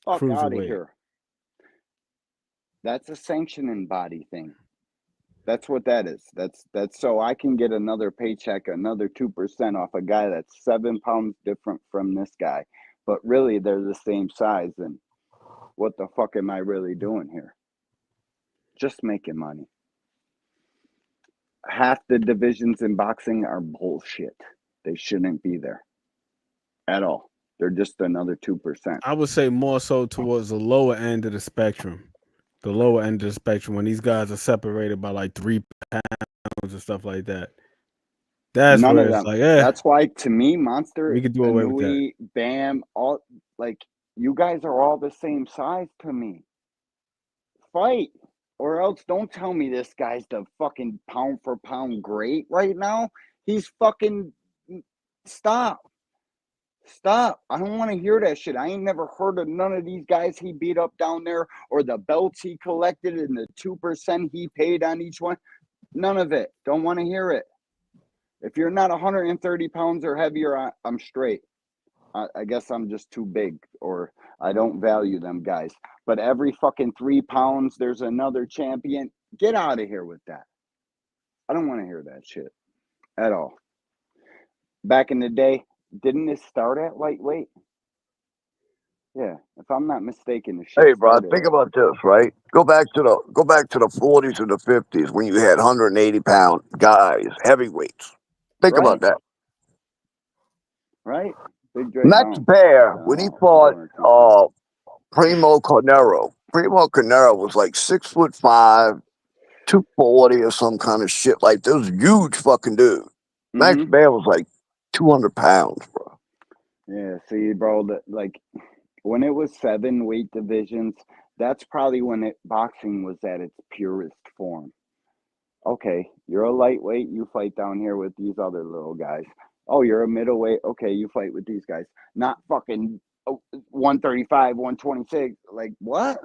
Speaker 10: Fuck out of
Speaker 18: Cruiserweight.
Speaker 10: here. That's a sanctioning body thing. That's what that is. That's so I can get another paycheck, another 2% off a guy that's 7 pounds different from this guy. But really, they're the same size. And what the fuck am I really doing here? Just making money. Half the divisions in boxing are bullshit. They shouldn't be there at all. They're just another 2%.
Speaker 18: I would say more so towards the lower end of the spectrum. The lower end of the spectrum when these guys are separated by like 3 pounds and stuff like that. That's
Speaker 10: None
Speaker 18: where
Speaker 10: of
Speaker 18: it's
Speaker 10: them.
Speaker 18: like,
Speaker 10: That's why, to me, Monster,
Speaker 18: we could do away with that.
Speaker 10: Inui, Bam, all like you guys are all the same size to me. Fight, or else don't tell me this guy's the fucking pound for pound great right now. He's fucking stop. I don't want to hear that shit. I ain't never heard of none of these guys he beat up down there or the belts he collected and the 2% he paid on each one. None of it. Don't want to hear it. If you're not 130 pounds or heavier, I'm straight. I guess I'm just too big or I don't value them guys. But every fucking 3 pounds, there's another champion. Get out of here with that. I don't want to hear that shit at all. Back in the day, didn't it start at lightweight? Yeah, if I'm not mistaken, the shit
Speaker 11: Hey, bro,
Speaker 10: started
Speaker 11: think
Speaker 10: at
Speaker 11: about this, right? Go back to the 40s and the 50s when you had 180-pound guys, heavyweights. Think
Speaker 10: right.
Speaker 11: about that.
Speaker 10: Right? Big Dre
Speaker 11: Max
Speaker 10: Bounce.
Speaker 11: Baer, when he fought Primo Carnero was like 6'5", 240 or some kind of shit. Like this huge fucking dude. Max Baer was like 200 pounds, bro.
Speaker 10: Yeah, see, bro, like when it was 7 weight divisions, that's probably when boxing was at its purest form. Okay, you're a lightweight, you fight down here with these other little guys. Oh, you're a middleweight, okay, you fight with these guys. Not fucking 135, 126. Like what?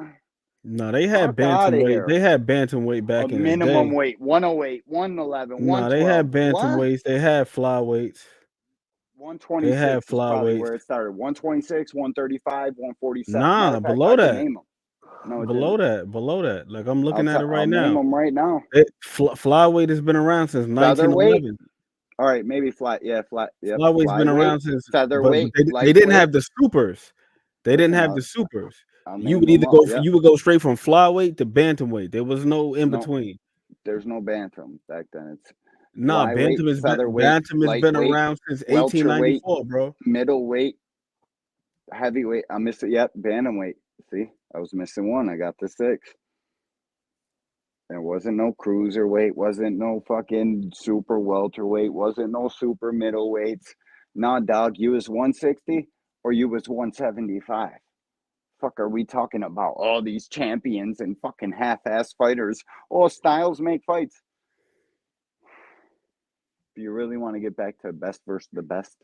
Speaker 18: No, they had
Speaker 10: Fuck outta
Speaker 18: bantamweight.
Speaker 10: here.
Speaker 18: They had bantamweight back in the
Speaker 10: Minimum
Speaker 18: day.
Speaker 10: weight, 108, 111,
Speaker 18: No, they had
Speaker 10: 112.
Speaker 18: bantamweights. They had flyweights.
Speaker 10: 126 is probably
Speaker 18: flyweights.
Speaker 10: where it started. 126, 135, 147. Matter
Speaker 18: Nah,
Speaker 10: of fact,
Speaker 18: below
Speaker 10: I can
Speaker 18: that.
Speaker 10: name them. No, it
Speaker 18: Below
Speaker 10: didn't.
Speaker 18: that. Like I'm looking at it right
Speaker 10: I'll
Speaker 18: now.
Speaker 10: name them right now.
Speaker 18: Flyweight has been around since 1911.
Speaker 10: All right, maybe flat. Yeah, flat. Yep.
Speaker 18: Flyweight's been around since, but
Speaker 10: featherweight,
Speaker 18: they didn't have the supers. They didn't have the supers. You would either you would go straight from flyweight to bantamweight. There was no in between.
Speaker 10: There's no bantam back then. It's
Speaker 18: nah, bantam has been around since 1894, bro.
Speaker 10: Middleweight, heavyweight. I missed it. Yep, bantamweight. See, I was missing one. I got the 6. There wasn't no cruiserweight, wasn't no fucking super welterweight, wasn't no super middleweights. Nah, dog, you was 160 or you was 175. Fuck are we talking about? All these champions and fucking half-ass fighters. Oh, styles make fights. Do you really want to get back to best versus the best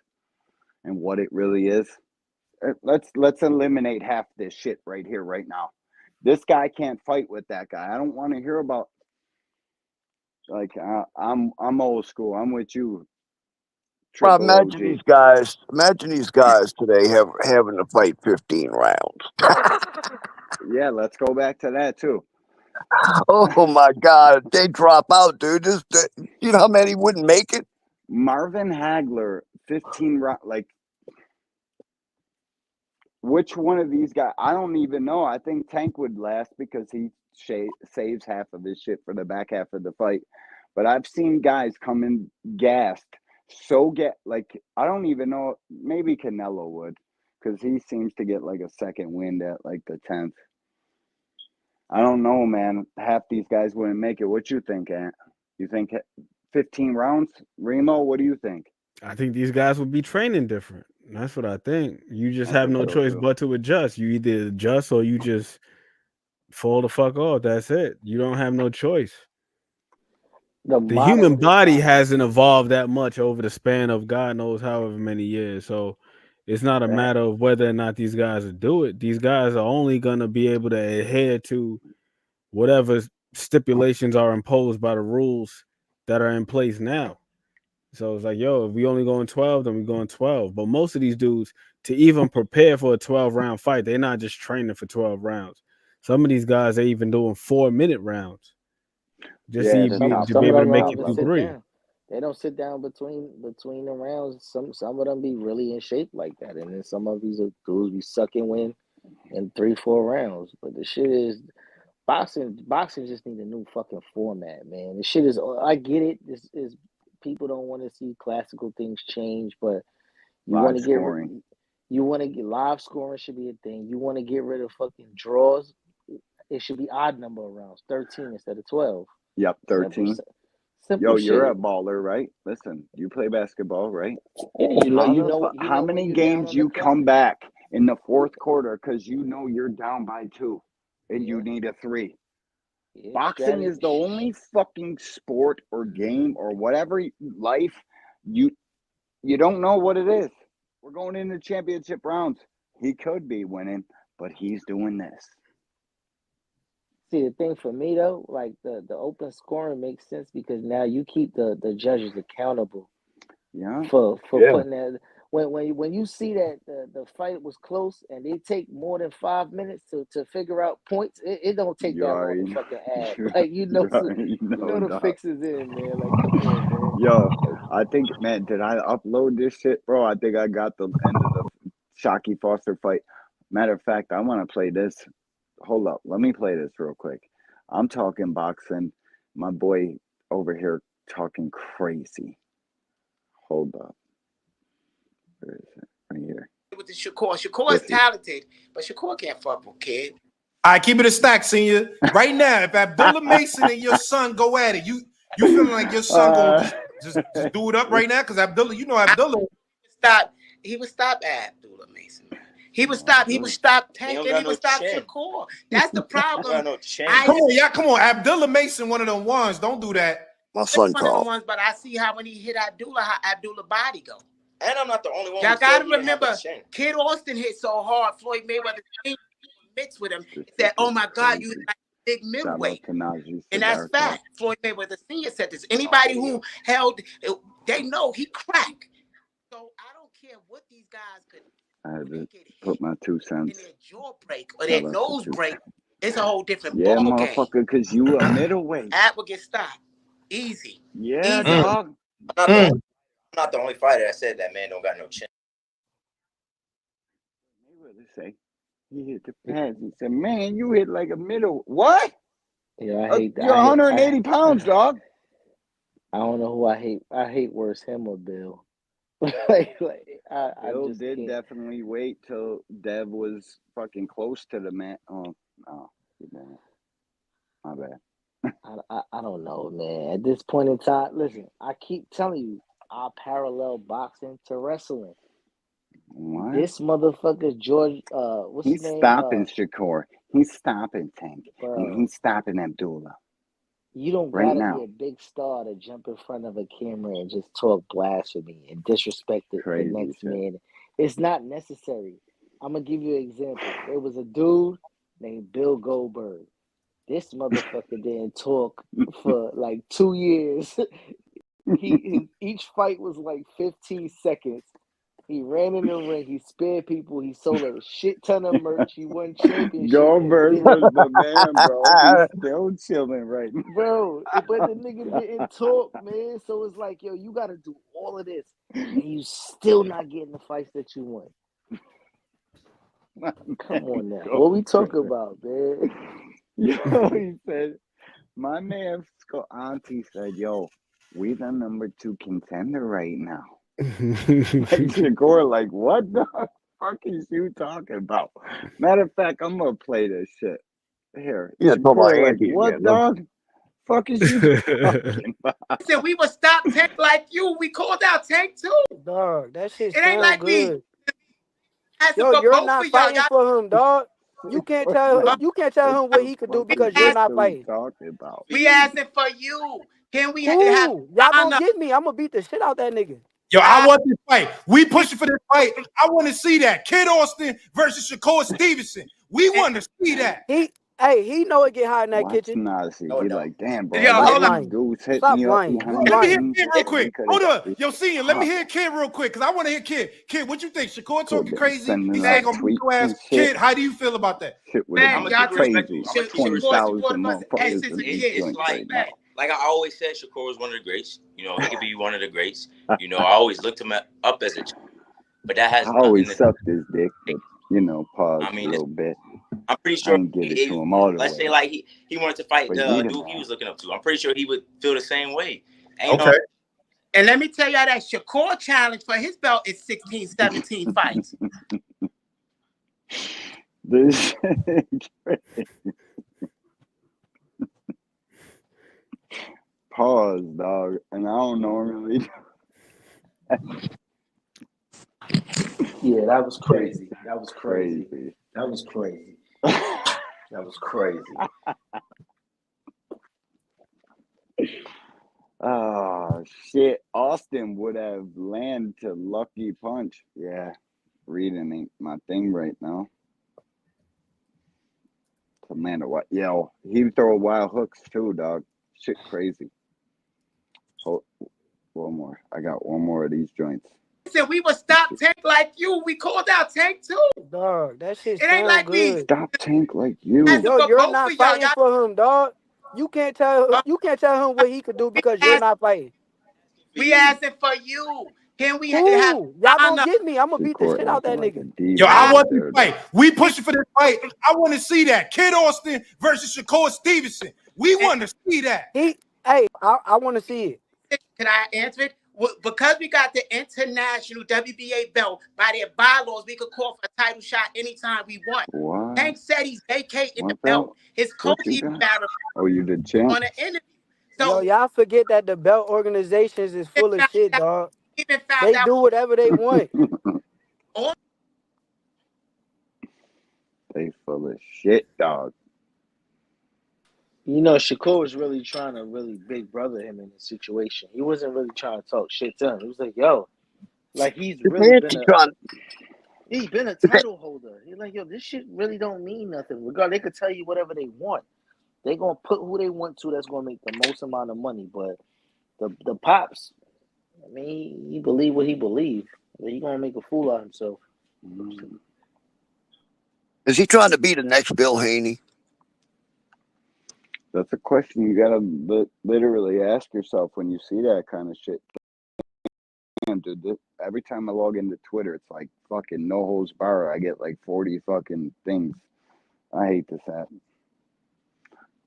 Speaker 10: and what it really is? Let's eliminate half this shit right here, right now. This guy can't fight with that guy. I don't want to hear about. Like I'm old school. I'm with you.
Speaker 11: Bro, imagine these guys today having to fight 15 rounds.
Speaker 10: Yeah, let's go back to that too.
Speaker 11: Oh my God, they drop out, dude. You know how many wouldn't make it?
Speaker 10: Marvin Hagler, 15 rounds. Like, which one of these guys? I don't even know. I think Tank would last because he saves half of his shit for the back half of the fight. But I've seen guys come in gassed. Like, I don't even know. Maybe Canelo would, because he seems to get like a second wind at like the 10th. I don't know, man. Half these guys wouldn't make it. What you think, Ant? You think 15 rounds? Remo, what do you think?
Speaker 18: I think these guys would be training different. That's what I think. You just
Speaker 10: I
Speaker 18: have
Speaker 10: think
Speaker 18: no
Speaker 10: so,
Speaker 18: choice
Speaker 10: too.
Speaker 18: but to adjust. You either adjust or you just fall the fuck off. That's it. You don't have no choice. The human body hasn't evolved that much over the span of God knows however many years. So it's not a matter of whether or not these guys will do it. These guys are only going to be able to adhere to whatever stipulations are imposed by the rules that are in place now. So it's like, yo, if we only going 12, then we going 12. But most of these dudes, to even prepare for a 12-round fight, they're not just training for 12 rounds. Some of these guys are even doing 4-minute rounds. Just to be able to make it through 3.
Speaker 20: They don't sit down between the rounds. Some of them be really in shape like that, and then some of these dudes be sucking wind in 3-4 rounds. But the shit is boxing just need a new fucking format, man. The shit is, I get it. This is, people don't want to see classical things change, but you want to get live scoring should be a thing. You want to get rid of fucking draws. It should be odd number of rounds, 13 instead of 12.
Speaker 10: Yep, 13.
Speaker 20: Simple
Speaker 10: you're
Speaker 20: shit.
Speaker 10: a baller, right? Listen, you play basketball, right?
Speaker 20: Yeah,
Speaker 10: How many games you come back in the fourth quarter because you know you're down by 2 and you need a 3?
Speaker 20: Yeah,
Speaker 10: Boxing is the only fucking sport or game or whatever life you don't know what it is. We're going into championship rounds. He could be winning, but he's doing this.
Speaker 20: See, the thing for me though, like the open scoring makes sense because now you keep the judges accountable.
Speaker 10: Yeah.
Speaker 20: For putting that, when you see that the fight was close and they take more than 5 minutes to figure out points, it don't take that long to fucking add. Like the fix is in, man. Like, come on, man.
Speaker 10: Yo, I think, man, did I upload this shit, bro? I think I got the end of the Shockey Foster fight. Matter of fact, I want to play this. Hold up, let me play this real quick. I'm talking boxing. My boy over here talking crazy. Hold up. Where is it? Right here.
Speaker 16: With the Shakur. Shakur is talented, but Shakur can't fuck with kid.
Speaker 8: All right, keep it a stack, senior. Right now, if Abdullah Mason and your son go at it, you feeling like your son gonna just do it up right now? Because Abdullah,
Speaker 16: he would stop Abdullah Mason. He would stop tanking. He would stop Shakur. That's the problem.
Speaker 8: Come on. Abdullah Mason, one of them ones. Don't do that.
Speaker 11: My son
Speaker 16: one of the ones, but I see how when he hit Abdullah, how Abdullah body go.
Speaker 15: And I'm not the only one.
Speaker 16: Y'all gotta remember, Kid Austin hit so hard. Floyd Mayweather mixed with him. He said, "Oh my God, you like big middleweight," and that's fact. Floyd Mayweather Senior said this. Anybody who held, they know he cracked. So I don't care what these guys could.
Speaker 10: I had to put my 2 cents.
Speaker 16: Their jaw break or their nose break. It's a whole different
Speaker 10: ball
Speaker 16: game.
Speaker 10: Motherfucker, because you a middleweight.
Speaker 16: That will get stopped. Easy.
Speaker 10: Yeah,
Speaker 16: easy.
Speaker 10: Dog.
Speaker 15: I'm not the only fighter that said that man don't got no chin.
Speaker 10: Mayweather say he hit the pads. He said, "Man, you hit like a middle. What?
Speaker 20: Yeah, I hate that.
Speaker 10: You're 180 pounds, dog."
Speaker 20: I don't know who I hate. I hate worse, him or Bill.
Speaker 10: Bill did definitely wait till Dev was fucking close to the man. Oh, no, my bad.
Speaker 20: I don't know, man. At this point in time, listen, I keep telling you, I parallel boxing to wrestling.
Speaker 10: What?
Speaker 20: This motherfucker, George, what's his name?
Speaker 10: He's stopping Shakur. He's stopping Tank. And he's stopping Abdullah.
Speaker 20: You don't gotta be a big star to jump in front of a camera and just talk blasphemy and disrespect the next man. It's not necessary. I'm gonna give you an example. There was a dude named Bill Goldberg. This motherfucker didn't talk for like 2 years. Each fight was like 15 seconds. He ran in the ring. He spared people. He sold a shit ton of merch. He won championships.
Speaker 10: Goldberg was the man, bro. He's still chilling right now.
Speaker 20: Bro, but the nigga didn't talk, man. So it's like, yo, you got to do all of this. And you still not getting the fights that you want. Come on now. What we talking about, man?
Speaker 10: Yo, he said, my man's auntie said, yo, we the #2 contender right now. Shakur, like, what the fuck is you talking about? Matter of fact, I'm gonna play this shit here.
Speaker 11: Yeah,
Speaker 10: Shakur, like, what, dog? Fuck is you talking about?
Speaker 16: Said we would stop Tank like you. We called out Tank too.
Speaker 17: Dog, that shit
Speaker 16: It ain't
Speaker 17: sound
Speaker 16: like we
Speaker 17: good.
Speaker 16: asking
Speaker 17: Yo,
Speaker 16: for
Speaker 17: you're
Speaker 16: both
Speaker 17: not
Speaker 16: of y'all.
Speaker 17: fighting for him, dog. You can't tell him what he could do
Speaker 10: What
Speaker 17: because
Speaker 10: is
Speaker 17: you're
Speaker 10: this
Speaker 17: not
Speaker 10: dude
Speaker 17: fighting.
Speaker 10: talking about?
Speaker 16: We asking for you. Can we have
Speaker 17: Cool. Y'all gonna
Speaker 16: honor?
Speaker 17: get me. I'm gonna beat the shit out that nigga.
Speaker 8: Yo, I want this fight. We pushing for this fight. I want to see that. Kid Austin versus Shakur Stevenson. We want to see that.
Speaker 17: He know it get hot in that
Speaker 10: Watch
Speaker 17: kitchen.
Speaker 10: Nazi. He like, damn, bro.
Speaker 16: Yo,
Speaker 10: I
Speaker 17: Stop
Speaker 10: let
Speaker 17: lying.
Speaker 10: these dudes hit
Speaker 17: Stop
Speaker 10: me up
Speaker 17: lying.
Speaker 10: behind
Speaker 17: You
Speaker 10: the
Speaker 8: Let me hear
Speaker 17: lying.
Speaker 8: Kid real quick.
Speaker 10: We
Speaker 8: Hold up.
Speaker 10: this
Speaker 8: Yo,
Speaker 10: shit
Speaker 8: Senior, let me
Speaker 10: popping.
Speaker 8: hear Kid real quick because I want to hear Kid. Kid, what you think? Shakur
Speaker 10: Kid
Speaker 8: talking crazy? He
Speaker 10: sending
Speaker 8: said
Speaker 10: out
Speaker 8: gonna beat your
Speaker 10: tweets
Speaker 8: ass.
Speaker 10: and shit.
Speaker 8: Kid, how do you feel about that?
Speaker 10: Shit would
Speaker 16: Man,
Speaker 10: have
Speaker 16: y'all
Speaker 10: been
Speaker 16: just
Speaker 10: crazy.
Speaker 15: I'm gonna keep it
Speaker 10: 20,000
Speaker 16: support of us
Speaker 10: motherfuckers
Speaker 16: since
Speaker 10: in
Speaker 16: a
Speaker 10: these
Speaker 16: kid.
Speaker 15: It's
Speaker 10: joints right now.
Speaker 15: like I always said, Shakur was one of the greats. You know, he could be one of the greats. You know, I always looked him up as a champ, but that has
Speaker 10: I
Speaker 15: nothing
Speaker 10: always
Speaker 15: to.
Speaker 10: sucked his dick, but pause
Speaker 15: I
Speaker 10: a
Speaker 15: mean,
Speaker 10: little bit.
Speaker 15: I'm pretty
Speaker 10: I
Speaker 15: sure.
Speaker 10: ain't give it to him all the
Speaker 15: Let's
Speaker 10: way.
Speaker 15: say like he wanted to fight
Speaker 10: But
Speaker 15: the
Speaker 10: he the
Speaker 15: dude he
Speaker 10: man.
Speaker 15: was looking up to. I'm pretty sure he would feel the same way.
Speaker 8: Okay.
Speaker 16: And let me tell y'all that Shakur challenge for his belt is 16, 17 fights.
Speaker 10: This pause, dog. And I don't normally.
Speaker 20: Yeah, that was crazy. That was crazy.
Speaker 10: Crazy.
Speaker 20: That was crazy. That was crazy.
Speaker 10: Oh shit! Austin would have landed to lucky punch. Yeah, reading ain't my thing right now. Commander, what? Yo, he throw wild hooks too, dog. Shit, crazy. Hold, one more. I got one more of these joints.
Speaker 16: Said we would stop Tank like you. We called out Tank too.
Speaker 17: Dog, that shit
Speaker 16: It ain't like
Speaker 17: sound
Speaker 16: we
Speaker 17: good.
Speaker 10: Stop Tank like you.
Speaker 17: Yo, you're not fighting for him, dog. You can't tell him what he could do because you're not fighting.
Speaker 16: We asking for you. Can we have
Speaker 17: Cool. Y'all gonna
Speaker 16: honor?
Speaker 17: get me. I'm gonna beat the
Speaker 10: Shakur
Speaker 17: shit out that
Speaker 10: acting like a
Speaker 17: nigga.
Speaker 10: diva
Speaker 8: Yo, I
Speaker 10: right
Speaker 8: want this
Speaker 10: there,
Speaker 8: fight. We pushing for this fight. I want to see that. Kid Austin versus Shakur Stevenson. We want to see that.
Speaker 17: I want to see it.
Speaker 16: Can I answer it? Because we got the international WBA belt, by their bylaws, we could call for a title shot anytime we want.
Speaker 10: What?
Speaker 16: Tank said he's vacating the
Speaker 10: What
Speaker 16: belt. His coach
Speaker 10: What you
Speaker 16: even
Speaker 10: got?
Speaker 16: battled
Speaker 10: Oh, you the champ?
Speaker 16: on an interview.
Speaker 17: Yo, y'all forget that the belt organizations is full of shit, dog.
Speaker 16: Even found
Speaker 17: They
Speaker 16: out
Speaker 17: do whatever they want.
Speaker 10: They full of shit, dog.
Speaker 20: You know, Shakur was really trying to really big brother him in the situation. He wasn't really trying to talk shit to him. He was like, yo, like he's really been a title holder. He's like, yo, this shit really don't mean nothing. Regardless, they could tell you whatever they want. They gonna put who they want to that's gonna make the most amount of money. But the pops, I mean, he believe what he believe. He gonna make a fool out of himself.
Speaker 11: Is he trying to be the next Bill Haney?
Speaker 10: That's a question you gotta literally ask yourself when you see that kind of shit. Man, dude, every time I log into Twitter, it's like fucking no holds bar. I get like 40 fucking things. I hate this app.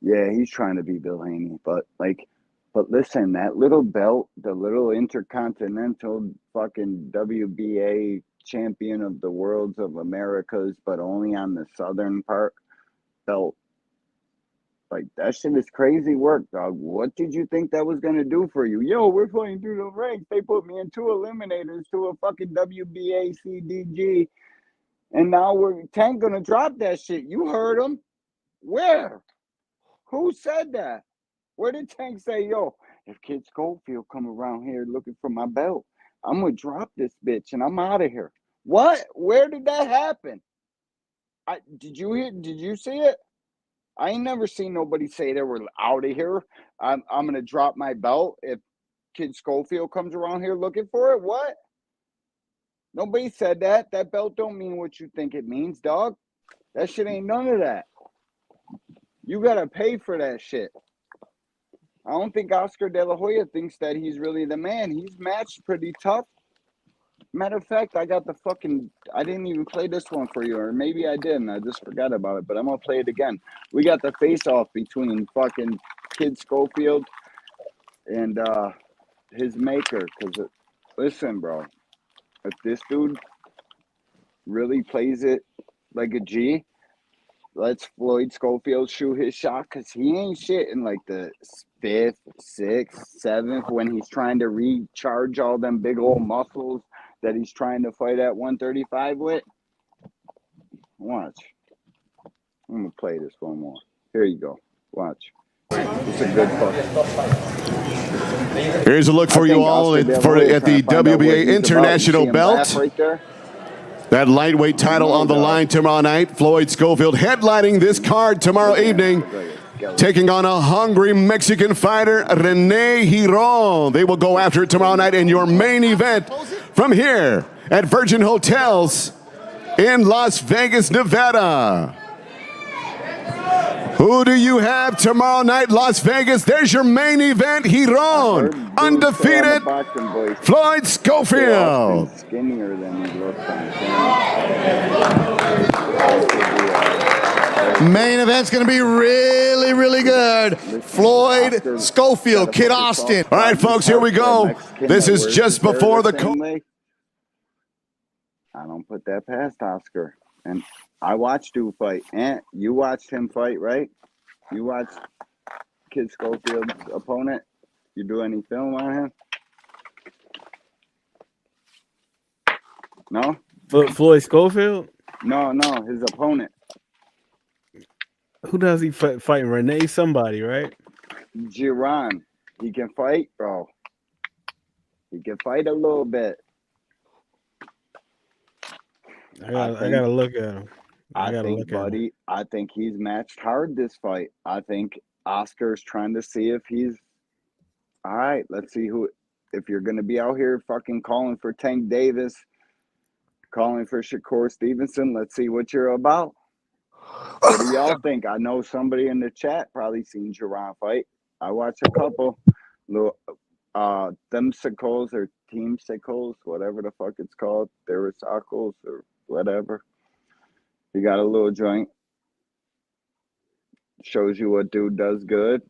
Speaker 10: Yeah, he's trying to be Bill Haney, but listen, that little belt, the little intercontinental fucking WBA champion of the worlds of Americas, but only on the southern part belt. Like, that shit is crazy work, dog. What did you think that was going to do for you? Yo, we're playing through the ranks. They put me in 2 eliminators to a fucking WBA CDG. And now Tank going to drop that shit. You heard him. Where? Who said that? Where did Tank say, yo, if Kid Schofield come around here looking for my belt, I'm going to drop this bitch and I'm out of here. What? Where did that happen? Did you see it? I ain't never seen nobody say they were out of here. I'm gonna drop my belt if Kid Schofield comes around here looking for it. What? Nobody said that. That belt don't mean what you think it means, dog. That shit ain't none of that. You gotta pay for that shit. I don't think Oscar De La Hoya thinks that he's really the man. He's matched pretty tough. Matter of fact, I got I didn't even play this one for you, or maybe I didn't. I just forgot about it, but I'm going to play it again. We got the face-off between fucking Kid Schofield and his maker. Because, listen, bro, if this dude really plays it like a G, let's Floyd Schofield shoot his shot because he ain't shit in like the 5th, 6th, 7th when he's trying to recharge all them big old muscles that he's trying to fight at 135 with. Watch. I'm gonna play this one more. Here you go. Watch. It's a good fuck.
Speaker 19: Here's a look for you all at the WBA International Belt.
Speaker 10: Right there.
Speaker 19: That lightweight title on the line tomorrow night. Floyd Schofield headlining this card tomorrow evening, taking on a hungry Mexican fighter, Rene Giron. They will go after it tomorrow night in your main event from here at Virgin Hotels in Las Vegas, Nevada. Who do you have tomorrow night, Las Vegas? There's your main event, Giron, undefeated, Floyd Schofield.
Speaker 10: Skinnier than he looks on
Speaker 21: Main event's going to be really, really good. Floyd Schofield, Kid Austin.
Speaker 19: All right, folks, here we go. This is just before the...
Speaker 10: I don't put that past Oscar. And I watched you fight. And you watched him fight, right? You watched Kid Schofield's opponent? You do any film on him? No?
Speaker 18: Floyd Schofield?
Speaker 10: No, his opponent.
Speaker 18: Who does he fight? Renee somebody, right?
Speaker 10: Giron. He can fight, bro. He can fight a little bit.
Speaker 18: I gotta look at him.
Speaker 10: I think he's matched hard this fight. I think Oscar's trying to see if he's all right. Let's see if you're gonna be out here fucking calling for Tank Davis, calling for Shakur Stevenson. Let's see what you're about. What do y'all think? I know somebody in the chat probably seen Giron fight. I watched a couple little them sickles or team sickles, whatever the fuck it's called. There were sickles or whatever. He got a little joint. Shows you what dude does good.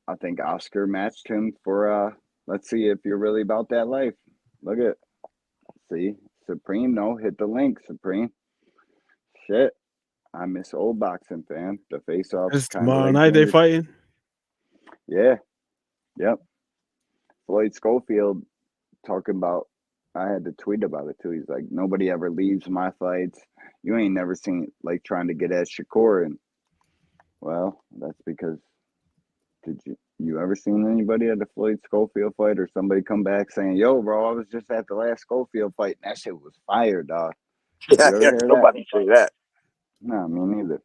Speaker 10: I think Oscar matched him for let's see if you're really about that life. Look at see Supreme. No, hit the link, Supreme. Shit. I miss old boxing, fam. The face off.
Speaker 18: It's tomorrow night they fighting?
Speaker 10: Yeah. Yep. Floyd Schofield talking about, I had to tweet about it too. He's like, nobody ever leaves my fights. You ain't never seen like trying to get at Shakur. And well, that's because did you ever seen anybody at the Floyd Schofield fight or somebody come back saying, yo, bro, I was just at the last Schofield fight and that shit was fire, dog.
Speaker 11: Yeah, nobody say that.
Speaker 10: No, me neither.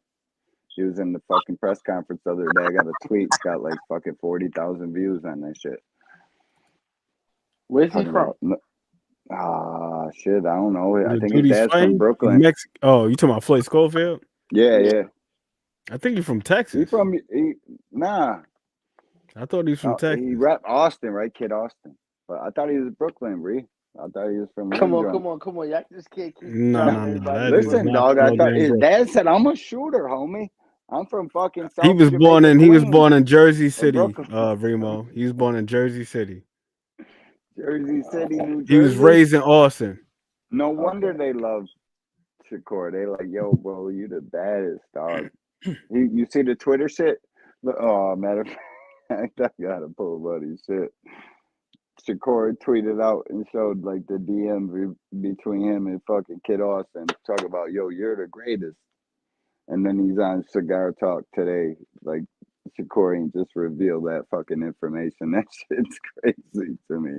Speaker 10: He was in the fucking press conference the other day. I got a tweet. It's got like fucking 40,000 views on that shit.
Speaker 17: Where's he from?
Speaker 10: Shit, I don't know. I think his dad's from Brooklyn.
Speaker 18: Oh, you talking about Floyd Schofield?
Speaker 10: Yeah.
Speaker 18: I think he's from Texas.
Speaker 10: Nah.
Speaker 18: I thought he was from Texas.
Speaker 10: He rep Austin, right? Kid Austin. But I thought he was Brooklyn, Bree. I thought he was from
Speaker 17: Come on. Y'all just can't keep
Speaker 18: No.
Speaker 10: Listen, dog, I thought his dad said, I'm a shooter, homie. I'm from fucking South
Speaker 18: He was born in Jersey City,
Speaker 10: Brooklyn.
Speaker 18: Remo. He was born in Jersey City.
Speaker 10: Jersey City, New Jersey.
Speaker 18: He was raised in Austin.
Speaker 10: No wonder they love Shakur. They like, yo, bro, you the baddest, dog. You see the Twitter shit? Oh, matter of fact, I gotta pull buddy shit. Shakur tweeted out and showed like the DM between him and fucking Kid Austin. Talk about, yo, you're the greatest. And then he's on Cigar Talk today. Like, Shakur ain't just revealed that fucking information. That shit's crazy to me.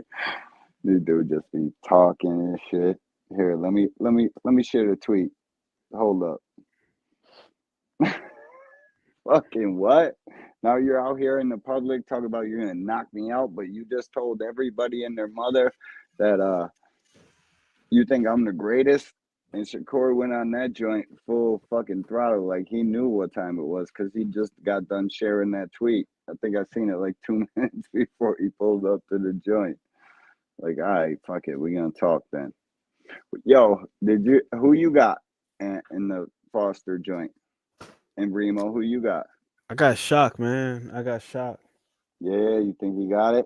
Speaker 10: This dude just be talking and shit. Here, let me share the tweet. Hold up. Fucking what? Now you're out here in the public talking about you're gonna knock me out, but you just told everybody and their mother that you think I'm the greatest. And Shakur went on that joint full fucking throttle, like he knew what time it was because he just got done sharing that tweet. I think I seen it like 2 minutes before he pulled up to the joint. Like, all right, fuck it, we gonna talk then. Yo, who you got in the Foster joint? And Remo, who you got?
Speaker 18: I got shocked, man.
Speaker 10: Yeah, you think he got it?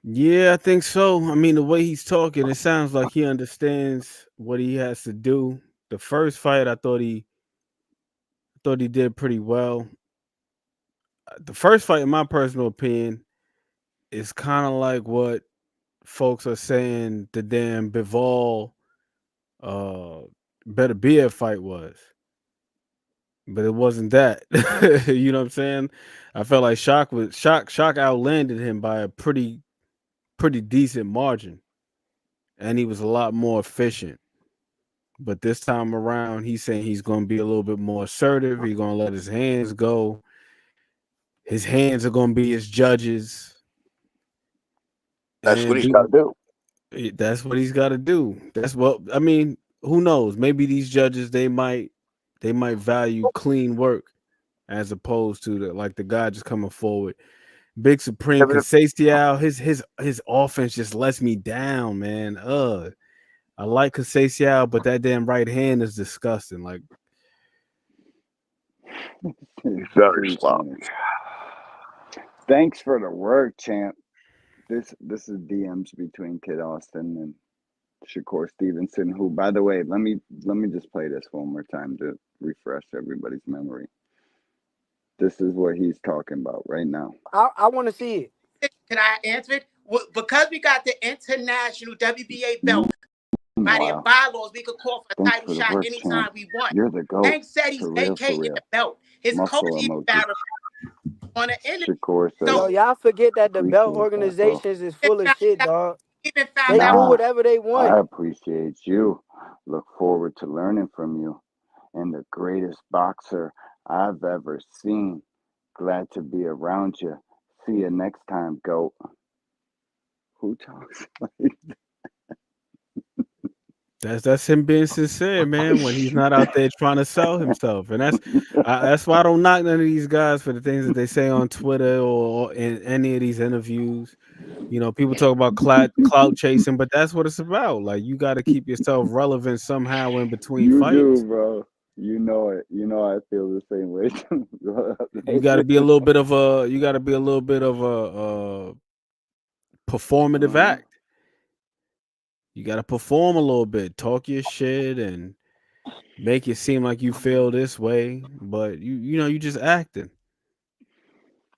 Speaker 18: Yeah, I think so. I mean, the way he's talking, it sounds like he understands what he has to do. The first fight, I thought he thought he did pretty well. The first fight, in my personal opinion, is kind of like what folks are saying the damn Bivol Better Beer fight was. But it wasn't that. You know what I'm saying? I felt like Shock outlanded him by a pretty decent margin. And he was a lot more efficient. But this time around, he's saying he's going to be a little bit more assertive. He's going to let his hands go. His hands are going to be his judges.
Speaker 11: That's what he's got to do.
Speaker 18: That's what he's got to do. That's what I mean. Who knows? Maybe these judges they might value clean work as opposed to the guy just coming forward. Big Supreme Conceição, his offense just lets me down, man. I like Conceição, but that damn right hand is disgusting. Like
Speaker 11: very sloppy.
Speaker 10: Thanks for the work, champ. This is DMs between Kid Austin and Shakur Stevenson, who, by the way, let me just play this one more time to refresh everybody's memory. This is what he's talking about right now.
Speaker 17: I want to see it.
Speaker 16: Can I answer it? Because we got the international WBA belt, by their bylaws, we could call for a title shot anytime we want.
Speaker 10: You're the GOAT.
Speaker 16: Hank said he's vacating the belt. His coach even found on the interview.
Speaker 17: So y'all forget that the belt organizations is full of shit, dog. They do whatever they want.
Speaker 10: I appreciate you. Look forward to learning from you. And the greatest boxer I've ever seen. Glad to be around you. See you next time, GOAT. Who talks like that?
Speaker 18: That's him being sincere, man. When he's not out there trying to sell himself, and that's why I don't knock none of these guys for the things that they say on Twitter or in any of these interviews. You know, people talk about clout chasing, but that's what it's about. Like, you got to keep yourself relevant somehow in between fights.
Speaker 10: You do, bro. You know it. You know I feel the same way.
Speaker 18: You got to be a little bit of a. Performative act. You got to perform a little bit, talk your shit, and make it seem like you feel this way, but you just acting.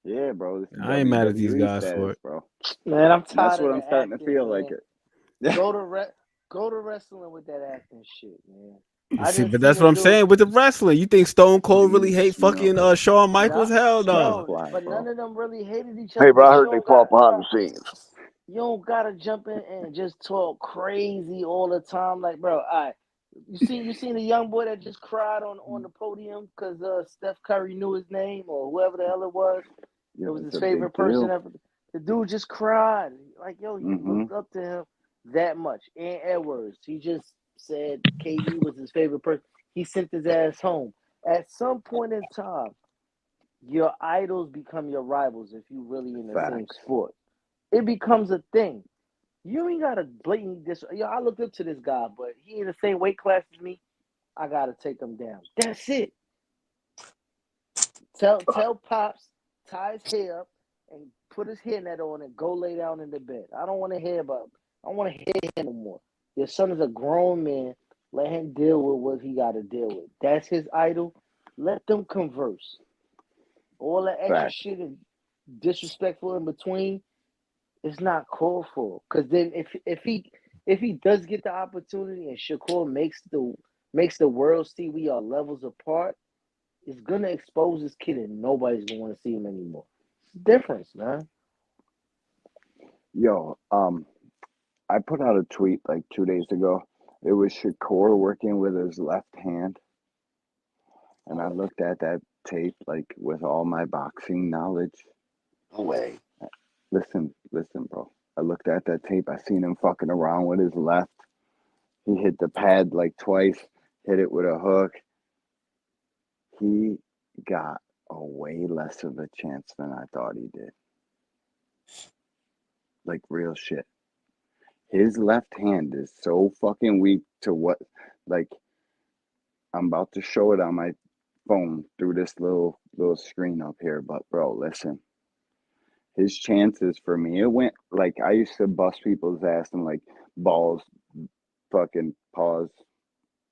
Speaker 10: Yeah, bro.
Speaker 18: I ain't mad at these guys for it,
Speaker 10: bro.
Speaker 20: Man, I'm tired.
Speaker 10: That's what I'm starting to feel like it.
Speaker 20: Go to wrestling with that acting shit, man.
Speaker 18: See, but that's what I'm saying with the wrestling. You think Stone Cold really hate fucking Shawn Michaels? Hell no.
Speaker 20: But none of them really hated each other.
Speaker 11: Hey, bro, I heard they fought behind the scenes.
Speaker 20: You don't gotta jump in and just talk crazy all the time. Like, bro, all right. You seen the young boy that just cried on the podium because Steph Curry knew his name or whoever the hell it was. It was his favorite person ever. The dude just cried. Like, yo, you looked up to him that much. And Edwards, he just said KD was his favorite person. He sent his ass home. At some point in time, your idols become your rivals if you really in the same sport. It becomes a thing. You ain't gotta blatantly I looked up to this guy, but he in the same weight class as me. I gotta take him down. That's it. Tell Pops, tie his hair up and put his hairnet on and go lay down in the bed. I don't want to hear him no more. Your son is a grown man. Let him deal with what he gotta deal with. That's his idol. Let them converse. All the extra shit and disrespectful in between. It's not called for, because then if he does get the opportunity and Shakur makes the world see we are levels apart, it's gonna expose this kid and nobody's gonna want to see him anymore. It's the difference, man.
Speaker 10: Yo, I put out a tweet like 2 days ago. It was Shakur working with his left hand, and I looked at that tape like with all my boxing knowledge.
Speaker 11: No way.
Speaker 10: Listen, bro. I looked at that tape. I seen him fucking around with his left. He hit the pad like twice, hit it with a hook. He got a way less of a chance than I thought he did. Like, real shit. His left hand is so fucking weak to what, like, I'm about to show it on my phone through this little screen up here, but bro, listen. His chances for me, it went like I used to bust people's ass and like balls, fucking pause,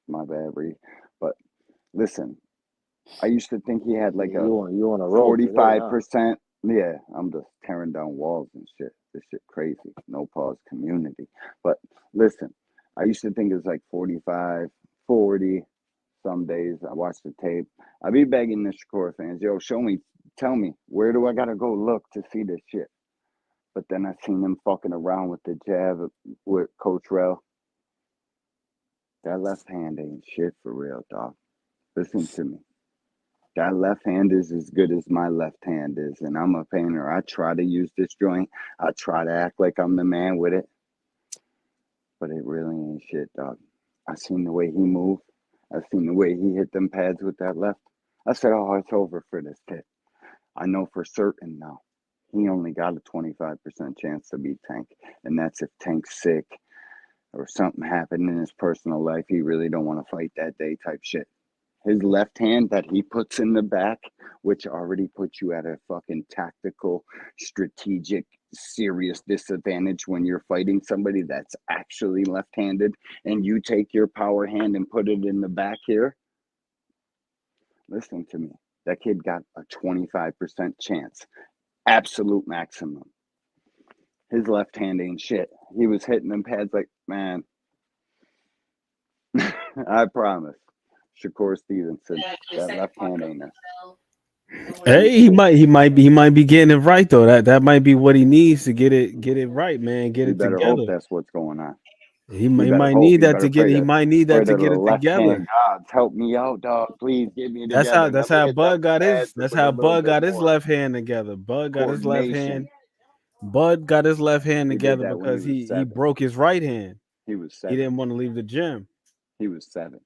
Speaker 10: my bad, but listen, I used to think he had like
Speaker 20: You on a roll today, huh?
Speaker 10: 45%. Yeah, I'm just tearing down walls and shit. This shit crazy. No pause community. But listen, I used to think it was like 45, 40. Some days I watch the tape. I be begging the Shakur fans, yo, show me, tell me, where do I gotta go look to see this shit? But then I seen him fucking around with the jab with Coach Rel. That left hand ain't shit for real, dog. Listen to me. That left hand is as good as my left hand is, and I'm a painter. I try to use this joint. I try to act like I'm the man with it, but it really ain't shit, dog. I seen the way he moved. I seen the way he hit them pads with that left. I said, oh, it's over for this kid. I know for certain now. He only got a 25% chance to beat Tank, and that's if Tank's sick or something happened in his personal life. He really don't want to fight that day type shit. His left hand that he puts in the back, which already puts you at a fucking tactical, strategic, serious disadvantage when you're fighting somebody that's actually left-handed, and you take your power hand and put it in the back here. Listen to me. That kid got a 25% chance. Absolute maximum. His left hand ain't shit. He was hitting them pads like, man, I promise. Shakur Stevenson, that left hand ain't a.
Speaker 18: Hey, he might be getting it right though. That might be what he needs to get it right, man. Get
Speaker 10: You
Speaker 18: it
Speaker 10: better hope
Speaker 18: together.
Speaker 10: that's what's going on.
Speaker 18: He might need that to get. He might need
Speaker 10: Pray
Speaker 18: that to
Speaker 10: to
Speaker 18: get
Speaker 10: the
Speaker 18: it
Speaker 10: left
Speaker 18: together.
Speaker 10: hand gods. Help me out, dog. Please get me
Speaker 18: That's
Speaker 10: together.
Speaker 18: how
Speaker 10: Let me hit them
Speaker 18: Bud got his.
Speaker 10: pads
Speaker 18: That's
Speaker 10: with a
Speaker 18: how
Speaker 10: little
Speaker 18: Bud
Speaker 10: bit
Speaker 18: got his
Speaker 10: more
Speaker 18: left hand together. Bud got his left hand.
Speaker 10: coordination.
Speaker 18: Bud got his left hand
Speaker 10: He did
Speaker 18: together
Speaker 10: that when
Speaker 18: because
Speaker 10: he was
Speaker 18: he
Speaker 10: 7.
Speaker 18: broke his right hand.
Speaker 10: He was
Speaker 18: He
Speaker 10: 7.
Speaker 18: didn't want to leave the gym.
Speaker 10: He was 7,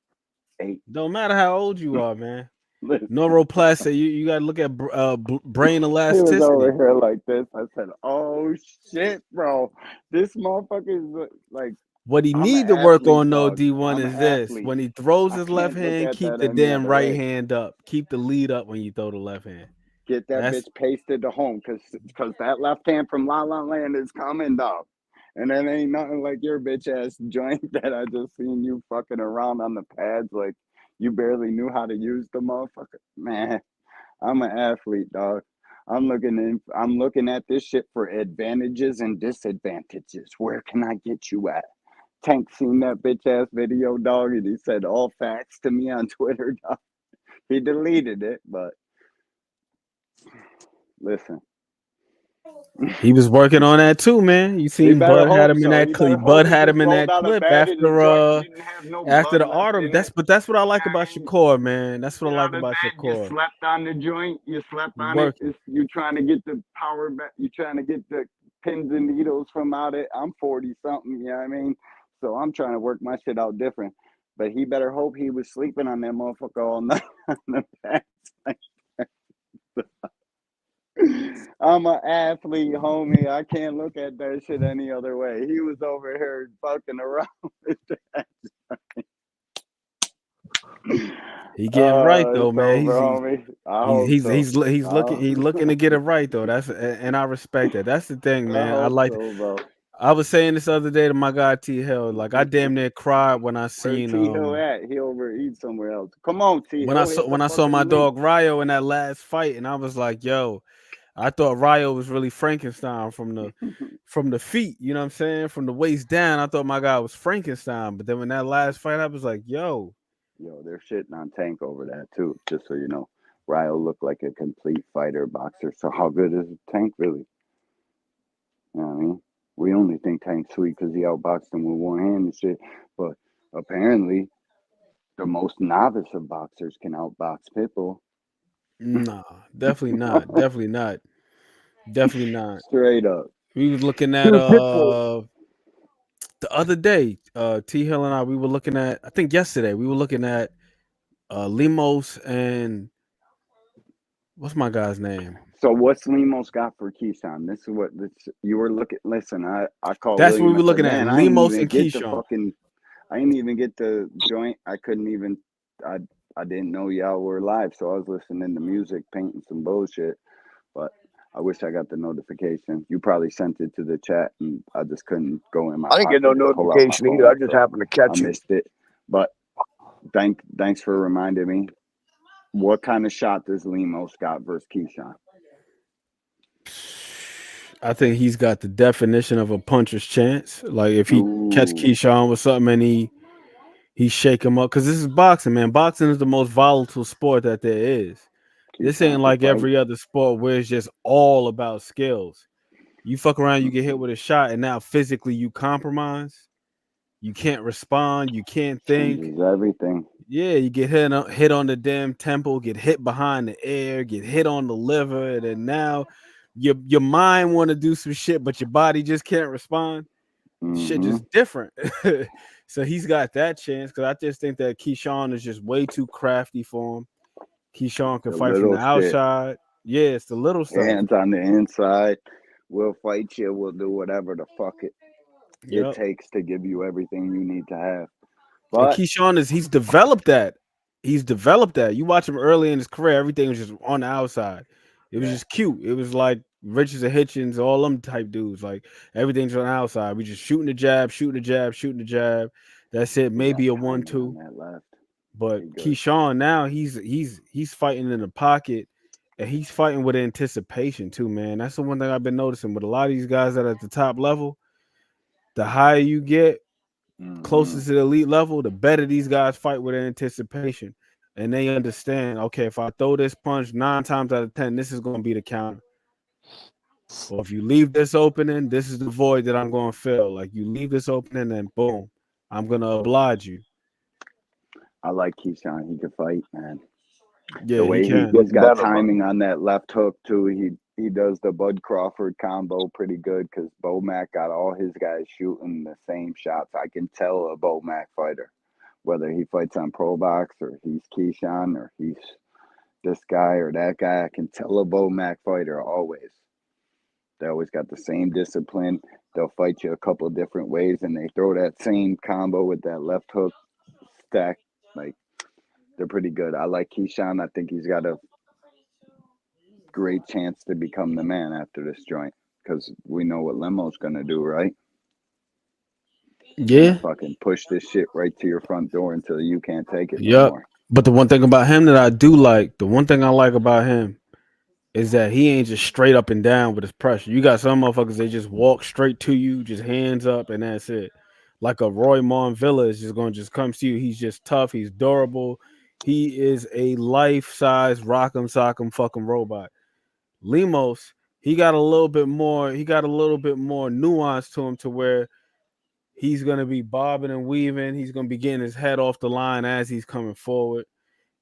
Speaker 10: 8.
Speaker 18: Don't matter how old you are, man.
Speaker 10: Listen.
Speaker 18: Neuroplasticity. You got to look at brain
Speaker 10: He
Speaker 18: elasticity.
Speaker 10: was over here like this. I said, "Oh shit, bro! This motherfucker is like."
Speaker 18: What he
Speaker 10: I'm
Speaker 18: need
Speaker 10: an
Speaker 18: to work
Speaker 10: athlete,
Speaker 18: on though,
Speaker 10: dog.
Speaker 18: D1
Speaker 10: I'm
Speaker 18: is
Speaker 10: an
Speaker 18: this.
Speaker 10: athlete.
Speaker 18: When he throws
Speaker 10: I
Speaker 18: his left
Speaker 10: can't look
Speaker 18: hand,
Speaker 10: at
Speaker 18: keep
Speaker 10: that
Speaker 18: the
Speaker 10: any
Speaker 18: damn
Speaker 10: other
Speaker 18: right
Speaker 10: way.
Speaker 18: hand up. Keep the lead up when you throw the left hand.
Speaker 10: Get that bitch pasted to home, cause that left hand from La La Land is coming, dog. And that ain't nothing like your bitch ass joint that I just seen you fucking around on the pads like you barely knew how to use the motherfucker. Man, I'm an athlete, dog. I'm looking at this shit for advantages and disadvantages. Where can I get you at? Tank seen that bitch ass video, dog, and he said all facts to me on Twitter, dog. He deleted it, but listen.
Speaker 18: He was working on that too, man. You seen Bud had him in that clip. Bud had him in that clip after the autumn. That's what I like about Shakur, man. That's what I like about
Speaker 10: You
Speaker 18: Shakur.
Speaker 10: slept on the joint. You slept on
Speaker 18: Working.
Speaker 10: it. You trying to get the power back. You trying to get the pins and needles from out it. I'm 40 something. You know what I mean? So I'm trying to work my shit out different. But he better hope he was sleeping on that motherfucker all night on the pads. I'm an athlete, homie. I can't look at that shit any other way. He was over here fucking around with that.
Speaker 18: He getting right though,
Speaker 10: It's
Speaker 18: man.
Speaker 10: over, homie. I hope so.
Speaker 18: He's looking to get it right though. And I respect that. That's the thing, man.
Speaker 10: I
Speaker 18: I
Speaker 10: hope
Speaker 18: like.
Speaker 10: so, bro.
Speaker 18: I was saying this other day to my guy T Hill. Like I damn near cried when I
Speaker 10: Where's
Speaker 18: seen
Speaker 10: T Hill at? He overeats somewhere else. Come on, T
Speaker 18: when
Speaker 10: Hill.
Speaker 18: I saw my dog Ryo in that last fight, and I was like, yo, I thought Ryo was really Frankenstein from the feet. You know what I'm saying? From the waist down, I thought my guy was Frankenstein. But then when that last fight, I was like, yo,
Speaker 10: they're shitting on Tank over that too. Just so you know, Ryo looked like a complete fighter boxer. So how good is Tank really? You know what I mean? We only think Tank's sweet because he outboxed him with one hand and shit. But apparently, the most novice of boxers can outbox Pitbull.
Speaker 18: nah, definitely not. Definitely not. Definitely not.
Speaker 10: Straight up.
Speaker 18: We was looking at the other day, T Hill and we were looking at, I think yesterday, we were looking at Limos and what's my guy's name?
Speaker 10: So what's Limos got for Keyshawn? This is what you were looking. Listen, I called.
Speaker 18: That's
Speaker 10: William.
Speaker 18: what we were looking
Speaker 10: Man,
Speaker 18: at.
Speaker 10: I ain't
Speaker 18: Limos
Speaker 10: even
Speaker 18: and
Speaker 10: get the
Speaker 18: Keyshawn.
Speaker 10: fucking. I didn't even get the joint. I couldn't even. I didn't know y'all were live, so I was listening to music, painting some bullshit. But I wish I got the notification. You probably sent it to the chat, and I just couldn't go in my
Speaker 11: I didn't get
Speaker 10: pocket
Speaker 11: no
Speaker 10: to pull out my
Speaker 11: notification
Speaker 10: phone.
Speaker 11: either. I just
Speaker 10: So
Speaker 11: happened to
Speaker 10: I
Speaker 11: catch it.
Speaker 10: missed it. But thanks for reminding me. What kind of shot does Lemos got versus Keyshawn?
Speaker 18: I think he's got the definition of a puncher's chance. Like if he catch Keyshawn with something and he shake him up, because this is boxing, man. Boxing is the most volatile sport that there is. This ain't like every other sport where it's just all about skills. You fuck around, you get hit with a shot, and now physically you compromise. You can't respond. You can't think.
Speaker 10: Changes everything.
Speaker 18: Yeah, you get hit on the damn temple, get hit behind the ear, get hit on the liver, and then now your mind want to do some shit, but your body just can't respond. Shit just different. So he's got that chance, because I just think that Keyshawn is just way too crafty for him. Keyshawn can fight from the outside. Yeah, it's the little stuff.
Speaker 10: Hands on the inside. We'll fight you. We'll do whatever the fuck it takes to give you everything you need to have. But
Speaker 18: Keyshawn he's developed that. He's developed that. You watch him early in his career, everything was just on the outside. It was just cute. It was like Richards and Hitchens, all them type dudes. Like everything's on the outside. We just shooting the jab, shooting the jab, shooting the jab. That's it. Maybe a 1-2. But Keyshawn now he's fighting in the pocket, and he's fighting with anticipation too, man. That's the one thing I've been noticing with a lot of these guys that are at the top level. The higher you get, closer to the elite level, the better these guys fight with anticipation. And they understand, okay, if I throw this punch 9 times out of 10, this is going to be the counter. Or if you leave this opening, this is the void that I'm going to fill. Like you leave this opening, and boom, I'm going to oblige you.
Speaker 10: I like Keyshawn. He can fight, man.
Speaker 18: Yeah,
Speaker 10: the way
Speaker 18: he's
Speaker 10: got timing on that left hook too. He does the Bud Crawford combo pretty good, because Bomac got all his guys shooting the same shots. I can tell a Bomac fighter, whether he fights on Pro Box or he's Keyshawn or he's this guy or that guy. I can tell a Bomac fighter always. They always got the same discipline. They'll fight you a couple of different ways, and they throw that same combo with that left hook stack. Like, they're pretty good. I like Keyshawn. I think he's got a great chance to become the man after this joint, because we know what Lemo's gonna do, right?
Speaker 18: Yeah.
Speaker 10: Fucking push this shit right to your front door until you can't take it no more.
Speaker 18: But the one thing about him that I do like, the one thing I like about him is that he ain't just straight up and down with his pressure. You got some motherfuckers, they just walk straight to you, just hands up, and that's it. Like a Roy Monvilla is just going to just come to you. He's just tough. He's durable. He is a life-size rock'em sock'em fucking robot. Lemos, he got a little bit more nuance to him, to where he's going to be bobbing and weaving. He's going to be getting his head off the line as he's coming forward.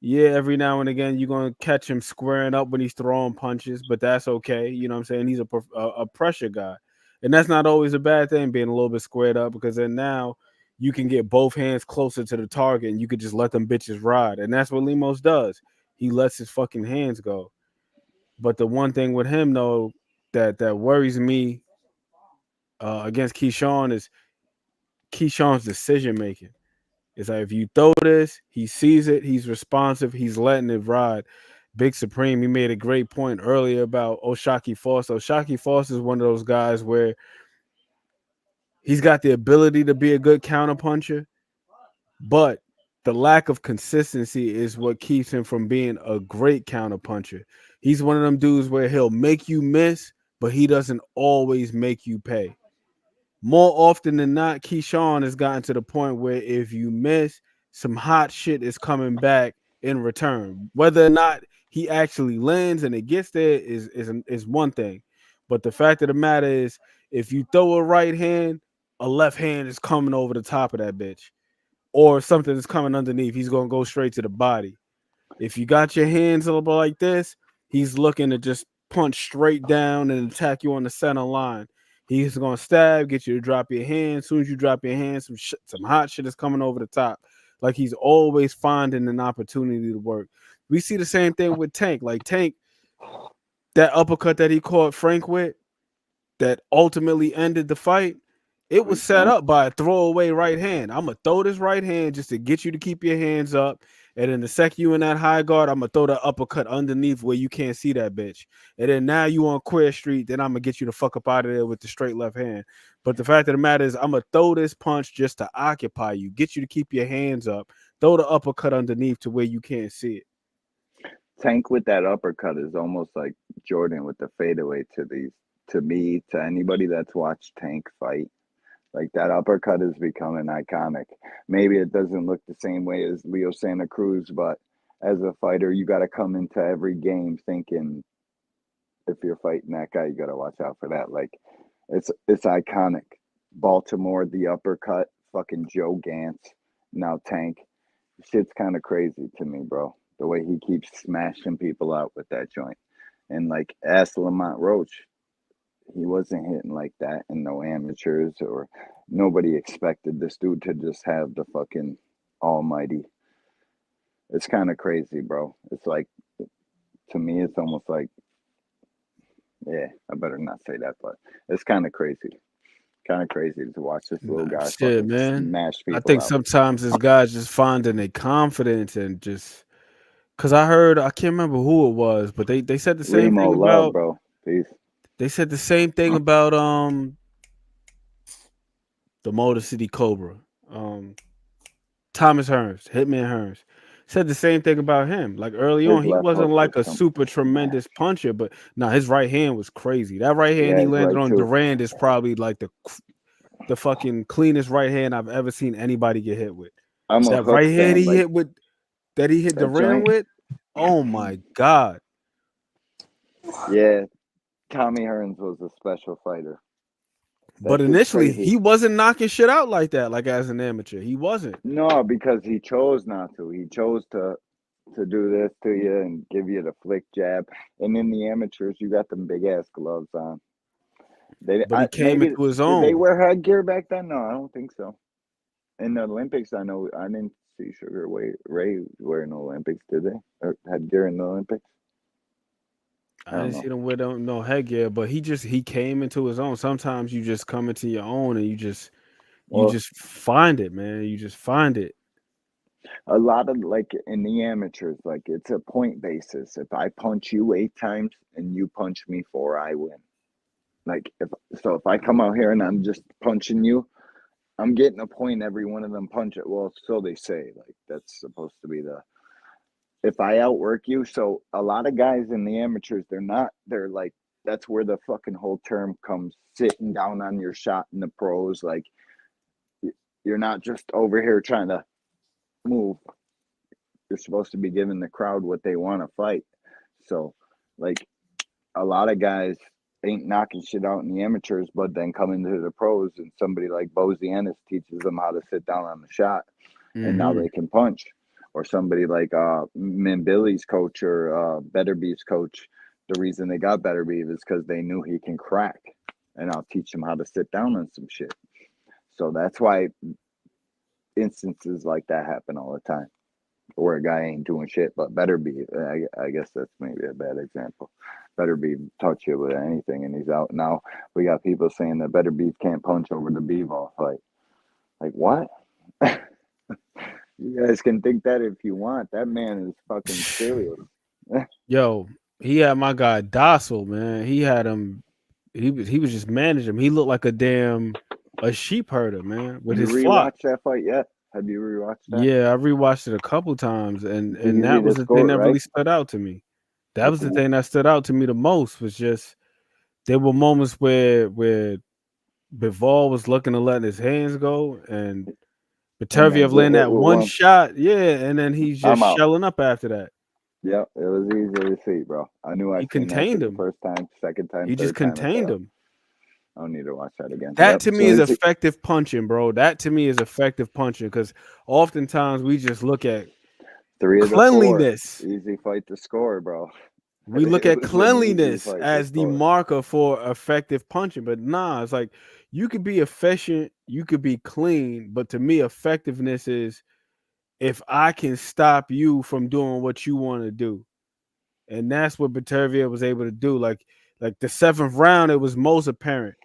Speaker 18: Yeah, every now and again, you're going to catch him squaring up when he's throwing punches, but that's okay. You know what I'm saying? He's a pressure guy. And that's not always a bad thing, being a little bit squared up, because then now you can get both hands closer to the target and you could just let them bitches ride. And that's what Lemos does. He lets his fucking hands go. But the one thing with him, though, that worries me against Keyshawn is Keyshawn's decision making. It's like, if you throw this, he sees it, he's responsive, he's letting it ride. Big Supreme, he made a great point earlier about O'Shaquie Foster. O'Shaquie Foster is one of those guys where he's got the ability to be a good counterpuncher, but the lack of consistency is what keeps him from being a great counterpuncher. He's one of them dudes where he'll make you miss, but he doesn't always make you pay. More often than not, Keyshawn has gotten to the point where if you miss, some hot shit is coming back in return. Whether or not he actually lands and it gets there is one thing. But the fact of the matter is, if you throw a right hand, a left hand is coming over the top of that bitch. Or something is coming underneath. He's going to go straight to the body. If you got your hands a little like this, he's looking to just punch straight down and attack you on the center line. He's going to stab, get you to drop your hand. As soon as you drop your hand, some hot shit is coming over the top. Like, he's always finding an opportunity to work. We see the same thing with Tank. Like, Tank, that uppercut that he caught Frank with, that ultimately ended the fight, it was set up by a throwaway right hand. I'm going to throw this right hand just to get you to keep your hands up. And then the second you in that high guard, I'm going to throw that uppercut underneath where you can't see that bitch. And then now you on Queer Street, then I'm going to get you the fuck up out of there with the straight left hand. But the fact of the matter is, I'm going to throw this punch just to occupy you, get you to keep your hands up, throw the uppercut underneath to where you can't see it.
Speaker 10: Tank with that uppercut is almost like Jordan with the fadeaway to me, to anybody that's watched Tank fight. Like that uppercut is becoming iconic. Maybe it doesn't look the same way as Leo Santa Cruz, but as a fighter, you got to come into every game thinking if you're fighting that guy, you got to watch out for that. Like it's iconic. Baltimore, the uppercut, fucking Joe Gantz, now Tank. Shit's kind of crazy to me, bro. The way he keeps smashing people out with that joint. And like, ask Lamont Roach, he wasn't hitting like that in no amateurs, or nobody expected this dude to just have the fucking almighty. It's kind of crazy, bro. It's like, to me, it's almost like, yeah, I better not say that, but it's kind of crazy. Kind of crazy to watch this little guy
Speaker 18: Shit, man.
Speaker 10: smash people
Speaker 18: I think
Speaker 10: out.
Speaker 18: sometimes this guy's just finding their confidence and just because I can't remember who it was, but they said the same
Speaker 10: Remo
Speaker 18: thing
Speaker 10: Love,
Speaker 18: about
Speaker 10: bro. Peace.
Speaker 18: They said the same thing about the Motor City Cobra, Thomas Hearns, Hitman Hearns. Said the same thing about him. Like early
Speaker 10: His
Speaker 18: on, he
Speaker 10: left
Speaker 18: wasn't
Speaker 10: hook
Speaker 18: like
Speaker 10: was
Speaker 18: a super tremendous puncher, but his right hand was crazy. That right hand
Speaker 10: Yeah,
Speaker 18: he
Speaker 10: his
Speaker 18: landed
Speaker 10: right
Speaker 18: on
Speaker 10: too.
Speaker 18: Durand is probably like the fucking cleanest right hand I've ever seen anybody get hit with.
Speaker 10: I'm a
Speaker 18: That
Speaker 10: Hook
Speaker 18: right hand
Speaker 10: fan,
Speaker 18: he
Speaker 10: like
Speaker 18: hit with, that he hit
Speaker 10: that
Speaker 18: Durand
Speaker 10: joint.
Speaker 18: with. Oh my God.
Speaker 10: Yeah, Tommy Hearns was a special fighter.
Speaker 18: But
Speaker 10: That shit's
Speaker 18: initially,
Speaker 10: crazy.
Speaker 18: he wasn't knocking shit out like that, like as an amateur. He wasn't.
Speaker 10: No, because he chose not to. He chose to do this to you and give you the flick jab. And in the amateurs, you got them big ass gloves on.
Speaker 18: But he came
Speaker 10: Maybe
Speaker 18: into his
Speaker 10: did they
Speaker 18: own.
Speaker 10: wear headgear back then? No, I don't think so. In the Olympics, I know I didn't see Sugar Ray wearing the Olympics, did they? Or headgear in the Olympics?
Speaker 18: I didn't see them with no headgear, but he came into his own. Sometimes you just come into your own and you just find it, man. You just find it.
Speaker 10: A lot of like in the amateurs, like it's a point basis. If I punch you 8 times and you punch me 4, I win. Like if I come out here and I'm just punching you, I'm getting a point every one of them punch it. Well, so they say. Like that's supposed to be the. If I outwork you, so a lot of guys in the amateurs, they're like, that's where the fucking whole term comes, sitting down on your shot in the pros. Like you're not just over here trying to move. You're supposed to be giving the crowd what they want to fight. So like a lot of guys ain't knocking shit out in the amateurs, but then come into the pros and somebody like Bozianis teaches them how to sit down on the shot, and now they can punch. Or somebody like Billy's coach or Better Beef's coach, the reason they got Better Beef is because they knew he can crack, and I'll teach him how to sit down on some shit. So that's why instances like that happen all the time, where a guy ain't doing shit. But Better Beef, I guess that's maybe a bad example. Better Beef touch you with anything, and he's out. Now we got people saying that Better Beef can't punch over the Bivol fight. Like what? You guys can think that if you want. That man is fucking serious.
Speaker 18: Yo, he had my guy docile, man. He had him. He was just managing him. He looked like a sheep herder, man, with
Speaker 10: You
Speaker 18: his flock.
Speaker 10: rewatched that fight yet? Have you rewatched that?
Speaker 18: Yeah, I rewatched it a couple times, and
Speaker 10: Did you
Speaker 18: that
Speaker 10: read
Speaker 18: was
Speaker 10: the
Speaker 18: the thing
Speaker 10: score,
Speaker 18: that
Speaker 10: right?
Speaker 18: really stood out to me. That was the thing that stood out to me the most. Was just there were moments where Bivol was looking to let his hands go, and
Speaker 10: And then
Speaker 18: Beterbiev
Speaker 10: get
Speaker 18: landed
Speaker 10: hit
Speaker 18: that
Speaker 10: with
Speaker 18: one
Speaker 10: one.
Speaker 18: shot, and then he's just
Speaker 10: I'm out.
Speaker 18: shelling up after that.
Speaker 10: Yep, it was easy to see, bro. I knew I
Speaker 18: He
Speaker 10: seen that shit
Speaker 18: contained
Speaker 10: the
Speaker 18: him.
Speaker 10: first time, second time,
Speaker 18: He just
Speaker 10: third time. I
Speaker 18: contained
Speaker 10: said,
Speaker 18: him.
Speaker 10: I don't need to watch that again.
Speaker 18: That
Speaker 10: Yep.
Speaker 18: to me is effective punching, bro. That to me is effective punching because oftentimes we just look at
Speaker 10: 3 of the 4.
Speaker 18: cleanliness.
Speaker 10: Easy fight to score, bro.
Speaker 18: We look
Speaker 10: It
Speaker 18: at
Speaker 10: was an easy
Speaker 18: cleanliness
Speaker 10: fight to
Speaker 18: as the
Speaker 10: score.
Speaker 18: marker for effective punching, but nah, it's like you could be efficient, you could be clean, but to me, effectiveness is if I can stop you from doing what you want to do. And that's what Beterbiev was able to do. Like the 7th round, it was most apparent.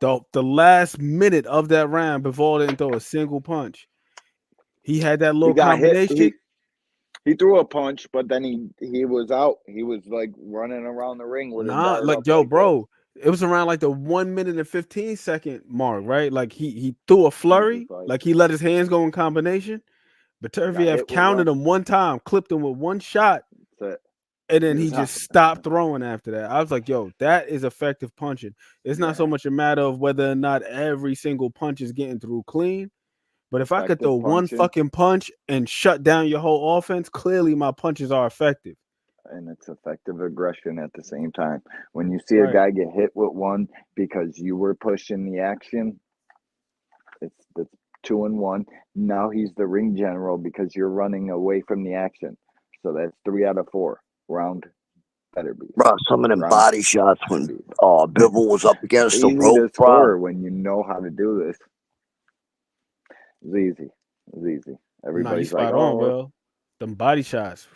Speaker 18: The last minute of that round, Bivol didn't throw a single punch. He had that little
Speaker 10: He got hit.
Speaker 18: combination.
Speaker 10: He threw a punch, but then he was out. He was like running around the ring with a dart
Speaker 18: Like
Speaker 10: up
Speaker 18: yo,
Speaker 10: like
Speaker 18: bro, it was around like the 1 minute and 15-second mark, right? Like he threw a flurry, like he let his hands go in combination.
Speaker 10: Got
Speaker 18: Beterbiev
Speaker 10: hit with
Speaker 18: counted
Speaker 10: one.
Speaker 18: him one time, clipped him with one shot,
Speaker 10: That's it.
Speaker 18: And then he just stopped throwing after that. I was like, yo, that is effective punching. It's not so much a matter of whether or not every single punch is getting through clean. But if I could throw one fucking punch and shut down your whole offense, clearly my punches are effective.
Speaker 10: And it's effective aggression at the same time. When you see a guy get hit with one because you were pushing the action, it's 2-1. Now he's the ring general because you're running away from the action. So that's 3 out of 4. Round better be.
Speaker 11: Bro, some of them body shots when Bivol was up against the
Speaker 10: Easy
Speaker 11: rope.
Speaker 10: to score when you know how to do this. It's easy. It's easy. Everybody's like,
Speaker 18: on, Will. Them body shots.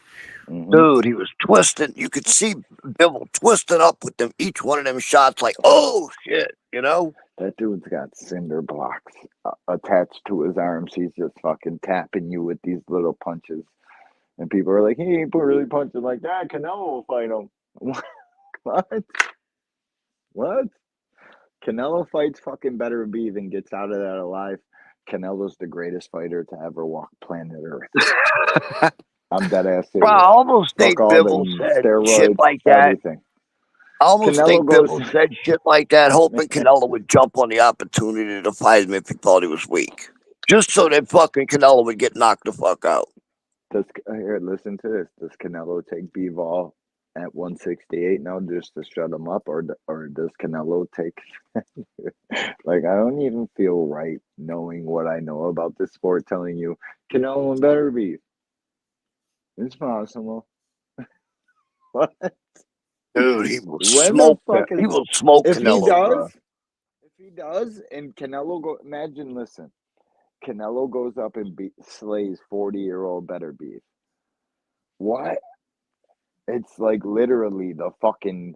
Speaker 11: Dude, he was twisting. You could see Bivol twisting up with them. Each one of them shots, like, oh shit, you know.
Speaker 10: That dude's got cinder blocks attached to his arms. He's just fucking tapping you with these little punches, and people are like, he ain't really punching like that. Canelo will fight him. What? Canelo fights fucking Better Beef and gets out of that alive. Canelo's the greatest fighter to ever walk planet Earth. I'm dead ass serious.
Speaker 11: Bro, I almost think Bivol said shit like that.
Speaker 10: Everything.
Speaker 11: I almost think Bivol said shit like that, hoping Canelo would jump on the opportunity to fight him if he thought he was weak. Just so that fucking Canelo would get knocked the fuck out.
Speaker 10: Here, listen to this. Does Canelo take Bivol at 168 now just to shut him up, or does Canelo take like, I don't even feel right knowing what I know about this sport telling you Canelo and Better Beef. It's possible. What?
Speaker 11: Dude, he will smoke Canelo. He will smoke Canelo.
Speaker 10: If he does, and Canelo listen, Canelo goes up and slays 40-year-old Better Beef. What? It's like literally the fucking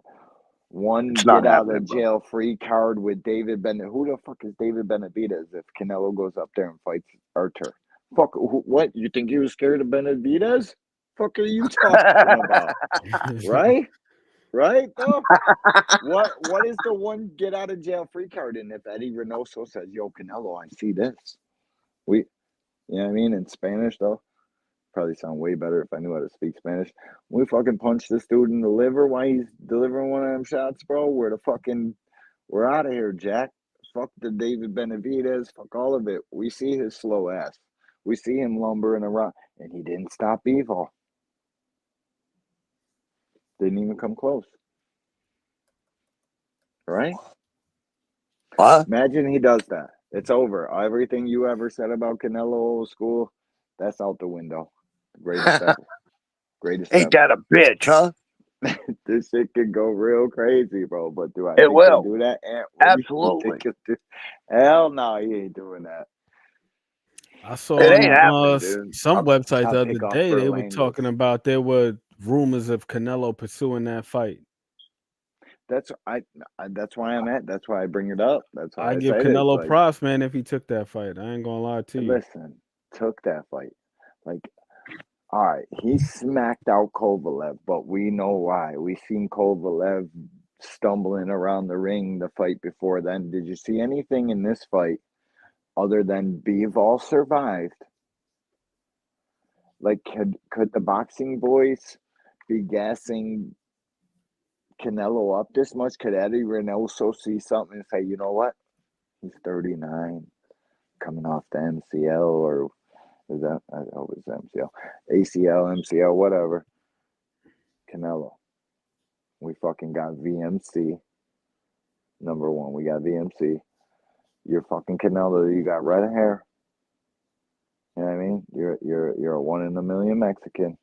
Speaker 10: one get out of jail free card with David Benavidez. Who the fuck is David Benavidez if Canelo goes up there and fights Arthur? Fuck, what? You think he was scared of Benavidez? Fuck are you talking about? Right? Right, though? What is the one get out of jail free card? And if Eddie Reynoso says, yo, Canelo, I see this. You know what I mean? In Spanish, though. Probably sound way better if I knew how to speak Spanish. We fucking punch this dude in the liver while he's delivering one of them shots, bro. We're out of here, Jack. Fuck the David Benavidez. Fuck all of it. We see his slow ass. We see him lumbering around. And he didn't stop Bivol. Didn't even come close. Right?
Speaker 11: What?
Speaker 10: Imagine he does that. It's over. Everything you ever said about Canelo old school, that's out the window. Greatest ever. Greatest
Speaker 11: Ain't that a bitch, huh?
Speaker 10: This shit could go real crazy, bro. But do I
Speaker 11: It
Speaker 10: think
Speaker 11: will.
Speaker 10: he'll do that?
Speaker 11: Absolutely.
Speaker 10: Hell no, he ain't doing that.
Speaker 18: I saw
Speaker 11: It ain't
Speaker 18: on
Speaker 11: happening, dude.
Speaker 18: some website
Speaker 10: I'll
Speaker 18: the
Speaker 10: take
Speaker 18: other
Speaker 10: off
Speaker 18: day, they were
Speaker 10: Berlangers.
Speaker 18: talking about there were rumors of Canelo pursuing that fight.
Speaker 10: That's why I bring it up. That's why
Speaker 18: I give
Speaker 10: say
Speaker 18: Canelo
Speaker 10: this.
Speaker 18: props, man, if he took that fight. I ain't gonna lie to you.
Speaker 10: Listen, took that fight. Like, all right, he smacked out Kovalev, but we know why. We seen Kovalev stumbling around the ring the fight before then. Did you see anything in this fight other than Bivol survived? Like, could the boxing boys be gassing Canelo up this much? Could Eddie Reynoso see something and say, you know what? He's 39, coming off the MCL, or is that, I hope it's MCL, ACL, MCL, whatever. Canelo. We fucking got VMC. Number one, we got VMC. You're fucking Canelo. You got red hair. You know what I mean? You're a 1 in a million Mexican.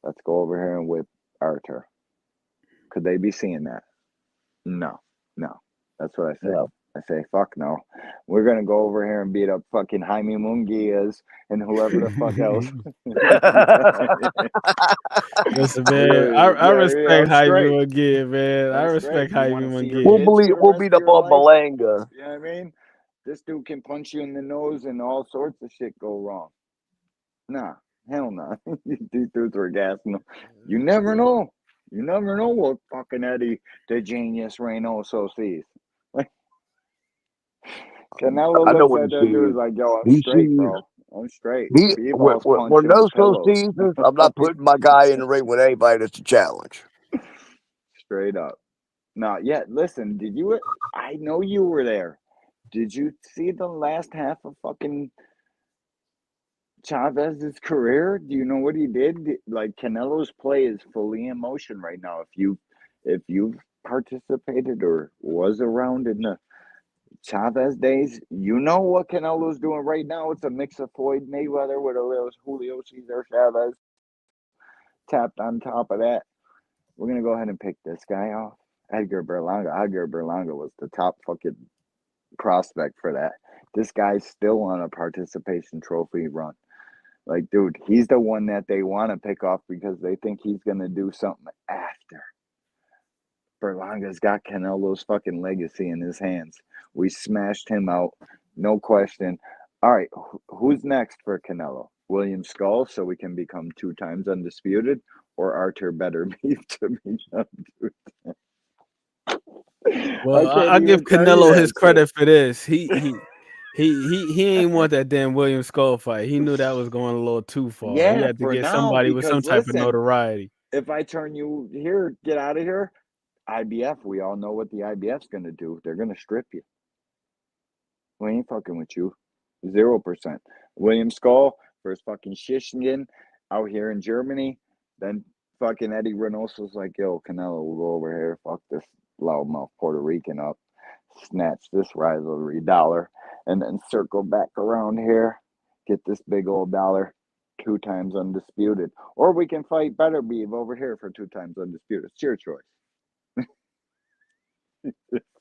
Speaker 10: Let's go over here and whip Arthur. Could they be seeing that? No. That's what I say.
Speaker 11: No.
Speaker 10: I say, fuck no. We're going to go over here and beat up fucking Jaime Munguias and whoever the fuck else.
Speaker 18: Listen, man, I respect Jaime Munguia, man. I respect Jaime Munguia.
Speaker 11: We'll beat up on Malanga.
Speaker 10: You know what I mean? This dude can punch you in the nose and all sorts of shit go wrong. Nah, hell no. These dudes were gassing them. You never know. You never know what fucking Eddie the Genius Reynoso sees. Like, Canelo looks at that dude like, yo, I'm straight, bro. I'm straight.
Speaker 11: When
Speaker 10: B-ball's punching
Speaker 11: those
Speaker 10: pillows.
Speaker 11: seasons, I'm not putting my guy in the ring with anybody that's a challenge.
Speaker 10: Straight up. Not yet. Listen, I know you were there. Did you see the last half of fucking Chavez's career? Do you know what he did? Like, Canelo's play is fully in motion right now. If you've participated or was around in the Chavez days, you know what Canelo's doing right now. It's a mix of Floyd Mayweather with a little Julio Cesar Chavez tapped on top of that. We're gonna go ahead and pick this guy off. Edgar Berlanga. Edgar Berlanga was the top fucking prospect for that. This guy's still on a participation trophy run. Like, dude, he's the one that they want to pick off because they think he's gonna do something after. Berlanga's got Canelo's fucking legacy in his hands. We smashed him out, no question. All right, who's next for Canelo? William Skull, so we can become 2 times undisputed, or Arthur Beterbiev to become 2 times.
Speaker 18: Well, I give Canelo his credit for this. He ain't want that damn William Skull fight. He knew that was going a little too far. He
Speaker 10: Yeah,
Speaker 18: had to
Speaker 10: for
Speaker 18: get
Speaker 10: now,
Speaker 18: somebody with some
Speaker 10: because
Speaker 18: type of
Speaker 10: listen,
Speaker 18: notoriety.
Speaker 10: if I turn you here, get out of here. IBF, we all know what the IBF's gonna do. They're gonna strip you. We ain't fucking with you. 0%. William Skull versus fucking Shishkin out here in Germany. Then fucking Eddie Reynoso's like, yo, Canelo, we'll go over here, fuck this loudmouth Puerto Rican up, snatch this rivalry dollar, and then circle back around here, get this big old dollar, 2 times undisputed. Or we can fight Beterbiev over here for 2 times undisputed. It's your choice.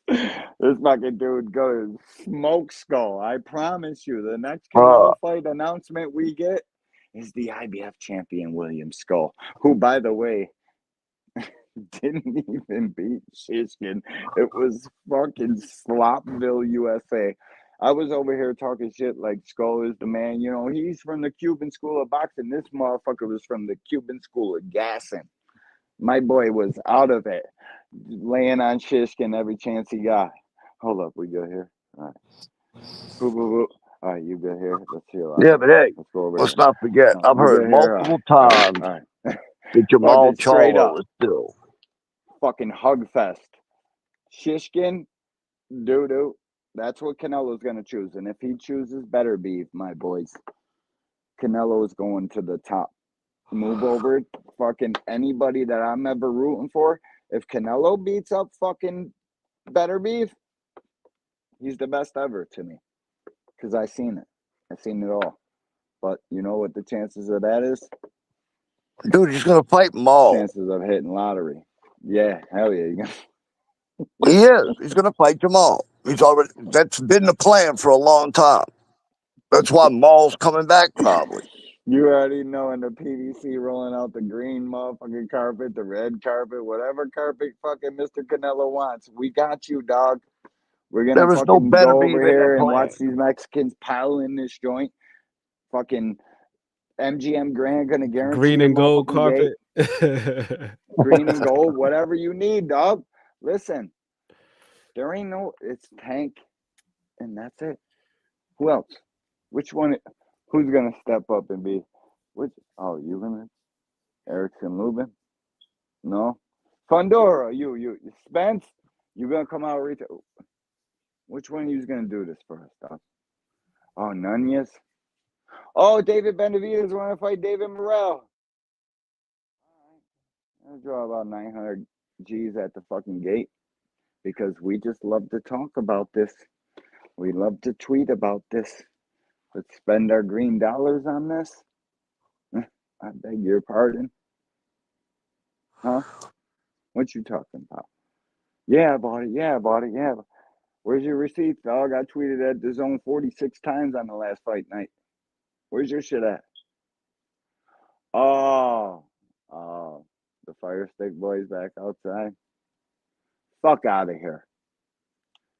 Speaker 10: This fucking dude goes smoke Skull. I promise you, the next Canelo fight announcement we get is the IBF champion William Skull, who, by the way, didn't even beat Shishkin. It was fucking Slopville, USA. I was over here talking shit like Skull is the man. You know, he's from the Cuban school of boxing. This motherfucker was from the Cuban school of gassing. My boy was out of it, laying on Shishkin every chance he got. Hold up, we good here? All right. Boop, boop, boop. All right, you good here? Let's see.
Speaker 11: Yeah, but hey,
Speaker 10: let's go over
Speaker 11: let's
Speaker 10: here.
Speaker 11: not forget, I've
Speaker 10: You
Speaker 11: heard
Speaker 10: good here?
Speaker 11: multiple
Speaker 10: All right.
Speaker 11: times
Speaker 10: All right.
Speaker 11: that Jamal
Speaker 10: Fucking straight
Speaker 11: Charlo
Speaker 10: up.
Speaker 11: is still.
Speaker 10: Fucking hug fest. Shishkin, doo-doo. That's what Canelo's going to choose. And if he chooses Beterbiev, my boys, Canelo is going to the top. Move over fucking anybody that I'm ever rooting for. If Canelo beats up fucking Beterbiev, he's the best ever to me. Because I seen it. I seen it all. But you know what the chances of that is?
Speaker 11: Dude, he's going to fight Maul.
Speaker 10: Chances of hitting lottery. Yeah, hell yeah.
Speaker 11: He is. He's going to fight Jamal. That's been the plan for a long time. That's why Maul's coming back probably.
Speaker 10: You already know in the PDC rolling out the green motherfucking carpet, the red carpet, whatever carpet fucking Mr. Canelo wants. We got you, dog. We're going to fucking go over here and watch these Mexicans pile in this joint. Fucking MGM Grand going to guarantee
Speaker 18: Green and gold carpet.
Speaker 10: Green and gold, whatever you need, dog. Listen, there ain't no, it's Tank, and that's it. Who else? Which one? Who's gonna step up and be? Which? Oh, you gonna? Erickson Lubin? No. Fundora, you. Spence, you gonna come out retail? Which one of you's gonna do this for us, dog? Oh, Nunez. Oh, David Benavidez want to fight David Morrell. I'll draw about 900 G's at the fucking gate because we just love to talk about this. We love to tweet about this. Let's spend our green dollars on this. I beg your pardon. Huh? What you talking about? Yeah, I bought it. Yeah, I bought it. Yeah. Where's your receipts, dog? I tweeted at the zone 46 times on the last fight night. Where's your shit at? Oh, the Fire Stick boys back outside. Fuck out of here.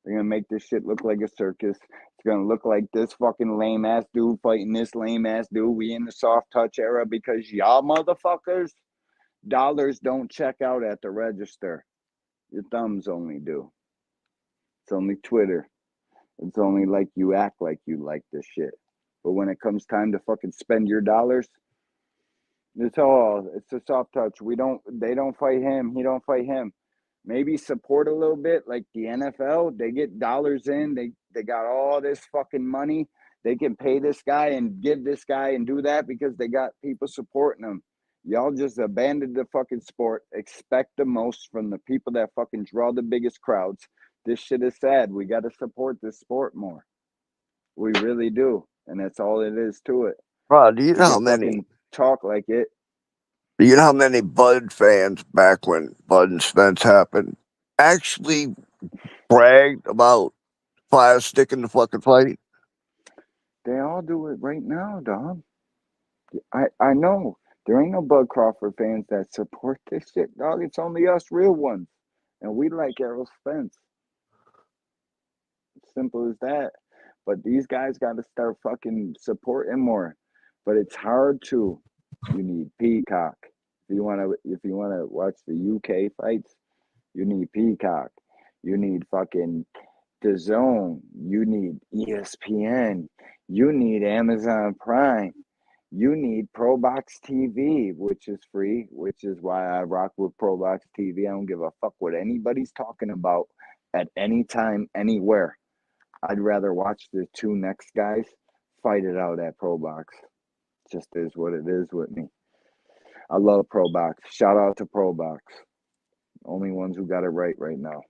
Speaker 10: They're gonna make this shit look like a circus. It's gonna look like this fucking lame ass dude fighting this lame ass dude. We in the soft touch era because y'all motherfuckers, dollars don't check out at the register. Your thumbs only do. It's only Twitter. It's only like you act like you like this shit. But when it comes time to fucking spend your dollars, it's a soft touch. They don't fight him. He don't fight him. Maybe support a little bit like the NFL. They get dollars in. They got all this fucking money. They can pay this guy and give this guy and do that because they got people supporting them. Y'all just abandoned the fucking sport. Expect the most from the people that fucking draw the biggest crowds. This shit is sad. We got to support this sport more. We really do. And that's all it is to it.
Speaker 11: Bro, do you
Speaker 10: We
Speaker 11: know how
Speaker 10: can
Speaker 11: many?
Speaker 10: fucking talk like it.
Speaker 11: Do you know how many Bud fans back when Bud and Spence happened actually bragged about Fire Stick in the fucking fight?
Speaker 10: They all do it right now, dog. I know. There ain't no Bud Crawford fans that support this shit, dog. It's only us real ones. And we like Errol Spence. Simple as that. But these guys got to start fucking supporting more. But it's hard to. You need Peacock. If you wanna watch the UK fights, you need Peacock. You need fucking DAZN. You need ESPN. You need Amazon Prime. You need ProBox TV, which is free, which is why I rock with ProBox TV. I don't give a fuck what anybody's talking about at any time, anywhere. I'd rather watch the two next guys fight it out at ProBox. Just is what it is with me. I love ProBox. Shout out to ProBox. Only ones who got it right now.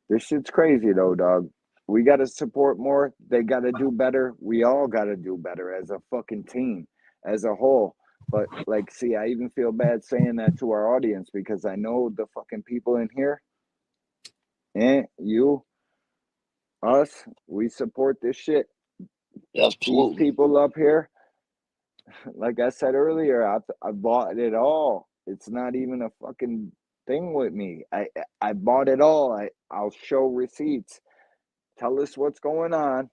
Speaker 10: This shit's crazy though, dog. We got to support more. They got to do better. We all got to do better as a fucking team, as a whole. But like, see, I even feel bad saying that to our audience because I know the fucking people in here, and you, us, we support this shit.
Speaker 11: Absolutely.
Speaker 10: These people up here, like I said earlier, I bought it all. It's not even a fucking thing with me. I bought it all. I'll show receipts. Tell us what's going on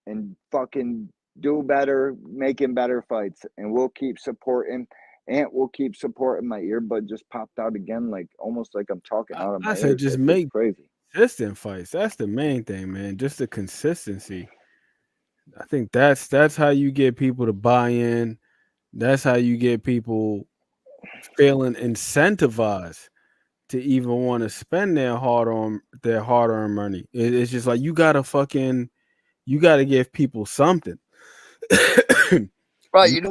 Speaker 10: and fucking do better, making better fights. And we'll keep supporting. And we'll keep supporting. My earbud just popped out again, like almost like I'm talking out of my
Speaker 18: I say
Speaker 10: ears.
Speaker 18: just
Speaker 10: That shit's
Speaker 18: make
Speaker 10: crazy.
Speaker 18: consistent fights. That's the main thing, man. Just the consistency. I think that's how you get people to buy in. That's how you get people feeling incentivized to even want to spend their hard-earned money. It's just like you gotta give people something.
Speaker 11: Right, you know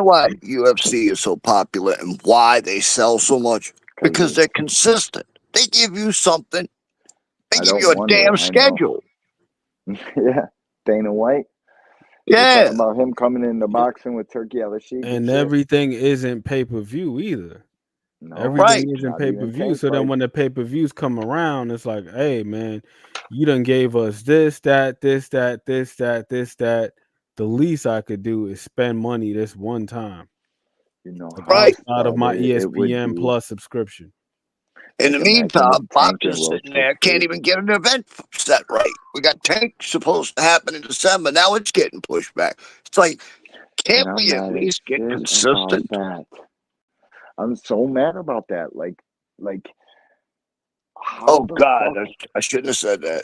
Speaker 11: why UFC is so popular and why they sell so much? Because they're consistent. They give you something. They give you a damn schedule.
Speaker 10: Yeah, Dana White.
Speaker 11: Yeah.
Speaker 10: Talking about him coming into boxing with Turkey Al-Sheikh
Speaker 18: And
Speaker 10: shit.
Speaker 18: everything isn't pay-per-view either.
Speaker 10: No,
Speaker 18: Everything isn't
Speaker 10: not even
Speaker 18: pay-per-view.
Speaker 10: tank
Speaker 18: So then
Speaker 10: fights.
Speaker 18: when the pay-per-views come around, it's like, hey man, you done gave us this, that. The least I could do is spend money this one time.
Speaker 10: You know,
Speaker 18: Like
Speaker 11: right.
Speaker 18: outside of my
Speaker 10: it would
Speaker 18: ESPN
Speaker 10: be.
Speaker 18: Plus subscription.
Speaker 11: In the
Speaker 10: Like, imagine
Speaker 11: meantime,
Speaker 10: if Tank and
Speaker 11: boxers
Speaker 10: Roach
Speaker 11: sitting there can't
Speaker 10: was
Speaker 11: even get an event set right. We got Tank supposed to happen in December. Now it's getting pushed back. It's like, can't
Speaker 10: and
Speaker 11: we
Speaker 10: I'm
Speaker 11: at
Speaker 10: mad as
Speaker 11: least get
Speaker 10: shit
Speaker 11: consistent?
Speaker 10: about that. I'm so mad about that. Like how
Speaker 11: Oh
Speaker 10: the
Speaker 11: God,
Speaker 10: fuck?
Speaker 11: I shouldn't have said that.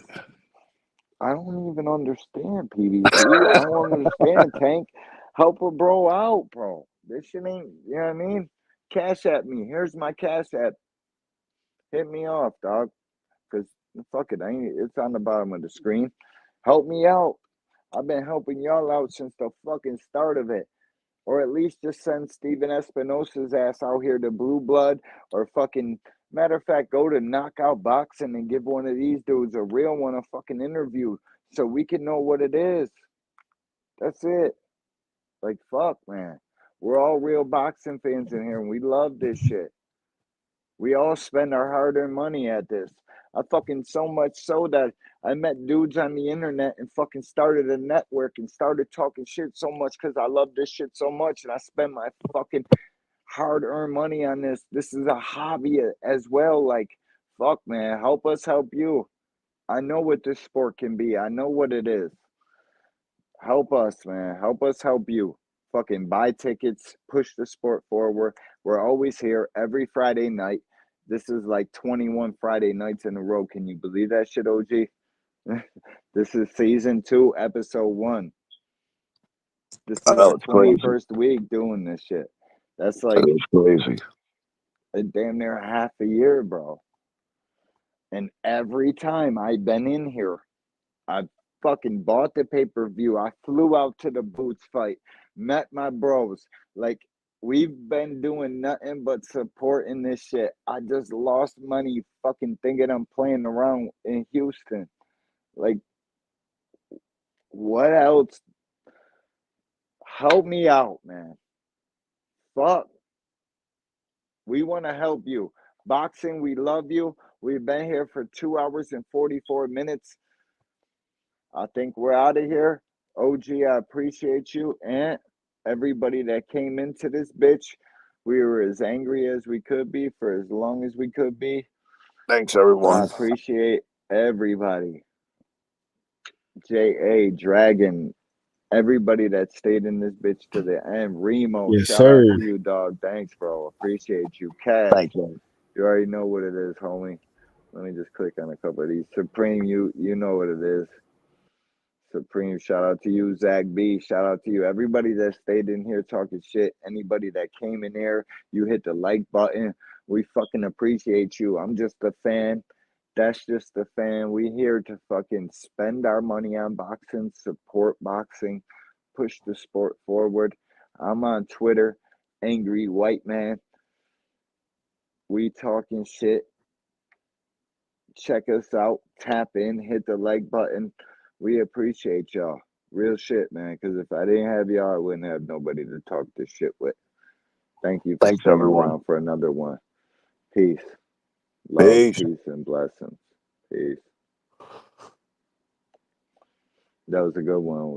Speaker 10: I don't even understand PBC. I don't understand Tank. Help a bro out, bro. This shit ain't. You know what I mean? Cash at me. Here's my cash app. Hit me off, dog. Cause fuck it, it's on the bottom of the screen. Help me out. I've been helping y'all out since the fucking start of it. Or at least just send Steven Espinosa's ass out here to Blue Blood, or fucking, matter of fact, go to Knockout Boxing and give one of these dudes, a real one, a fucking interview so we can know what it is. That's it. Like, fuck, man. We're all real boxing fans in here and we love this shit. We all spend our hard-earned money at this. I fucking so much so that I met dudes on the internet and fucking started a network and started talking shit so much because I love this shit so much and I spend my fucking hard-earned money on this. This is a hobby as well. Like, fuck, man, help us help you. I know what this sport can be. I know what it is. Help us, man. Help us help you. Fucking buy tickets, push the sport forward. We're always here every Friday night. This is like 21 Friday nights in a row. Can you believe that shit, OG? This is season 2, episode 1. This is
Speaker 11: That
Speaker 10: our
Speaker 11: was crazy.
Speaker 10: 21st week doing this shit. That's
Speaker 11: That
Speaker 10: like
Speaker 11: was crazy.
Speaker 10: a damn near half a year, bro. And every time I've been in here, I fucking bought the pay-per-view. I flew out to the Boots fight, met my bros. Like, we've been doing nothing but supporting this shit. I just lost money fucking thinking I'm playing around in Houston. Like, what else? Help me out, man. Fuck. We want to help you. Boxing, we love you. We've been here for 2 hours and 44 minutes. I think we're out of here. OG, I appreciate you and everybody that came into this bitch. We were as angry as we could be for as long as we could be.
Speaker 11: Thanks, everyone.
Speaker 10: I appreciate everybody. J.A., Dragon, everybody that stayed in this bitch to the end. Remo,
Speaker 18: Yes,
Speaker 10: shout out
Speaker 18: sir.
Speaker 10: to you, dog. Thanks, bro. Appreciate you. Cash,
Speaker 11: Thank you.
Speaker 10: you already know what it is, homie. Let me just click on a couple of these. Supreme, you know what it is. Supreme, shout out to you. Zach B, shout out to you. Everybody that stayed in here talking shit, anybody that came in there, you hit the like button. We fucking appreciate you. I'm just a fan. That's just a fan. We here to fucking spend our money on boxing, support boxing, push the sport forward. I'm on Twitter, Angry White Man. We talking shit. Check us out. Tap in, hit the like button. We appreciate y'all. Real shit, man. Because if I didn't have y'all, I wouldn't have nobody to talk this shit with. Thank you for
Speaker 11: Thanks,
Speaker 10: staying
Speaker 11: everyone.
Speaker 10: around for another one. Peace. Love,
Speaker 11: Peace.
Speaker 10: peace, and blessings. Peace. That was a good one.